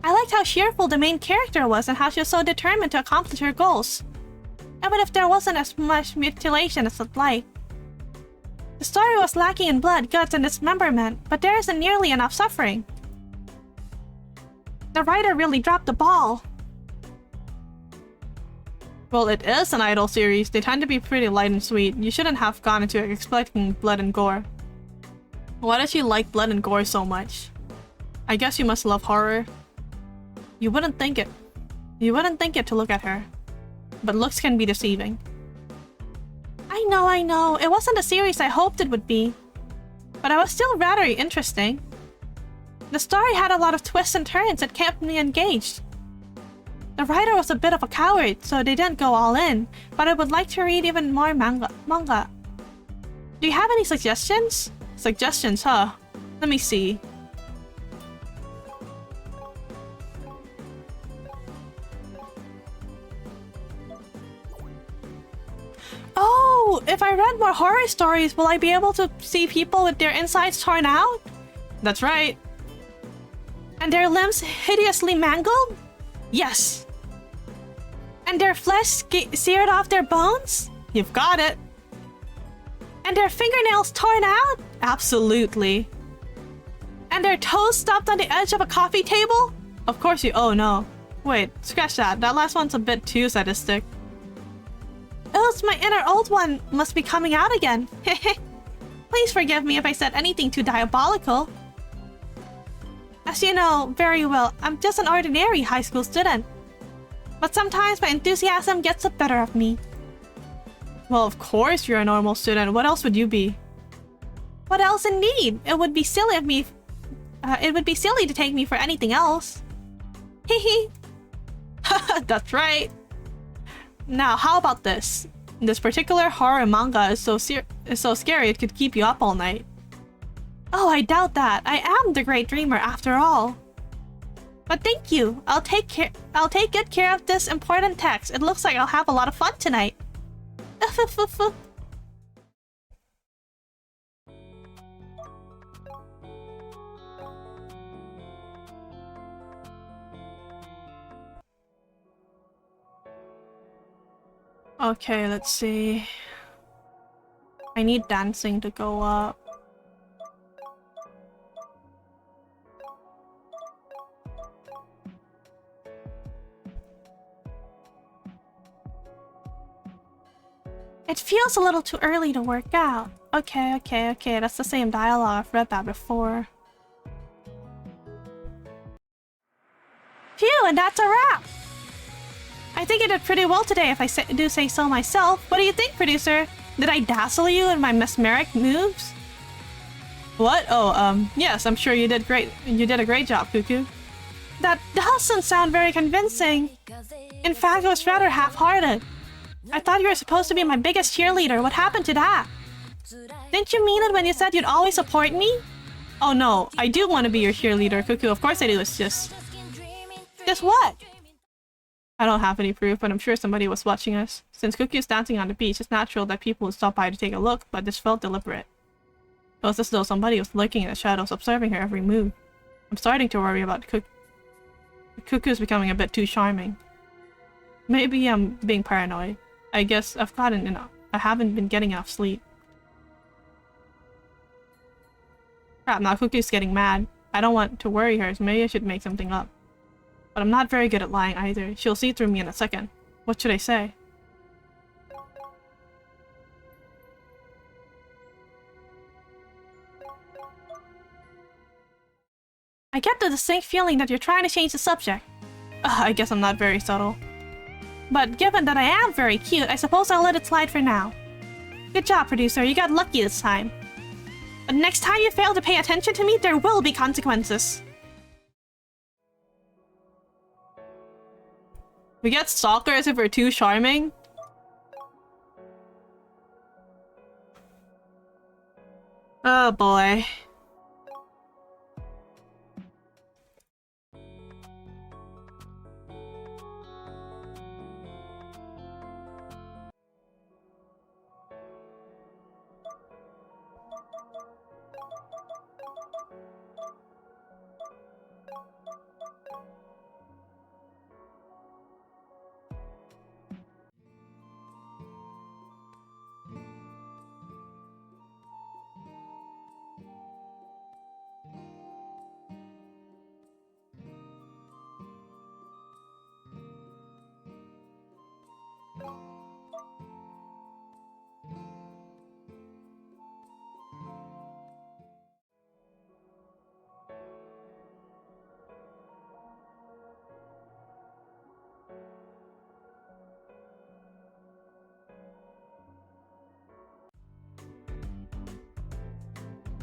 I liked how cheerful the main character was and how she was so determined to accomplish her goals. Even if there wasn't as much mutilation as I'd like. The story was lacking in blood, guts, and dismemberment, but there isn't nearly enough suffering. The writer really dropped the ball. Well, it is an Idol series. They tend to be pretty light and sweet. You shouldn't have gone into it expecting blood and gore. Why does she like blood and gore so much? I guess you must love horror. You wouldn't think it. You wouldn't think it to look at her. But looks can be deceiving. I know. It wasn't the series I hoped it would be. But it was still rather interesting. The story had a lot of twists and turns that kept me engaged. The writer was a bit of a coward, so they didn't go all in, but I would like to read even more manga. Do you have any suggestions? Suggestions, huh? Let me see. Oh, if I read more horror stories, will I be able to see people with their insides torn out? That's right. And their limbs hideously mangled? Yes. And their flesh seared off their bones? You've got it. And their fingernails torn out? Absolutely. And their toes stopped on the edge of a coffee table? Of course you- oh no. Wait, scratch that. That last one's a bit too sadistic. Oh, it's my inner old one must be coming out again. Please forgive me if I said anything too diabolical. As you know very well, I'm just an ordinary high school student. But sometimes my enthusiasm gets the better of me. Well, of course you're a normal student. What else would you be? What else indeed? It would be silly of me. It would be silly to take me for anything else. Hehe. That's right. Now, how about this? This particular horror manga is so scary it could keep you up all night. Oh, I doubt that. I am the great dreamer after all. But thank you. I'll take good care of this important text. It looks like I'll have a lot of fun tonight. Okay, let's see. I need dancing to go up. It feels a little too early to work out. Okay. That's the same dialogue. I've read that before. Phew, and that's a wrap! I think I did pretty well today if I do say so myself. What do you think, producer? Did I dazzle you in my mesmeric moves? What? Oh, yes, I'm sure you did great. You did a great job, Cuckoo. That doesn't sound very convincing. In fact, it was rather half-hearted. I thought you were supposed to be my biggest cheerleader. What happened to that? Didn't you mean it when you said you'd always support me? Oh no, I do want to be your cheerleader, Cuckoo. Of course I do. It's just... Just what? I don't have any proof, but I'm sure somebody was watching us. Since Cuckoo's dancing on the beach, it's natural that people would stop by to take a look, but this felt deliberate. It was as though somebody was lurking in the shadows, observing her every move. I'm starting to worry about Cuckoo's becoming a bit too charming. Maybe I'm being paranoid. I guess I haven't been getting enough sleep. Crap, now Cuckoo's getting mad. I don't want to worry her, so maybe I should make something up. But I'm not very good at lying either. She'll see through me in a second. What should I say? I get the distinct feeling that you're trying to change the subject. I guess I'm not very subtle. But given that I am very cute, I suppose I'll let it slide for now. Good job, producer. You got lucky this time. But next time you fail to pay attention to me, there will be consequences. We get stalkers if we're too charming? Oh boy.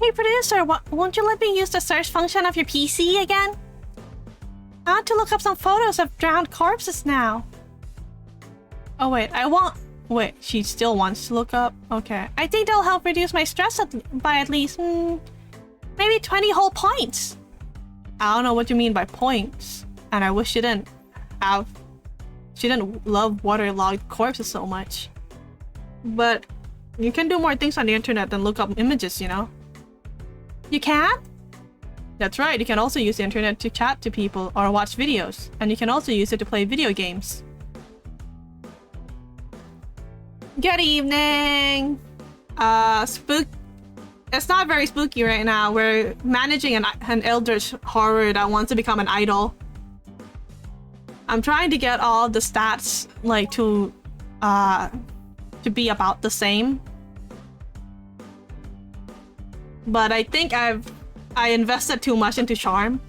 Hey producer, won't you let me use the search function of your PC again? I want to look up some photos of drowned corpses now. Oh wait, wait, she still wants to look up? Okay. I think that'll help reduce my stress by at least, maybe 20 whole points. I don't know what you mean by points. And I wish she didn't love waterlogged corpses so much. But you can do more things on the internet than look up images, you know? You can? That's right, you can also use the internet to chat to people or watch videos. And you can also use it to play video games. Good evening! It's not very spooky right now. We're managing an eldritch horror that wants to become an idol. I'm trying to get all the stats, like, to be about the same. But I think I invested too much into charm.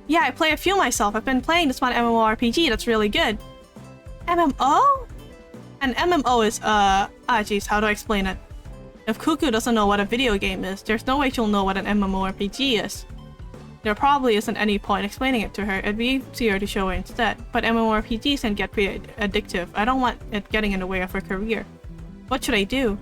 Yeah, I play a few myself. I've been playing this one MMORPG that's really good. MMO? An MMO is, jeez, how do I explain it? If Cuckoo doesn't know what a video game is, there's no way she'll know what an MMORPG is. There probably isn't any point explaining it to her. It'd be easier to show her instead. But MMORPGs can get pretty addictive. I don't want it getting in the way of her career. What should I do?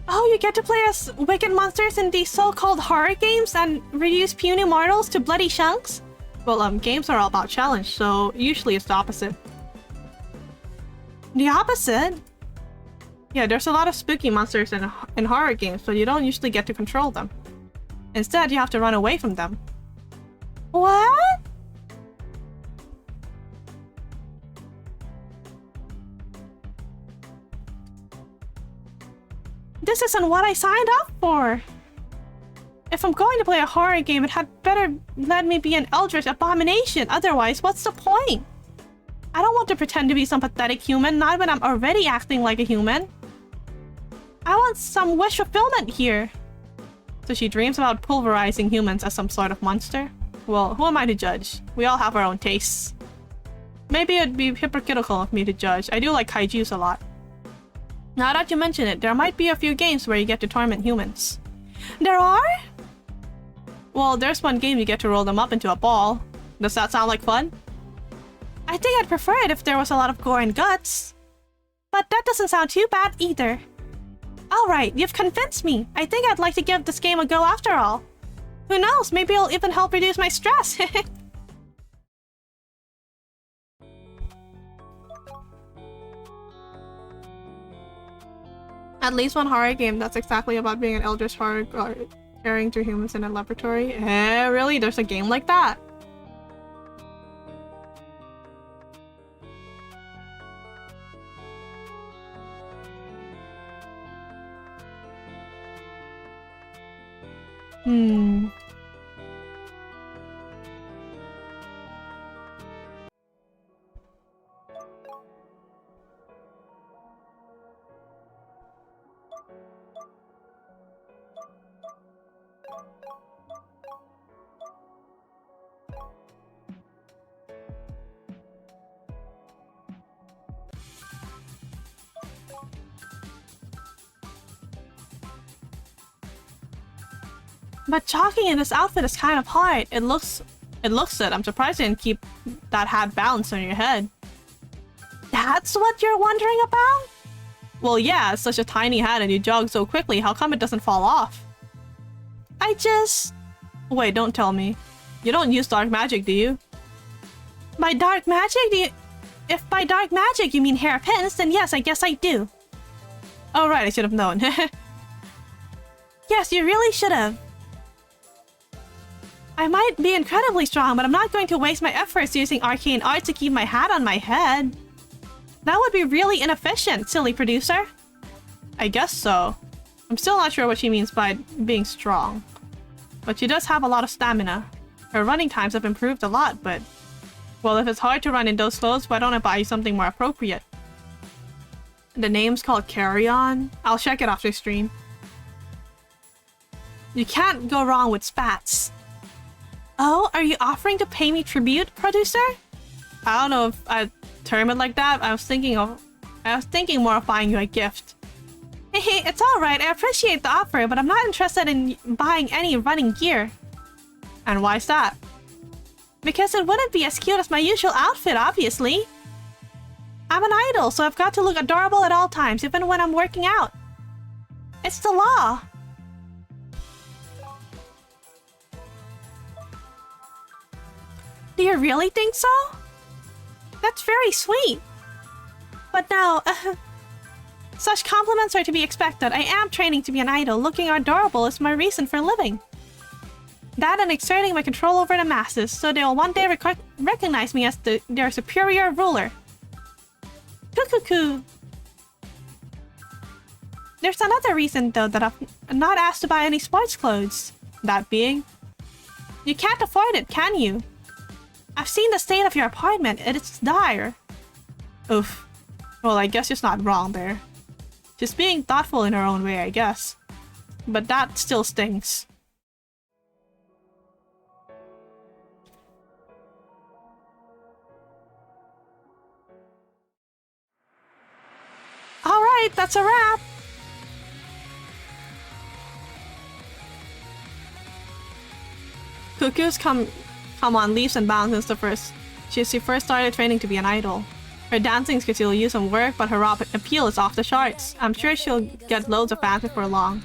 Oh, you get to play as wicked monsters in these so-called horror games and reduce puny mortals to bloody chunks? Well, games are all about challenge, so usually it's the opposite. The opposite? Yeah, there's a lot of spooky monsters in horror games, but you don't usually get to control them. Instead, you have to run away from them. What? This isn't what I signed up for! If I'm going to play a horror game, it had better let me be an eldritch abomination, otherwise what's the point? I don't want to pretend to be some pathetic human, not when I'm already acting like a human. I want some wish fulfillment here. So she dreams about pulverizing humans as some sort of monster? Well, who am I to judge? We all have our own tastes. Maybe it'd be hypocritical of me to judge. I do like kaijus a lot. Now that you mention it, there might be a few games where you get to torment humans. There are? Well, there's one game you get to roll them up into a ball. Does that sound like fun? I think I'd prefer it if there was a lot of gore and guts. But that doesn't sound too bad either. Alright, you've convinced me. I think I'd like to give this game a go after all. Who knows, maybe it'll even help reduce my stress. At least one horror game that's exactly about being an eldritch horror carrying through humans in a laboratory. Eh, really? There's a game like that? But jogging in this outfit is kind of hard. It looks it. I'm surprised you didn't keep that hat balanced on your head. That's what you're wondering about? Well, yeah, it's such a tiny hat and you jog so quickly. How come it doesn't fall off? I just... Wait, don't tell me. You don't use dark magic, do you? By dark magic, do you... If by dark magic you mean hairpins, then yes, I guess I do. Oh right, I should have known. Yes, you really should have. I might be incredibly strong, but I'm not going to waste my efforts using arcane art to keep my hat on my head. That would be really inefficient, silly producer. I guess so. I'm still not sure what she means by being strong. But she does have a lot of stamina. Her running times have improved a lot, but... Well, if it's hard to run in those clothes, why don't I buy you something more appropriate? The name's called Carry On. I'll check it after stream. You can't go wrong with spats. Oh, are you offering to pay me tribute, producer? I don't know if I'd term it like that. I was thinking more of buying you a gift. Hey, it's alright. I appreciate the offer, but I'm not interested in buying any running gear. And why's that? Because it wouldn't be as cute as my usual outfit, obviously. I'm an idol, so I've got to look adorable at all times, even when I'm working out. It's the law. Do you really think so? That's very sweet. But no, such compliments are to be expected. I am training to be an idol. Looking adorable is my reason for living. That and exerting my control over the masses, so they'll one day recognize me as their superior ruler. Cuckoo. There's another reason, though, that I'm not asked to buy any sports clothes. That being... You can't afford it, can you? I've seen the state of your apartment, and it's dire. Oof. Well, I guess she's not wrong there. She's being thoughtful in her own way, I guess. But that still stings. Alright, that's a wrap! Cuckoo's come on leaps and bounds since she first started training to be an idol. Her dancing skills will use some work, but her raw appeal is off the charts. I'm sure she'll get loads of fans before long.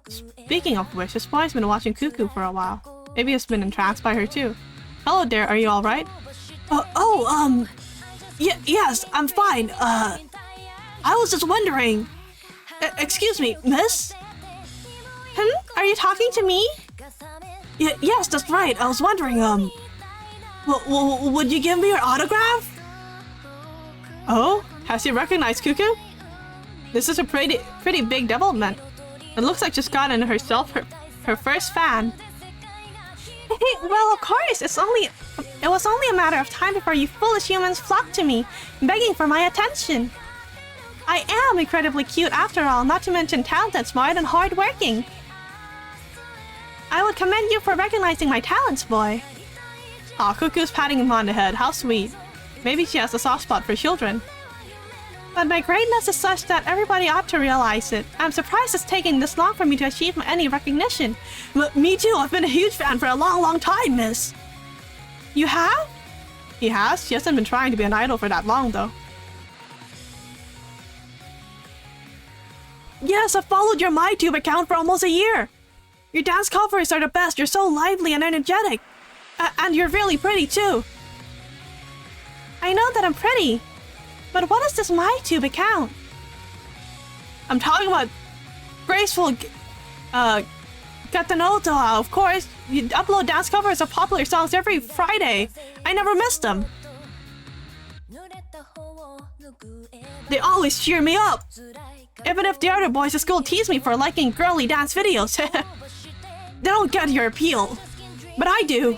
Speaking of which, this boy's been watching Cuckoo for a while. Maybe he's been entranced by her too. Hello there, are you alright? Yes, I'm fine. I was just wondering... excuse me, miss? Are you talking to me? Yes, that's right. I was wondering, would you give me your autograph? Oh? Has he recognized Cuckoo? This is a pretty big development. It looks like she's gotten herself her first fan. Well, of course, it was only a matter of time before you foolish humans flocked to me, begging for my attention. I am incredibly cute after all, not to mention talented, smart, and hardworking. I would commend you for recognizing my talents, boy. Aw, Cuckoo's patting him on the head, how sweet. Maybe she has a soft spot for children. But my greatness is such that everybody ought to realize it. I'm surprised it's taking this long for me to achieve any recognition. Me too, I've been a huge fan for a long time, miss. You have? He has? She hasn't been trying to be an idol for that long, though. Yes, I've followed your MyTube account for almost a year. Your dance covers are the best. You're so lively and energetic. And you're really pretty, too. I know that I'm pretty. But what is this MyTube account? I'm talking about Graceful Katanotoa, of course. You upload dance covers of popular songs every Friday. I never miss them. They always cheer me up. Even if the other boys at school tease me for liking girly dance videos. They don't get your appeal. But I do.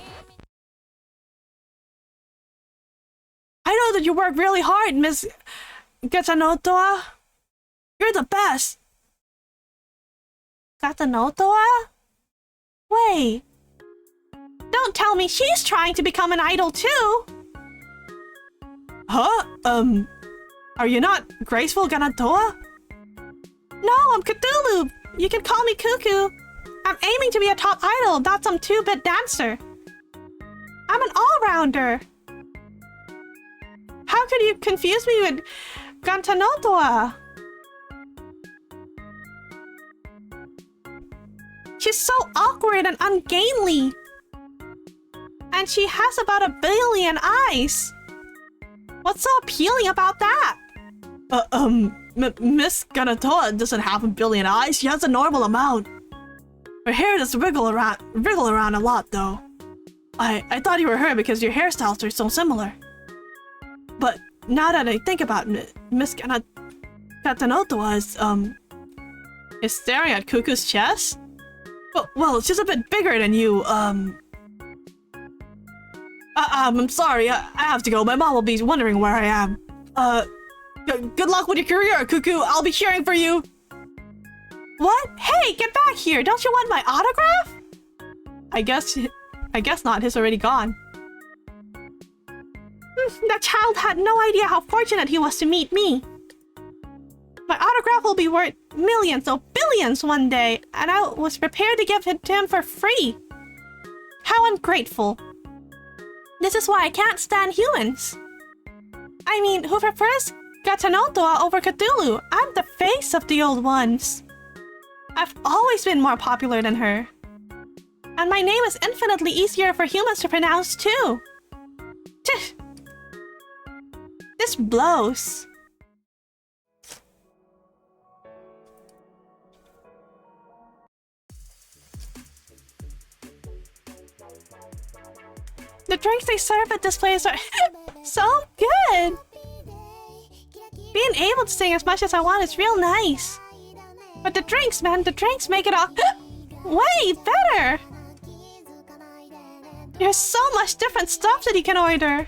I know that you work really hard, Miss Katanotoa. You're the best. Katanotoa? Wait. Don't tell me she's trying to become an idol too. Huh? Are you not Graceful Katanotoa? No, I'm Cthulhu. You can call me Cuckoo. I'm aiming to be a top idol, not some 2-bit dancer. I'm an all-rounder. How could you confuse me with Gantanotoa? She's so awkward and ungainly. And she has about 1 billion eyes. What's so appealing about that? Miss Ganatoa doesn't have 1 billion eyes. She has a normal amount. Her hair does wriggle around a lot, though. I thought you were her because your hairstyles are so similar. But now that I think about it, Miss Ganatoa is staring at Cuckoo's chest? Well, she's a bit bigger than you, I'm sorry, I have to go. My mom will be wondering where I am. Good luck with your career, Cuckoo. I'll be cheering for you. What? Hey, get back here. Don't you want my autograph? I guess not. He's already gone. That child had no idea how fortunate he was to meet me. My autograph will be worth millions or billions one day, and I was prepared to give it to him for free. How ungrateful. This is why I can't stand humans. I mean, who prefers Gatanotoa over Cthulhu? I'm the face of the old ones. I've always been more popular than her. And my name is infinitely easier for humans to pronounce too. Tch. This blows. The drinks they serve at this place are so good! Being able to sing as much as I want is real nice. But the drinks, man, the drinks make it all way better! There's so much different stuff that you can order.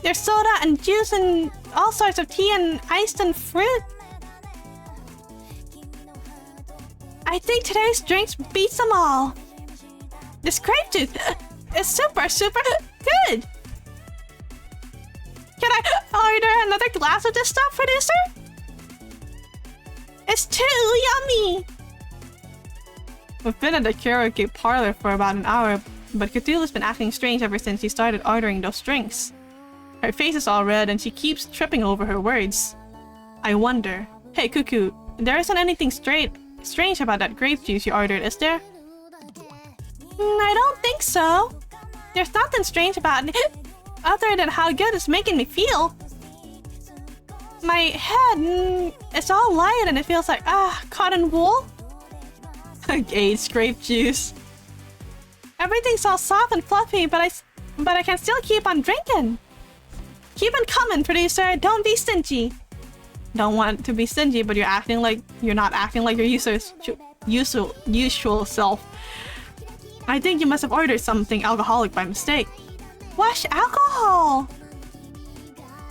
There's soda and juice and all sorts of tea and iced and fruit. I think today's drinks beats them all. This grape juice is super good! Can I order another glass of this stuff, producer? It's too yummy! We've been at the karaoke parlor for about an hour, but Cthulhu's been acting strange ever since he started ordering those drinks. Her face is all red and she keeps tripping over her words. I wonder... Hey, Cuckoo, there isn't anything strange about that grape juice you ordered, is there? I don't think so. There's nothing strange about it, other than how good it's making me feel. My head, it's all light and it feels like, cotton wool? Aged grape juice. Everything's all soft and fluffy, but I can still keep on drinking. Keep on coming, producer. Don't be stingy. Don't want to be stingy, but you're not acting like your usual self. I think you must have ordered something alcoholic by mistake. Wash alcohol!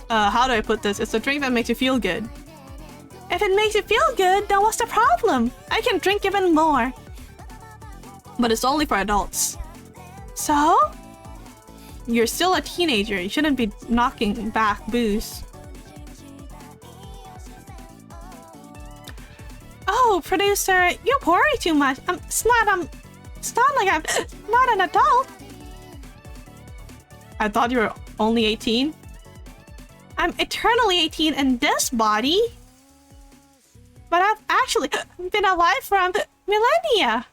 How do I put this? It's a drink that makes you feel good. If it makes you feel good, then what's the problem? I can drink even more. But it's only for adults. So? You're still a teenager. You shouldn't be knocking back booze. Oh, producer, you worry too much. It's not like I'm not an adult. I thought you were only 18. I'm eternally 18 in this body. But I've actually been alive for millennia.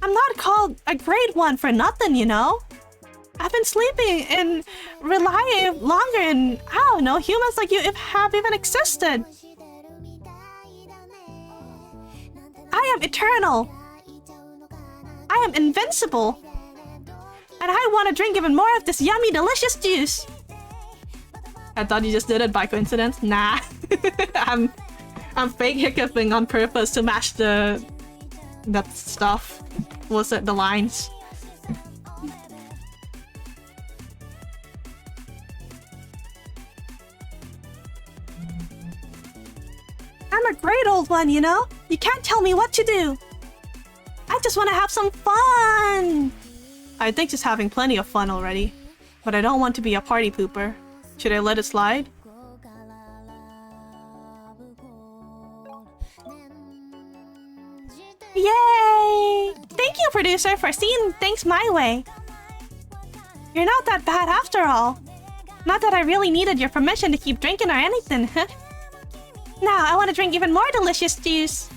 I'm not called a great one for nothing, you know? I've been sleeping in Relia longer than, I don't know, humans like you have even existed. I am eternal. I am invincible. And I want to drink even more of this yummy, delicious juice. I thought you just did it by coincidence. Nah. I'm fake hiccuping on purpose to match that stuff. What's it? The lines. I'm a great old one, you know? You can't tell me what to do. I just want to have some fun. I think she's having plenty of fun already. But I don't want to be a party pooper. Should I let it slide? you, producer, for seeing things my way. You're not that bad after all. Not that I really needed your permission to keep drinking or anything. Now, I want to drink even more delicious juice.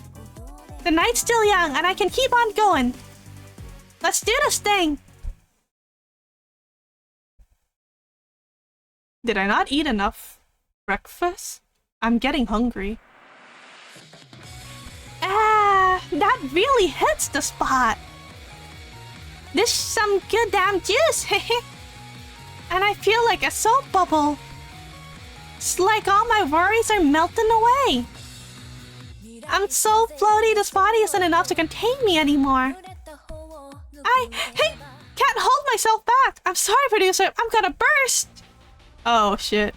The night's still young, and I can keep on going. Let's do this thing! Did I not eat enough breakfast? I'm getting hungry. Ah, that really hits the spot. This is some good damn juice, and I feel like a soap bubble. It's like all my worries are melting away. I'm so floaty, this body isn't enough to contain me anymore. Hey, can't hold myself back. I'm sorry, producer, I'm gonna burst. Oh, shit.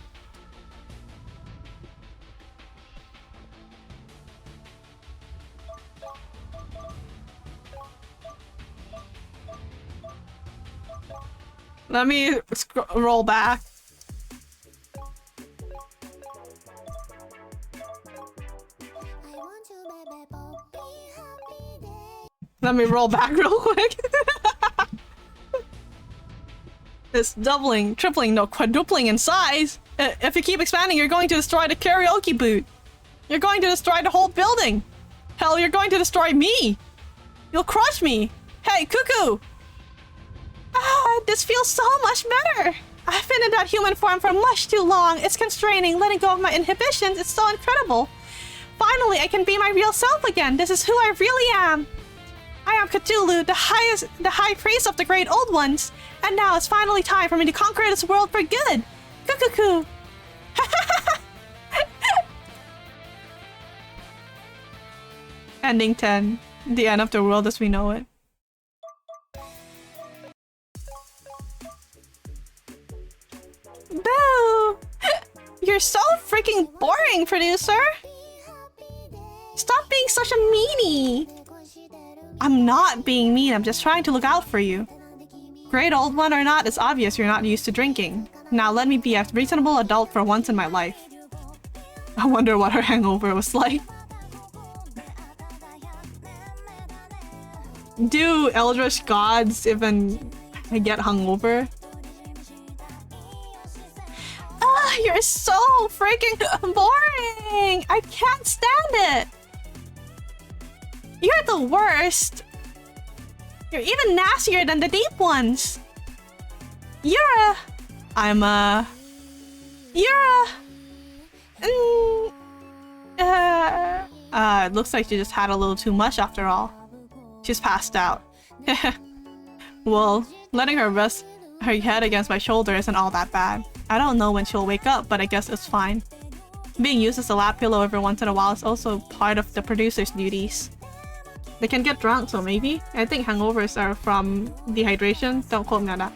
Let me roll back. Let me roll back real quick. It's doubling, tripling, no, quadrupling in size. If you keep expanding, you're going to destroy the karaoke booth. You're going to destroy the whole building. Hell, you're going to destroy me. You'll crush me. Hey, Cuckoo! Ah, this feels so much better. I've been in that human form for much too long. It's constraining, letting go of my inhibitions. It's so incredible. Finally, I can be my real self again. This is who I really am. I am Cthulhu, the high priest of the great old ones. And now it's finally time for me to conquer this world for good. Cuckoo. Ending 10. The end of the world as we know it. Boo! You're so freaking boring, producer! Stop being such a meanie! I'm not being mean, I'm just trying to look out for you. Great old one or not, it's obvious you're not used to drinking. Now let me be a reasonable adult for once in my life. I wonder what her hangover was like. Do Eldritch gods even get hungover? Ah, you're so freaking boring! I can't stand it! You're the worst! You're even nastier than the deep ones! You're a... It looks like she just had a little too much after all. She's passed out. Well, letting her rest her head against my shoulder isn't all that bad. I don't know when she'll wake up, but I guess it's fine. Being used as a lap pillow every once in a while is also part of the producer's duties. They can get drunk, so maybe? I think hangovers are from dehydration. Don't quote me on that.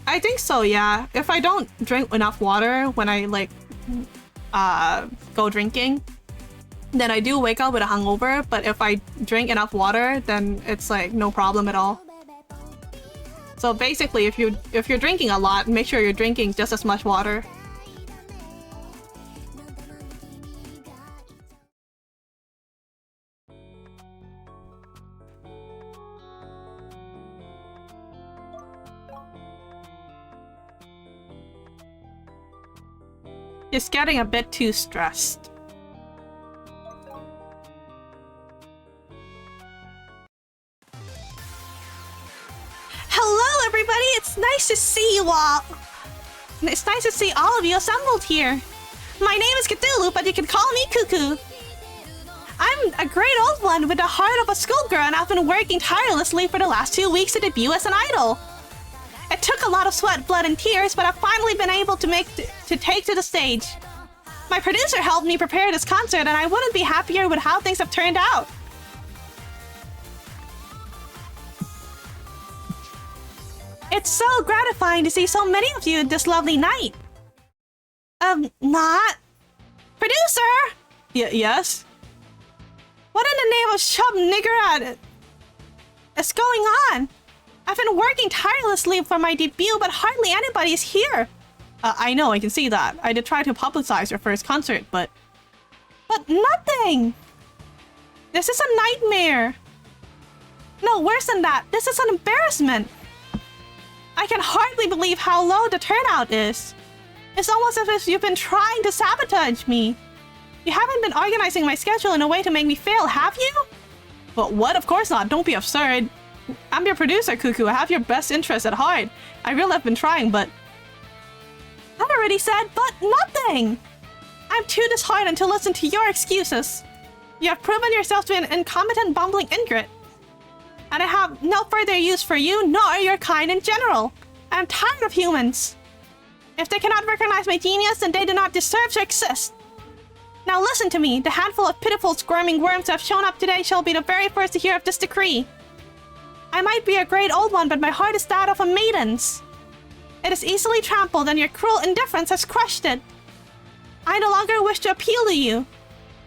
I think so, yeah. If I don't drink enough water when I, like, go drinking, then I do wake up with a hangover, but if I drink enough water, then it's, like, no problem at all. So basically, if you're drinking a lot, make sure you're drinking just as much water. It's getting a bit too stressed. Hello, everybody! It's nice to see you all. It's nice to see all of you assembled here. My name is Cthulhu, but you can call me Cuckoo. I'm a great old one with the heart of a schoolgirl, and I've been working tirelessly for the last 2 weeks to debut as an idol. It took a lot of sweat, blood, and tears, but I've finally been able to take to the stage. My producer helped me prepare this concert, and I wouldn't be happier with how things have turned out. It's so gratifying to see so many of you this lovely night. Not... Producer! Yes? What in the name of chub nigger is going on? I've been working tirelessly for my debut, but hardly anybody is here. I know, I can see that. I did try to publicize your first concert, but... But nothing! This is a nightmare. No, worse than that. This is an embarrassment. I can hardly believe how low the turnout is. It's almost as if you've been trying to sabotage me. You haven't been organizing my schedule in a way to make me fail, have you? But what? Of course not. Don't be absurd. I'm your producer, Cuckoo. I have your best interests at heart. I really have been trying, but... I've already said, but nothing! I'm too disheartened to listen to your excuses. You have proven yourself to be an incompetent, bumbling ingrate. And I have no further use for you, nor your kind in general. I'm tired of humans. If they cannot recognize my genius, then they do not deserve to exist. Now listen to me. The handful of pitiful, squirming worms who have shown up today shall be the very first to hear of this decree. I might be a great old one, but my heart is that of a maiden's. It is easily trampled, and your cruel indifference has crushed it. I no longer wish to appeal to you.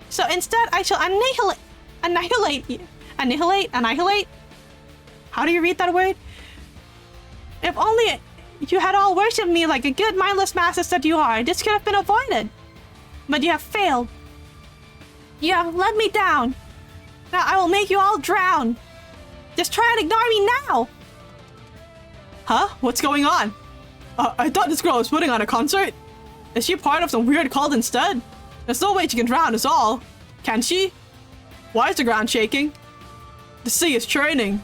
So instead, I shall annihilate you. Annihilate? How do you read that word? If only you had all worshipped me like a good mindless masses that you are, this could have been avoided. But you have failed. You have let me down. Now I will make you all drown. Just try and ignore me now! Huh? What's going on? I thought this girl was putting on a concert. Is she part of some weird cult instead? There's no way she can drown us all. Can she? Why is the ground shaking? The sea is churning.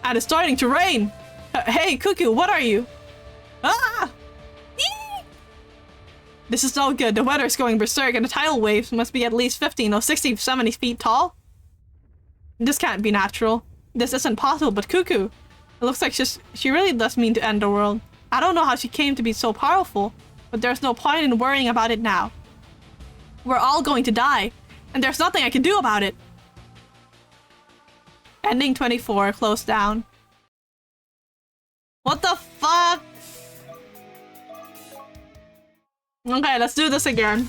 And it's starting to rain. Hey, Cuckoo, what are you? Ah! Eee! This is no good. The weather is going berserk and the tidal waves must be at least 50, no 60, 70 feet tall. This can't be natural. This isn't possible, but Cuckoo. It looks like she really does mean to end the world. I don't know how she came to be so powerful, but there's no point in worrying about it now. We're all going to die, and there's nothing I can do about it. Ending 24, closed down. What the fuck? Okay, let's do this again.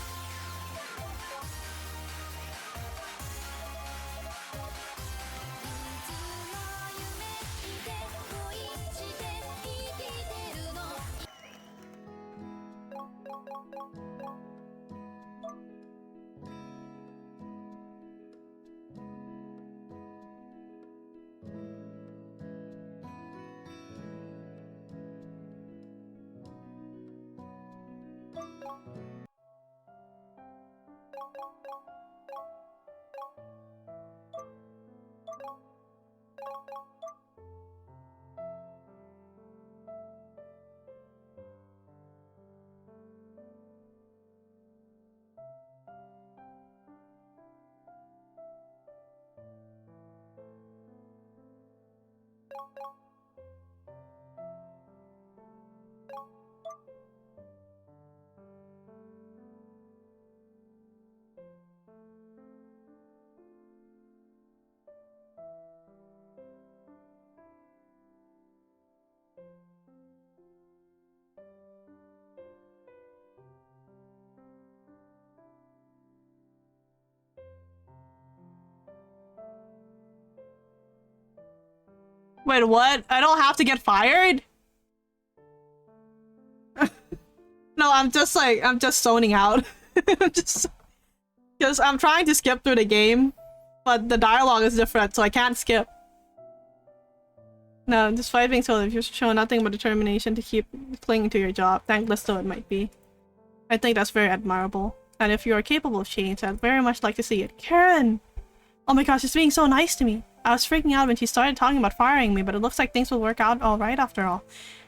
Wait, what? I don't have to get fired? No, I'm just zoning out. Because I'm trying to skip through the game, but the dialogue is different, so I can't skip. No, despite being told, if you show nothing but determination to keep clinging to your job, thankless though it might be. I think that's very admirable. And if you are capable of change, I'd very much like to see it. Karen! Oh my gosh, she's being so nice to me. I was freaking out when she started talking about firing me, but it looks like things will work out alright after all.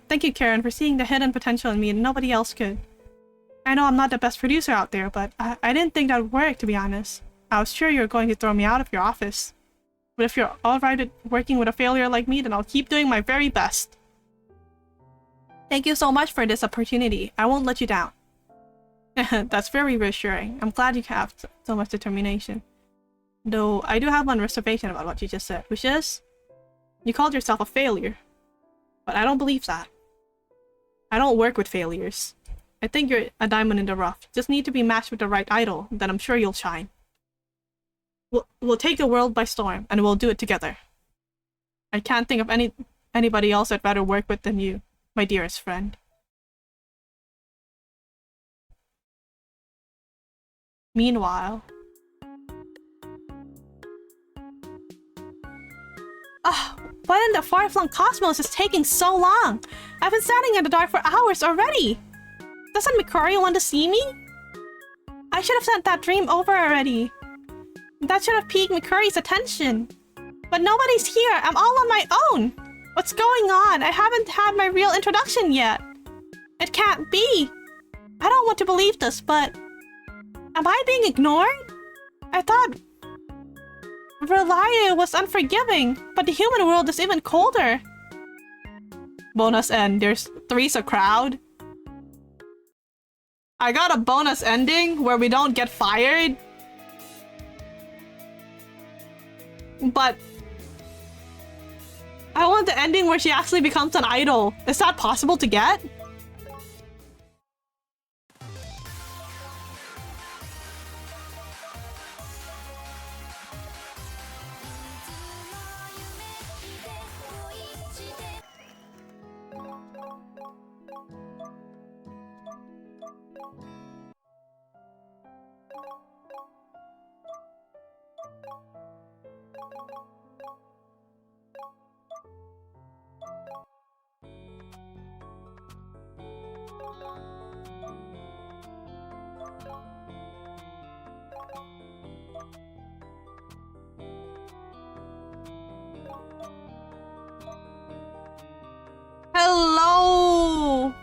Thank you, Karen, for seeing the hidden potential in me and nobody else could. I know I'm not the best producer out there, but I didn't think that would work, to be honest. I was sure you were going to throw me out of your office. But if you're alright at working with a failure like me, then I'll keep doing my very best. Thank you so much for this opportunity. I won't let you down. That's very reassuring. I'm glad you have so much determination. Though I do have one reservation about what you just said, which is... you called yourself a failure. But I don't believe that. I don't work with failures. I think you're a diamond in the rough. Just need to be matched with the right idol, then I'm sure you'll shine. We'll take the world by storm, and we'll do it together. I can't think of anybody else I'd rather work with than you, my dearest friend. Meanwhile... What in the far-flung cosmos is taking so long? I've been standing in the dark for hours already! Doesn't Mikori want to see me? I should have sent that dream over already. That should have piqued Mikori's attention. But nobody's here, I'm all on my own! What's going on? I haven't had my real introduction yet. It can't be! I don't want to believe this, but... Am I being ignored? I thought... Relia was unforgiving, but the human world is even colder. Bonus end. There's three's a crowd. I got a bonus ending where we don't get fired. But... I want the ending where she actually becomes an idol. Is that possible to get? Hello!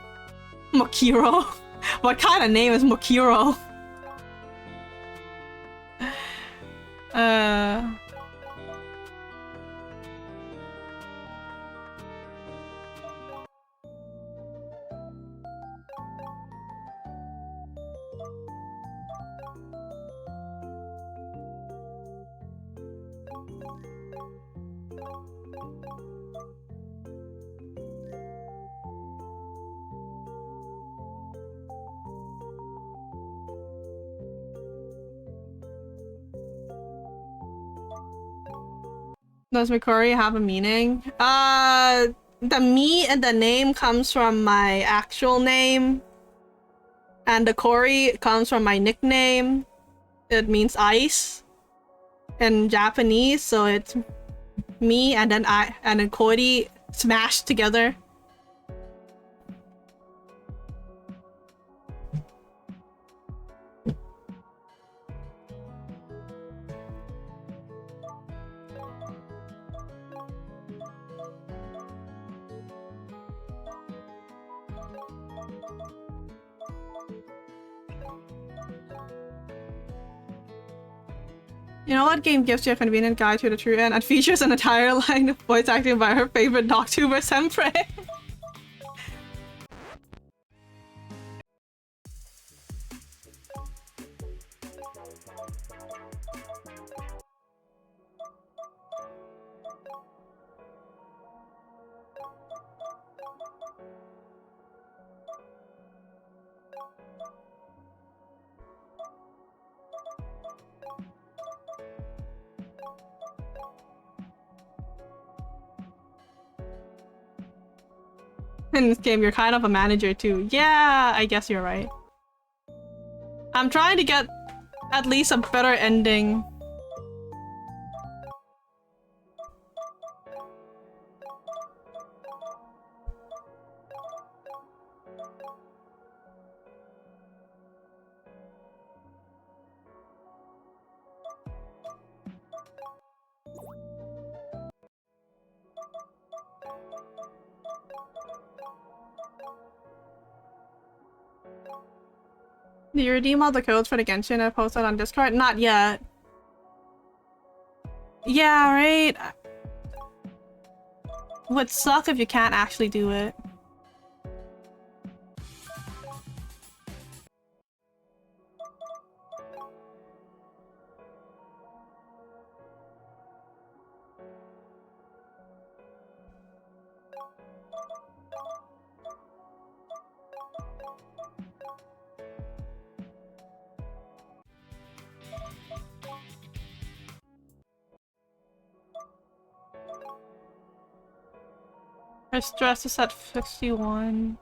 Mokiro. What kind of name is Mokiro? Does Mikori have a meaning? The me in the name comes from my actual name. And the Kori comes from my nickname. It means ice in Japanese, so it's me and then Kori smashed together. You know what game gives you a convenient guide to the true end and features an entire line of voice acting by her favorite Doctuber Sempre? In this game, you're kind of a manager too. Yeah, I guess you're right. I'm trying to get at least a better ending. Do you redeem all the codes for the Genshin I posted on Discord? Not yet. Yeah, right? Would suck if you can't actually do it. Her stress is at 61.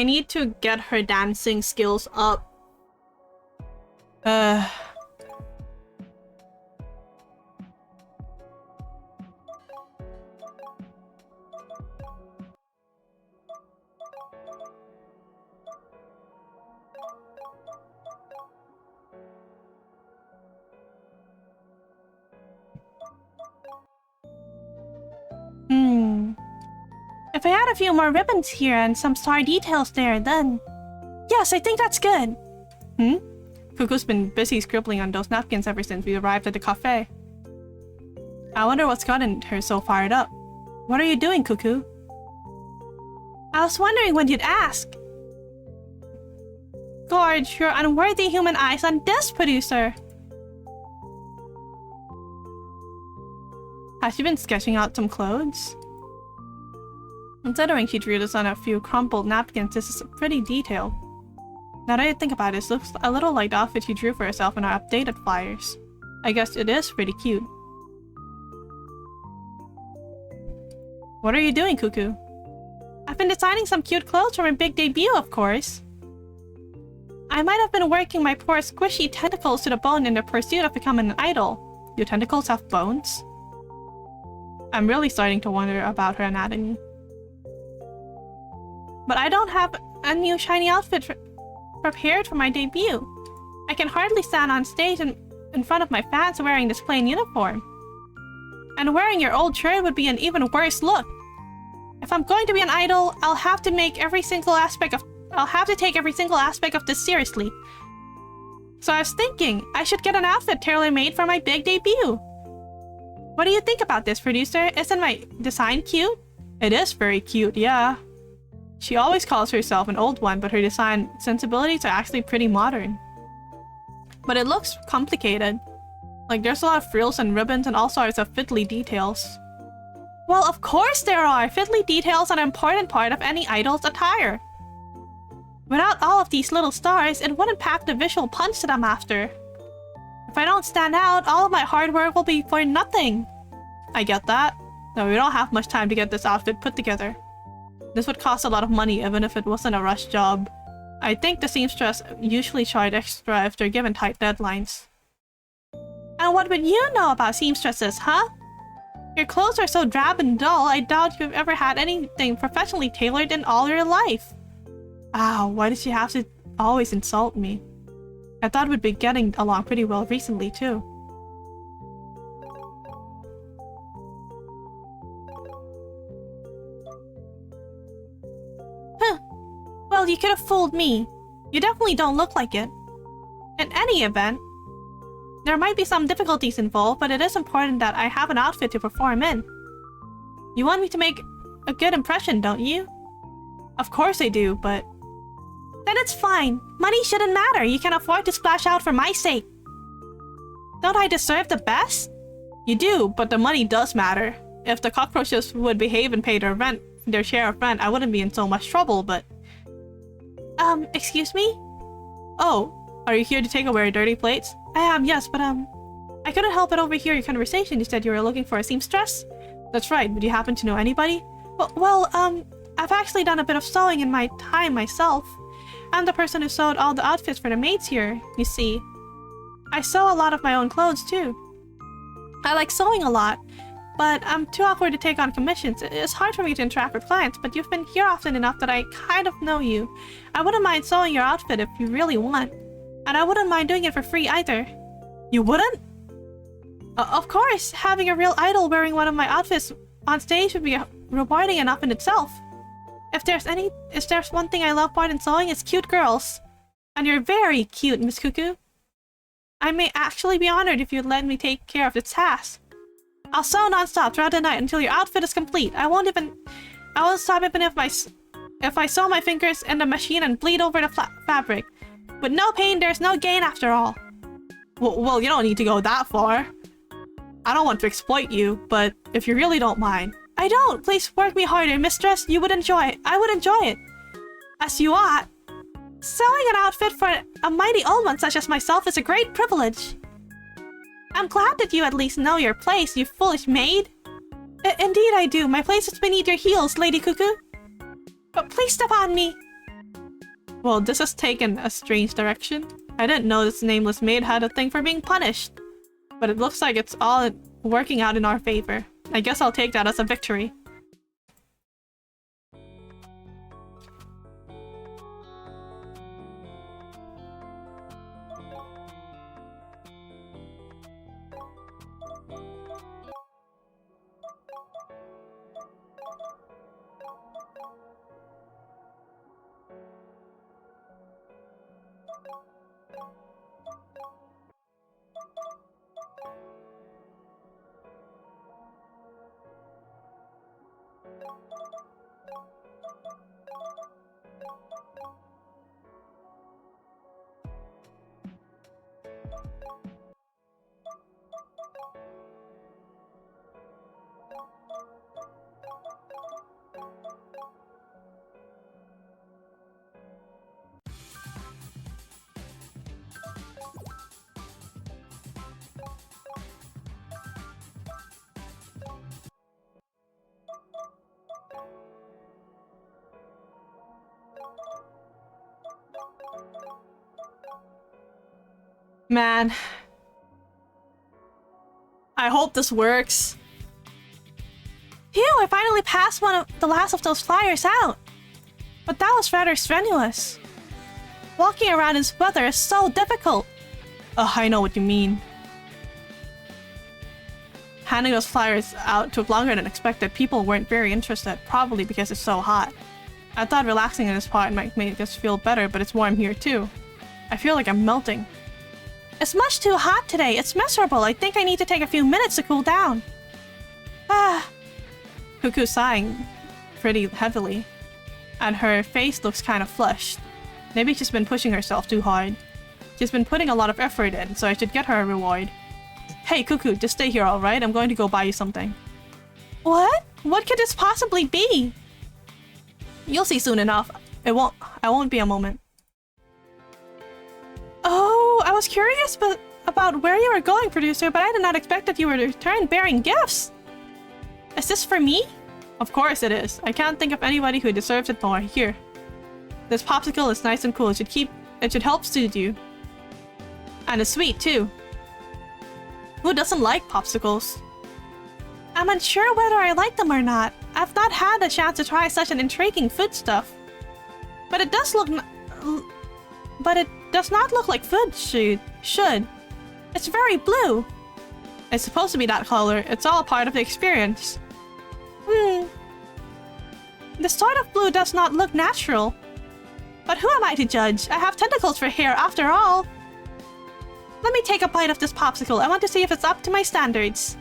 need to get her dancing skills up. If I add a few more ribbons here and some star details there, then... Yes, I think that's good. Cuckoo's been busy scribbling on those napkins ever since we arrived at the cafe. I wonder what's gotten her so fired up. What are you doing, Cuckoo? I was wondering when you'd ask. Gorge your unworthy human eyes on this, producer. Has she been sketching out some clothes? Considering she drew this on a few crumpled napkins, this is pretty detailed. Now that I think about it, this looks a little like the outfit she drew for herself in our updated flyers. I guess it is pretty cute. What are you doing, Cuckoo? I've been designing some cute clothes for my big debut, of course. I might have been working my poor squishy tentacles to the bone in the pursuit of becoming an idol. Your tentacles have bones? I'm really starting to wonder about her anatomy. But I don't have a new shiny outfit prepared for my debut. I can hardly stand on stage in front of my fans wearing this plain uniform. And wearing your old shirt would be an even worse look. If I'm going to be an idol, I'll have to take every single aspect of this seriously. So I was thinking, I should get an outfit tailor-made for my big debut. What do you think about this, producer? Isn't my design cute? It is very cute, yeah. She always calls herself an old one, but her design sensibilities are actually pretty modern. But it looks complicated. Like, there's a lot of frills and ribbons and all sorts of fiddly details. Well, of course there are! Fiddly details are an important part of any idol's attire. Without all of these little stars, it wouldn't pack the visual punch that I'm after. If I don't stand out, all of my hard work will be for nothing. I get that. No, we don't have much time to get this outfit put together. This would cost a lot of money even if it wasn't a rush job. I think the seamstress usually charge extra if they're given tight deadlines. And what would you know about seamstresses, huh? Your clothes are so drab and dull, I doubt you've ever had anything professionally tailored in all your life. Ow, why does she have to always insult me? I thought we'd be getting along pretty well recently, too. Well, you could have fooled me. You definitely don't look like it. In any event, there might be some difficulties involved, but it is important that I have an outfit to perform in. You want me to make a good impression, don't you? Of course I do, but... Then it's fine. Money shouldn't matter. You can afford to splash out for my sake. Don't I deserve the best? You do, but the money does matter. If the cockroaches would behave and pay their share of rent, I wouldn't be in so much trouble, but... Excuse me? Oh, are you here to take away dirty plates? I am, yes, but I couldn't help but overhear your conversation. You said you were looking for a seamstress? That's right, but do you happen to know anybody? Well, I've actually done a bit of sewing in my time myself. I'm the person who sewed all the outfits for the maids here, you see. I sew a lot of my own clothes, too. I like sewing a lot, but I'm too awkward to take on commissions. It's hard for me to interact with clients, but you've been here often enough that I kind of know you. I wouldn't mind sewing your outfit if you really want. And I wouldn't mind doing it for free either. You wouldn't? Of course, having a real idol wearing one of my outfits on stage would be rewarding enough in itself. If there's one thing I love more than sewing, it's cute girls. And you're very cute, Miss Cuckoo. I may actually be honored if you'd let me take care of the task. I'll sew non-stop throughout the night until your outfit is complete. I won't stop even if I sew my fingers in the machine and bleed over the fabric. With no pain, there's no gain after all. Well, you don't need to go that far. I don't want to exploit you, but if you really don't mind... I don't! Please work me harder, mistress. You would enjoy it. I would enjoy it. As you ought. Sewing an outfit for a mighty old one such as myself is a great privilege. I'm glad that you at least know your place, you foolish maid. Indeed I do. My place is beneath your heels, Lady Cuckoo. But please step on me. Well, this has taken a strange direction. I didn't know this nameless maid had a thing for being punished. But it looks like it's all working out in our favor. I guess I'll take that as a victory. Man. I hope this works. Phew, I finally passed the last of those flyers out. But that was rather strenuous. Walking around in this weather is so difficult. Ugh, I know what you mean. Handing those flyers out took longer than expected. People weren't very interested, probably because it's so hot. I thought relaxing in this part might make us feel better, but it's warm here too. I feel like I'm melting. It's much too hot today. It's miserable. I think I need to take a few minutes to cool down. Cuckoo's sighing pretty heavily, and her face looks kind of flushed. Maybe she's been pushing herself too hard. She's been putting a lot of effort in, so I should get her a reward. Hey, Cuckoo, just stay here, alright? I'm going to go buy you something. What? What could this possibly be? You'll see soon enough. I won't be a moment. Oh, I was curious about where you were going, producer, but I did not expect that you would return bearing gifts. Is this for me? Of course it is. I can't think of anybody who deserves it more. Here. This popsicle is nice and cool. It should help soothe you. And it's sweet, too. Who doesn't like popsicles? I'm unsure whether I like them or not. I've not had a chance to try such an intriguing foodstuff. But it does look but it does not look like food should. It's very blue. It's supposed to be that color. It's all part of the experience. The sort of blue does not look natural. But who am I to judge? I have tentacles for hair after all. Let me take a bite of this popsicle. I want to see if it's up to my standards.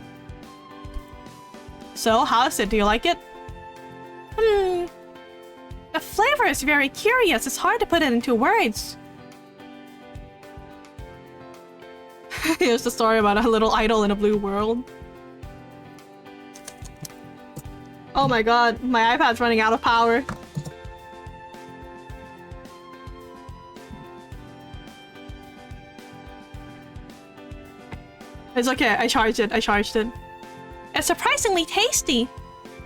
So, how is it? Do you like it? The flavor is very curious. It's hard to put it into words. Here's the story about a little idol in a blue world. Oh my god, my iPad's running out of power. It's okay, I charged it. It's surprisingly tasty.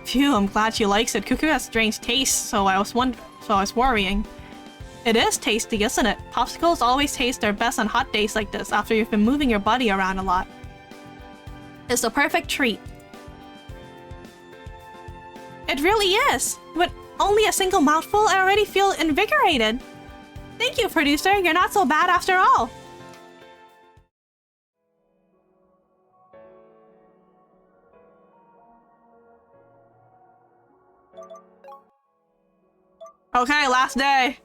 Phew, I'm glad she likes it. Cuckoo has strange taste, so I was worrying. It is tasty, isn't it? Popsicles always taste their best on hot days like this after you've been moving your body around a lot. It's the perfect treat. It really is. With only a single mouthful, I already feel invigorated. Thank you, producer. You're not so bad after all. Okay, last day.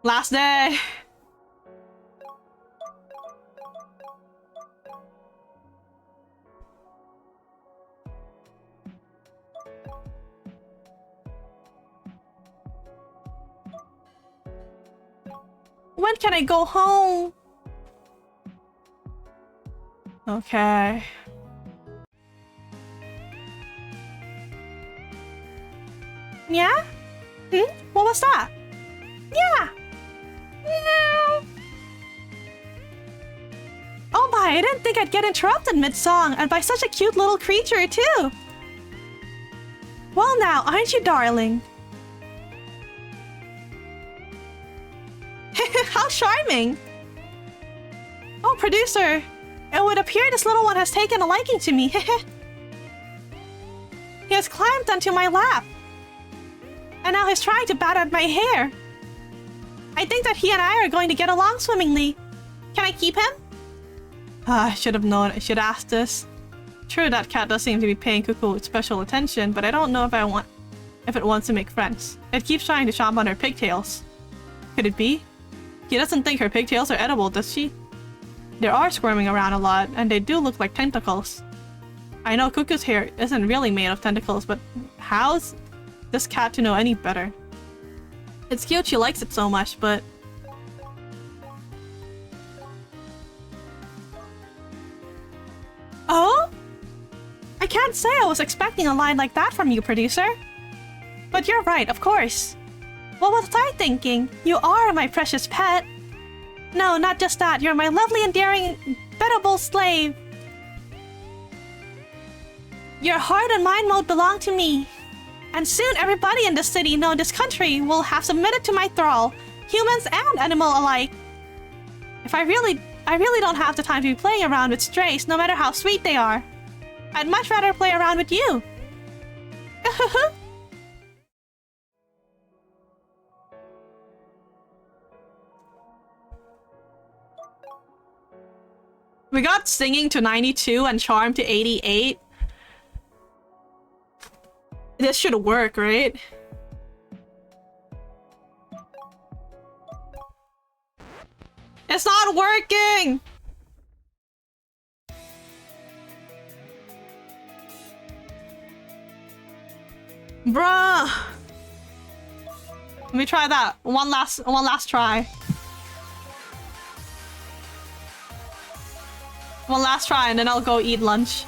Last day. When can I go home? Okay. Yeah? What was that? Yeah! Meow. Oh my, I didn't think I'd get interrupted mid-song, and by such a cute little creature, too! Well now, aren't you darling? How charming! Oh, producer! It would appear this little one has taken a liking to me. He has climbed onto my lap. And now he's trying to bat at my hair. I think that he and I are going to get along swimmingly. Can I keep him? I should have known. I should ask this. True, that cat does seem to be paying Cuckoo special attention, but I don't know if it wants to make friends. It keeps trying to chomp on her pigtails. Could it be? He doesn't think her pigtails are edible, does she? They are squirming around a lot, and they do look like tentacles. I know Cuckoo's hair isn't really made of tentacles, but how's this cat to know any better? It's cute she likes it so much, but... Oh? I can't say I was expecting a line like that from you, producer. But you're right, of course. What was I thinking? You are my precious pet. No, not just that. You're my lovely, endearing, bettable slave. Your heart and mind both belong to me. And soon everybody in this city, no, this country, will have submitted to my thrall. Humans and animal alike. I really don't have the time to be playing around with strays, no matter how sweet they are. I'd much rather play around with you. We got singing to 92 and charm to 88. This should work, right? It's not working! Bruh! Let me try that. One last try. One last try and then I'll go eat lunch.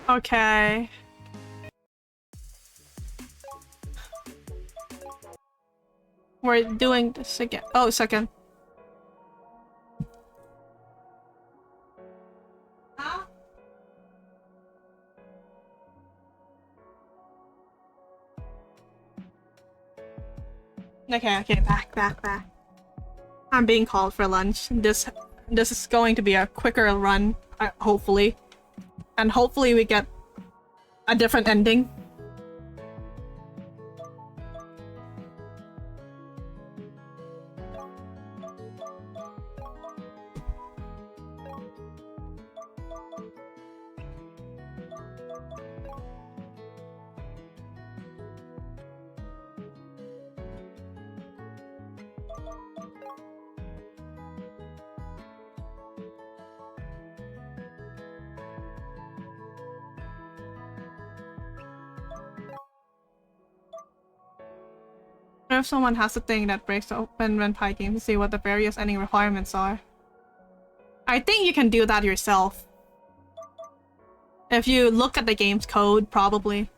Okay. We're doing this again. Oh, second. Huh? Okay, back. I'm being called for lunch. This is going to be a quicker run, hopefully. And hopefully we get a different ending. What if someone has a thing that breaks open when piping to see what the various ending requirements are? I think you can do that yourself. If you look at the game's code, probably.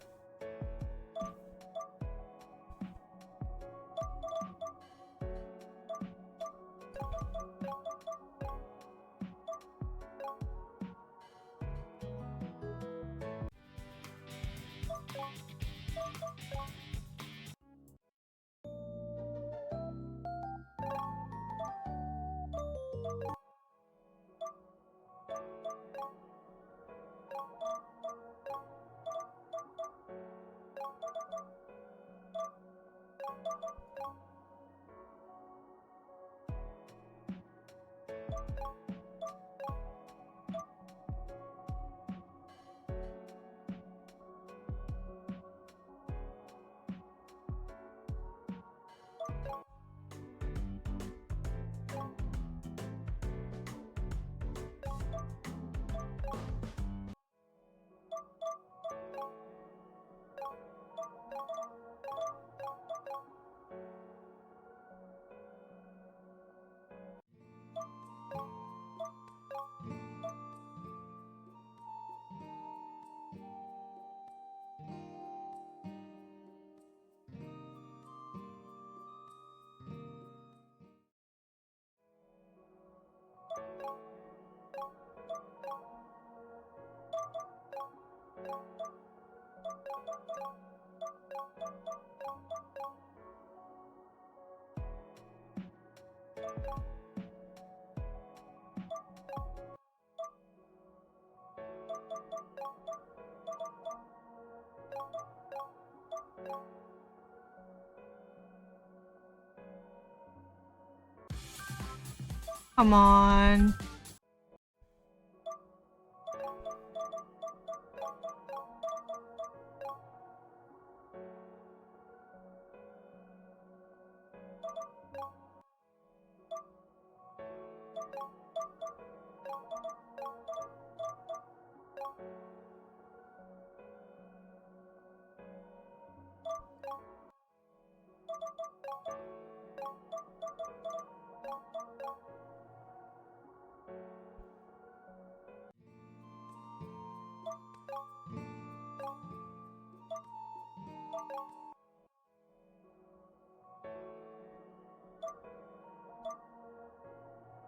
Come on.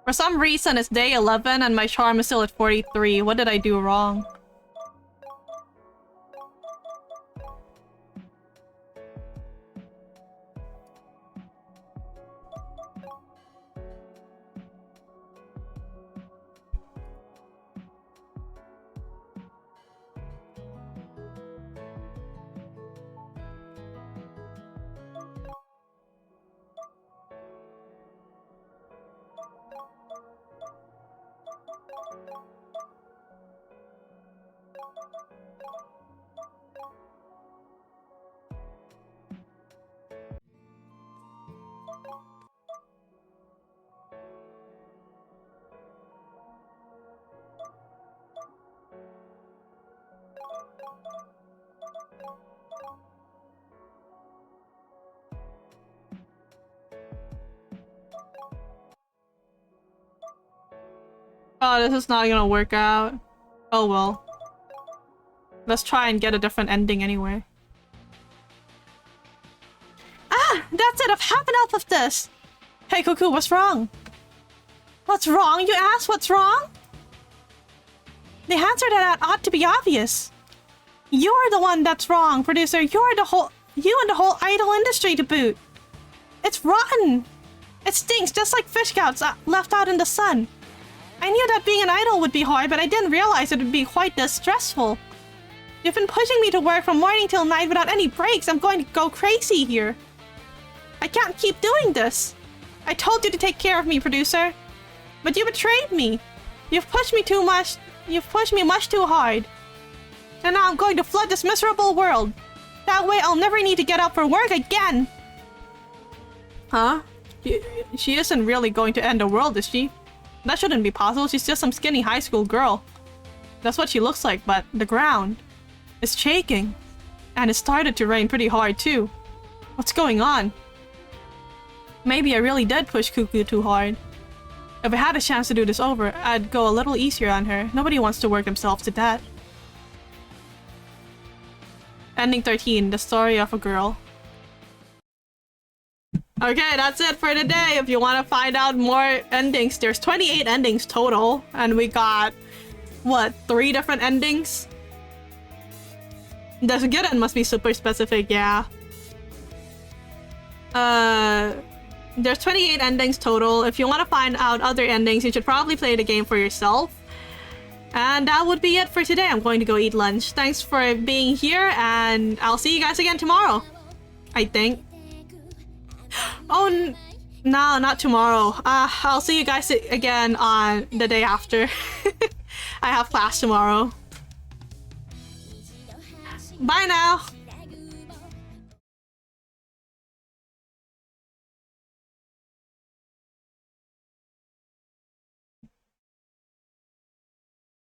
For some reason, it's day 11 and my charm is still at 43. What did I do wrong? Oh, this is not gonna work out. Oh well. Let's try and get a different ending anyway. Ah! That's it! I've had enough of this! Hey, Cuckoo, what's wrong? What's wrong, you ask? What's wrong? The answer to that ought to be obvious. You're the one that's wrong, producer. You and the whole idol industry to boot. It's rotten. It stinks just like fish scouts left out in the sun. I knew that being an idol would be hard, but I didn't realize it would be quite this stressful. You've been pushing me to work from morning till night without any breaks. I'm going to go crazy here. I can't keep doing this. I told you to take care of me, producer. But you betrayed me. You've pushed me too much. You've pushed me much too hard. And now I'm going to flood this miserable world. That way I'll never need to get up for work again. Huh? She isn't really going to end the world, is she? That shouldn't be possible. She's just some skinny high school girl. That's what she looks like, but the ground is shaking. And it started to rain pretty hard too. What's going on? Maybe I really did push Cuckoo too hard. If I had a chance to do this over, I'd go a little easier on her. Nobody wants to work themselves to death. Ending 13, the story of a girl. Okay, that's it for today. If you want to find out more endings, there's 28 endings total. And we got, what, 3 different endings? The good end must be super specific, yeah. There's 28 endings total. If you want to find out other endings, you should probably play the game for yourself. And that would be it for today. I'm going to go eat lunch. Thanks for being here, and I'll see you guys again tomorrow. I think. Oh, no, not tomorrow. I'll see you guys again on the day after. I have class tomorrow. Bye now.